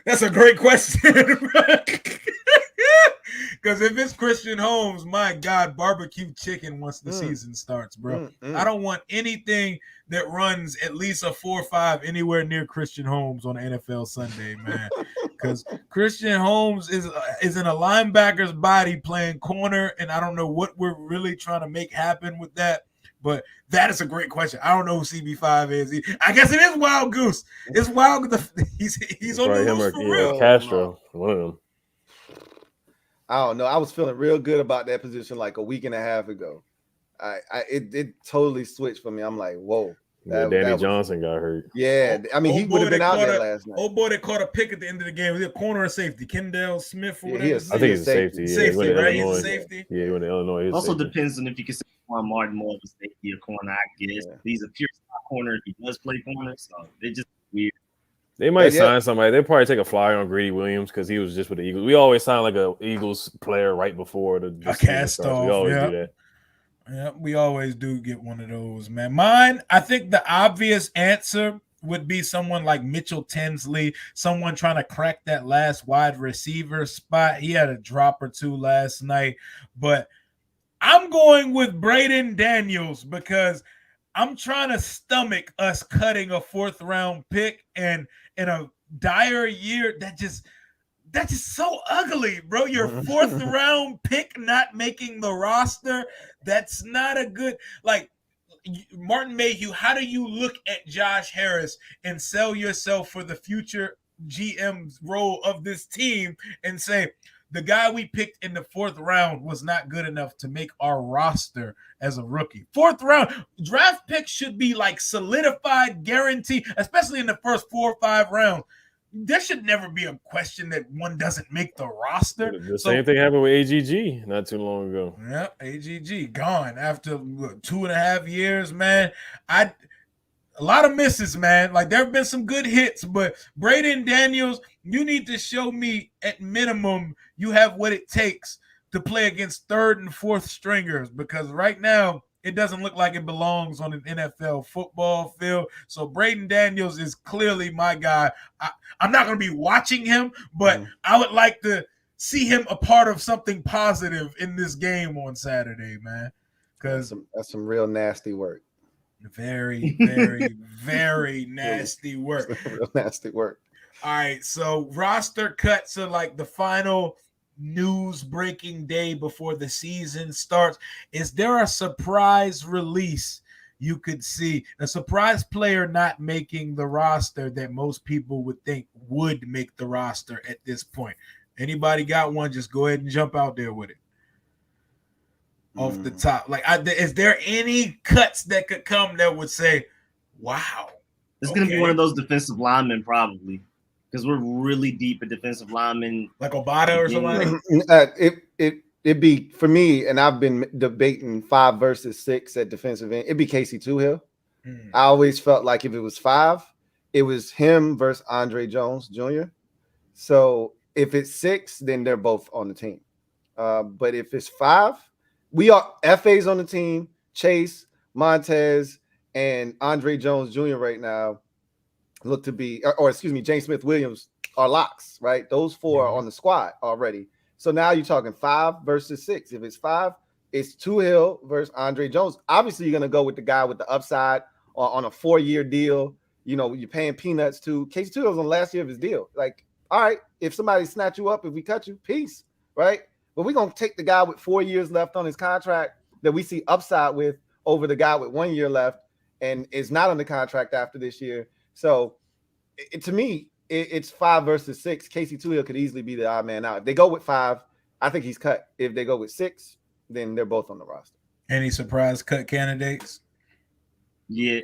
That's a great question. Because if it's Christian Holmes, my God, barbecue chicken once the season starts, bro. I don't want anything that runs at least a 4.5 anywhere near Christian Holmes on NFL Sunday, man. Because Christian Holmes is in a linebacker's body playing corner, and I don't know what we're really trying to make happen with that. But that is a great question. I don't know who CB5 is. I guess it is Wild Goose. It's Wild. He's on the loose for real. Castro, one of them. I don't know. I was feeling real good about that position like a week and a half ago. It totally switched for me. I'm like, whoa. Danny Johnson got hurt. Yeah, I mean, he would have been out there last night. Old boy that caught a pick at the end of the game. Was it a corner or safety? Kendall Smith or whatever. I think he's a safety. Yeah, safety, right? Illinois. He's a safety. Yeah, he went to Illinois. Also depends on if you can say Martin more of a safety or corner, I guess. Yeah. He's a pure corner if he does play corner, so it's just weird. They might sign somebody. They'll probably take a flyer on Greedy Williams because he was just with the Eagles. We always sign like a Eagles player right before the cast off. We always do that. Yeah, we always do get one of those, man. Mine, I think the obvious answer would be someone like Mitchell Tinsley, someone trying to crack that last wide receiver spot. He had a drop or two last night, but I'm going with Braden Daniels because I'm trying to stomach us cutting a 4th round pick and in a dire year that's just so ugly, bro. Your 4th round pick not making the roster. That's not a good, like, Martin Mayhew, how do you look at Josh Harris and sell yourself for the future GM role of this team and say, the guy we picked in the 4th round was not good enough to make our roster as a rookie? 4th round draft picks should be like solidified, guaranteed, especially in the first 4 or 5 rounds. There should never be a question that one doesn't make the roster. The same thing happened with AGG not too long ago. Yeah, AGG gone after 2.5 years, man. A lot of misses, man. Like, there have been some good hits, but Braden Daniels, you need to show me at minimum you have what it takes to play against 3rd and 4th stringers, because right now it doesn't look like it belongs on an NFL football field. So Braden Daniels is clearly my guy. I'm not going to be watching him, but I would like to see him a part of something positive in this game on Saturday, man. Because that's some real nasty work. Very, very, very nasty work. Real nasty work. All right, so roster cuts are like the final news breaking day before the season starts. Is there a surprise release you could see, a surprise player not making the roster that most people would think would make the roster at this point? Anybody got one? Just go ahead and jump out there with it. Off the top. Like, is there any cuts that could come that would say, wow? It's going to be one of those defensive linemen probably, because we're really deep at defensive linemen. Like Obata or something? It'd be, for me, and I've been debating 5 versus 6 at defensive end, it'd be Casey Toohill. I always felt like if it was 5, it was him versus Andre Jones Jr. So if it's 6, then they're both on the team. But if it's 5, we are FA's on the team, Chase, Montez, and Andre Jones Jr. right now look to be, or excuse me, James Smith-Williams are locks, right? Those 4 are on the squad already. So now you're talking 5 versus 6. If it's 5, it's Toohill versus Andre Jones. Obviously, you're going to go with the guy with the upside on a 4-year deal. You know, you're paying peanuts to. Casey Toohill's on the last year of his deal. Like, all right, if somebody snatch you up, if we cut you, peace, right? But we're going to take the guy with 4 years left on his contract that we see upside with over the guy with 1 year left and is not on the contract after this year. So to me, it's 5 versus 6. Casey Toohill could easily be the odd man out. If they go with 5, I think he's cut. If they go with 6, then they're both on the roster. Any surprise cut candidates? Yeah.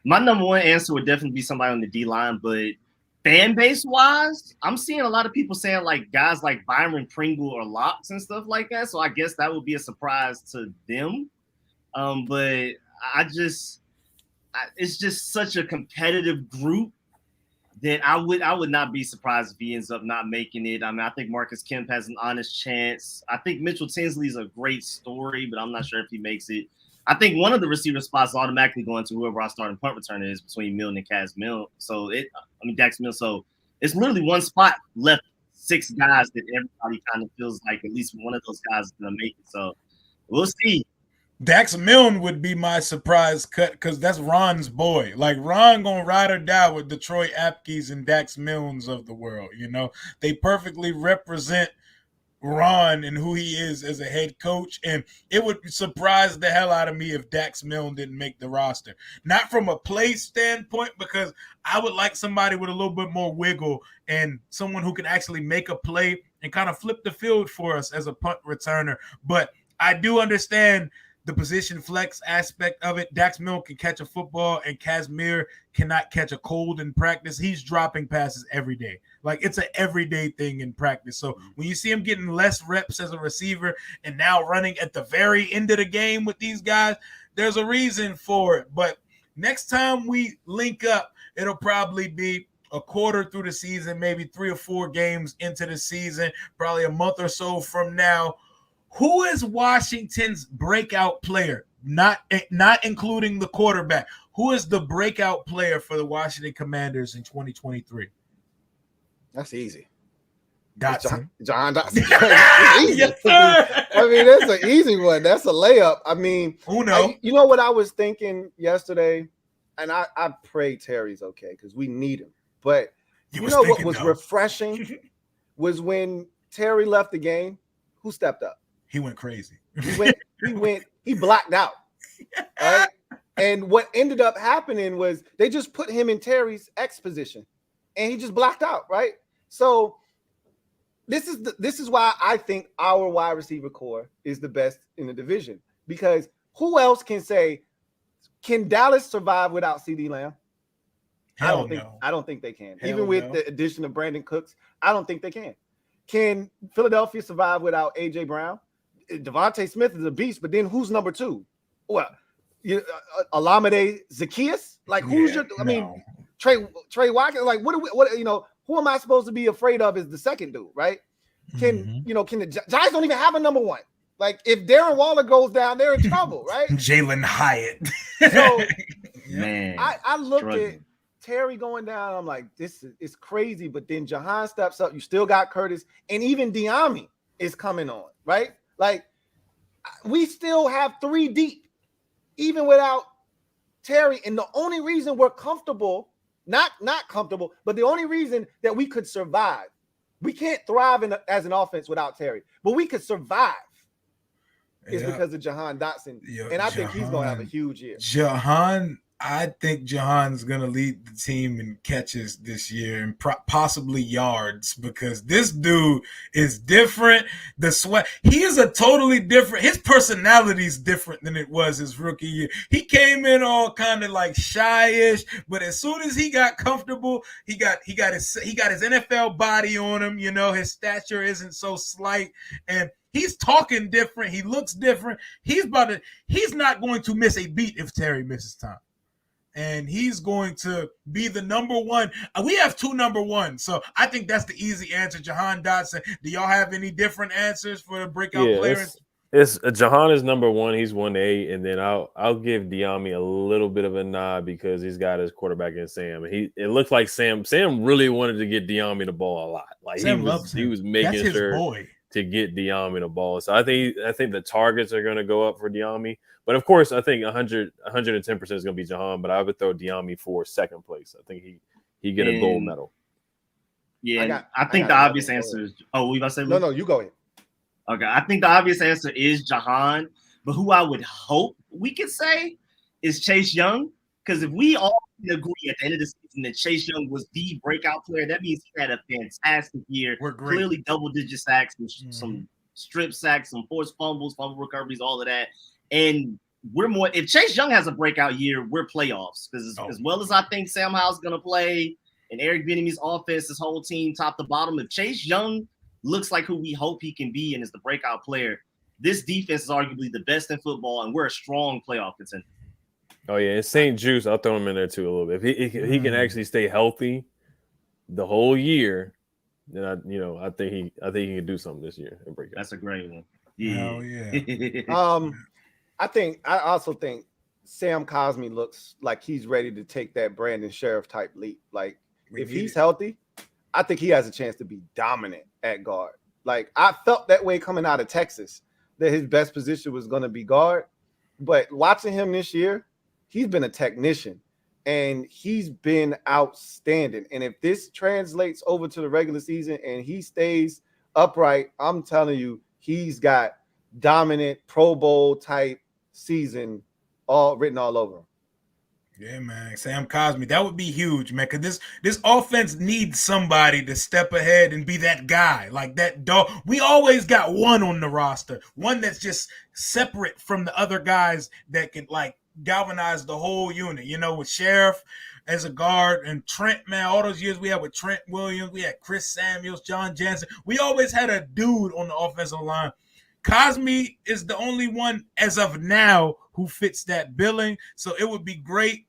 My number one answer would definitely be somebody on the D-line, but fan base wise, I'm seeing a lot of people saying like guys like Byron Pringle or locks and stuff like that. So I guess that would be a surprise to them. But it's just such a competitive group that I would not be surprised if he ends up not making it. I mean, I think Marcus Kemp has an honest chance. I think Mitchell Tinsley is a great story, but I'm not sure if he makes it. I think one of the receiver spots is automatically going to whoever our starting punt returner is between Milne and Dax Milne. So it's literally one spot left, 6 guys that everybody kind of feels like at least one of those guys is going to make it. So we'll see. Dax Milne would be my surprise cut because that's Ron's boy. Like, Ron gonna ride or die with the Troy Apke's and Dax Milnes of the world. You know, they perfectly represent Ron and who he is as a head coach, and it would surprise the hell out of me if Dax Milne didn't make the roster. Not from a play standpoint, because I would like somebody with a little bit more wiggle and someone who can actually make a play and kind of flip the field for us as a punt returner. But I do understand the position flex aspect of it. Dax Milne can catch a football, and Casimir cannot catch a cold in practice. He's dropping passes every day. Like, it's an everyday thing in practice. So when you see him getting less reps as a receiver and now running at the very end of the game with these guys, there's a reason for it. But next time we link up, it'll probably be a quarter through the season, maybe 3 or 4 games into the season, probably a month or so from now. Who is Washington's breakout player? Not including the quarterback. Who is the breakout player for the Washington Commanders in 2023? That's easy. Dotson. John Dotson. Yes, sir. I mean, that's an easy one. That's a layup. I mean, you know what I was thinking yesterday? And I pray Terry's okay because we need him. But you know what was refreshing was when Terry left the game, who stepped up? He went crazy. He blacked out. Right? And what ended up happening was they just put him in Terry's X position and he just blacked out, right? So this is why I think our wide receiver core is the best in the division, because who else can say, can Dallas survive without CD Lamb? I don't think they can. Even with the addition of Brandon Cooks, I don't think they can. Can Philadelphia survive without AJ Brown? Devontae Smith is a beast, but then who's number 2? Well, Olamide Zaccheaus? Like, who's I mean, Trey Watkins? Like, who am I supposed to be afraid of is the second dude, right? Can the Giants don't even have a number 1? Like, if Darren Waller goes down, they're in trouble, right? Jalen Hyatt. So, man, I looked at Terry going down. I'm like, this is crazy. But then Jahan steps up. You still got Curtis, and even Bieniemy is coming on, right? Like, we still have 3 deep, even without Terry. And the only reason we're comfortable, not comfortable, but the only reason that we could survive, we can't thrive as an offense without Terry, but we could survive is because of Jahan Dotson. And I think he's going to have a huge year. I think Jahan's going to lead the team in catches this year and possibly yards, because this dude is different. The sweat, he is a totally different. His personality is different than it was his rookie year. He came in all kind of like shy-ish, but as soon as he got comfortable, he got his NFL body on him. You know, his stature isn't so slight, and he's talking different. He looks different. He's not going to miss a beat if Terry misses time. And he's going to be the number 1. We have 2 number 1s, so I think that's the easy answer. Jahan Dotson. Do y'all have any different answers for the breakout players? It's Jahan is number 1. He's 1A, and then I'll give Bieniemy a little bit of a nod because he's got his quarterback in Sam. It looks like Sam really wanted to get Bieniemy the ball a lot. Like, he was making sure to get Bieniemy the ball. So I think the targets are going to go up for Bieniemy. But of course, I think 110% is going to be Jahan, but I would throw Bieniemy for second place. I think he get a gold medal. Yeah, I think the obvious answer is. Oh, we about to say? No, you go ahead. Okay, I think the obvious answer is Jahan, but who I would hope we could say is Chase Young, because if we all agree at the end of the season that Chase Young was the breakout player, that means he had a fantastic year. Clearly double-digit sacks, some strip sacks, some forced fumbles, fumble recoveries, all of that. And if Chase Young has a breakout year, we're playoffs. Because as well as I think Sam Howell's going to play and Eric Bieniemy's offense, this whole team top to bottom, if Chase Young looks like who we hope he can be and is the breakout player, this defense is arguably the best in football, and we're a strong playoff contender. Oh, yeah, and St. Juice, I'll throw him in there too a little bit. If he can actually stay healthy the whole year, then I think he can do something this year and break out. That's a great one. Yeah. Hell yeah. I also think Sam Cosmi looks like he's ready to take that Brandon Sheriff type leap. Like, if he's healthy, I think he has a chance to be dominant at guard. Like, I felt that way coming out of Texas, that his best position was going to be guard. But watching him this year, he's been a technician, and he's been outstanding. And if this translates over to the regular season and he stays upright, I'm telling you, he's got dominant Pro Bowl type season all written all over him. Yeah, man. Sam Cosmi. That would be huge, man. Because this offense needs somebody to step ahead and be that guy. Like that dog. We always got one on the roster. One that's just separate from the other guys that can like galvanize the whole unit. You know, with Sheriff as a guard and Trent, man, all those years we had with Trent Williams, we had Chris Samuels, John Jansen. We always had a dude on the offensive line. Cosmi is the only one as of now who fits that billing. So it would be great.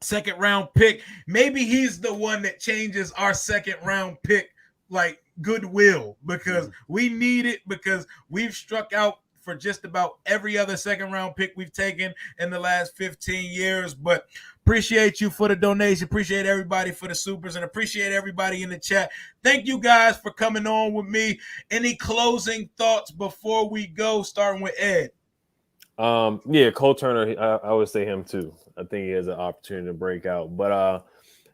Second round pick. Maybe he's the one that changes our second round pick like goodwill because we need it because we've struck out for just about every other second round pick we've taken in the last 15 years. But appreciate you for the donation. Appreciate everybody for the supers and appreciate everybody in the chat. Thank you guys for coming on with me. Any closing thoughts before we go, starting with Ed? Yeah, Cole Turner, I would say him too. I think he has an opportunity to break out. But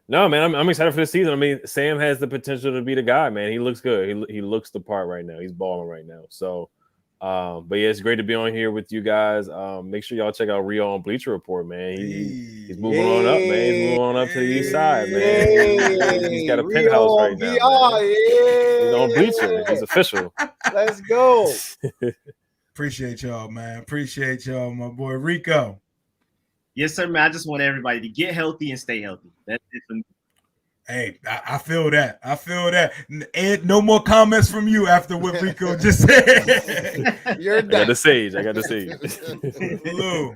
no, man, I'm excited for the season. I mean, Sam has the potential to be the guy, man. He looks good. He looks the part right now. He's balling right now. So, but yeah, it's great to be on here with you guys. Make sure y'all check out Rio on Bleacher Report, man. He's moving on up, man. He's moving on up to the east side, man. He's got a penthouse right now. Man. He's on Bleacher. He's official. Let's go. Appreciate y'all, man. Appreciate y'all, my boy Rico. Yes, sir, man. I just want everybody to get healthy and stay healthy. That's it for me. Hey, I feel that. I feel that. Ed, no more comments from you after what Rico just said. You're done. I got the sage. Lou.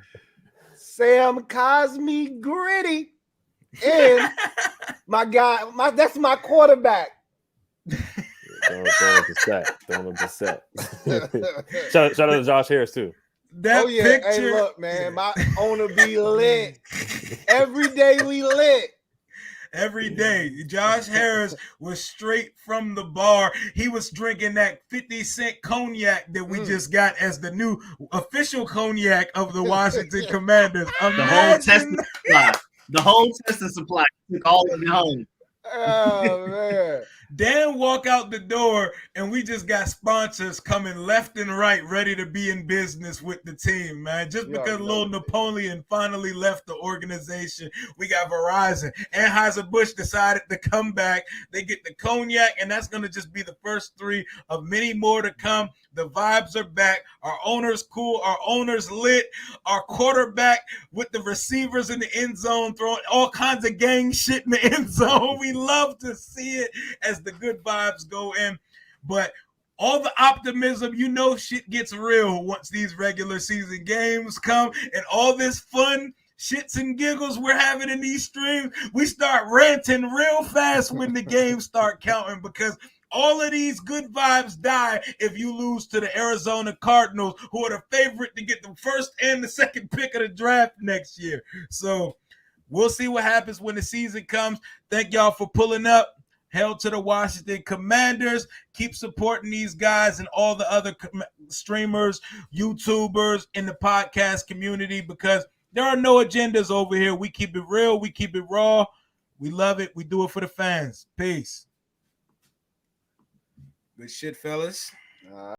Sam Cosmi Gritty. And my guy, that's my quarterback. Throwing up the set. Shout out to Josh Harris too. That picture. Hey, look, man, my owner be lit. Every day we lit. Every day. Josh Harris was straight from the bar. He was drinking that 50-cent cognac that we just got as the new official cognac of the Washington Commanders. The whole testing supply. Took all of it home. Oh, man. Dan walk out the door and we just got sponsors coming left and right ready to be in business with the team, man. Just because little Napoleon finally left the organization, we got Verizon. Anheuser-Busch decided to come back. They get the cognac, and that's going to just be the first three of many more to come. The vibes are back. Our owner's cool. Our owner's lit. Our quarterback with the receivers in the end zone throwing all kinds of gang shit in the end zone. We love to see it as the good vibes go in. But all the optimism, you know, shit gets real once these regular season games come and all this fun shits and giggles we're having in these streams. We start ranting real fast when the games start counting because all of these good vibes die if you lose to the Arizona Cardinals, who are the favorite to get the first and the second pick of the draft next year. So we'll see what happens when the season comes. Thank y'all for pulling up. Hail to the Washington Commanders. Keep supporting these guys and all the other streamers, YouTubers in the podcast community because there are no agendas over here. We keep it real. We keep it raw. We love it. We do it for the fans. Peace. Good shit, fellas.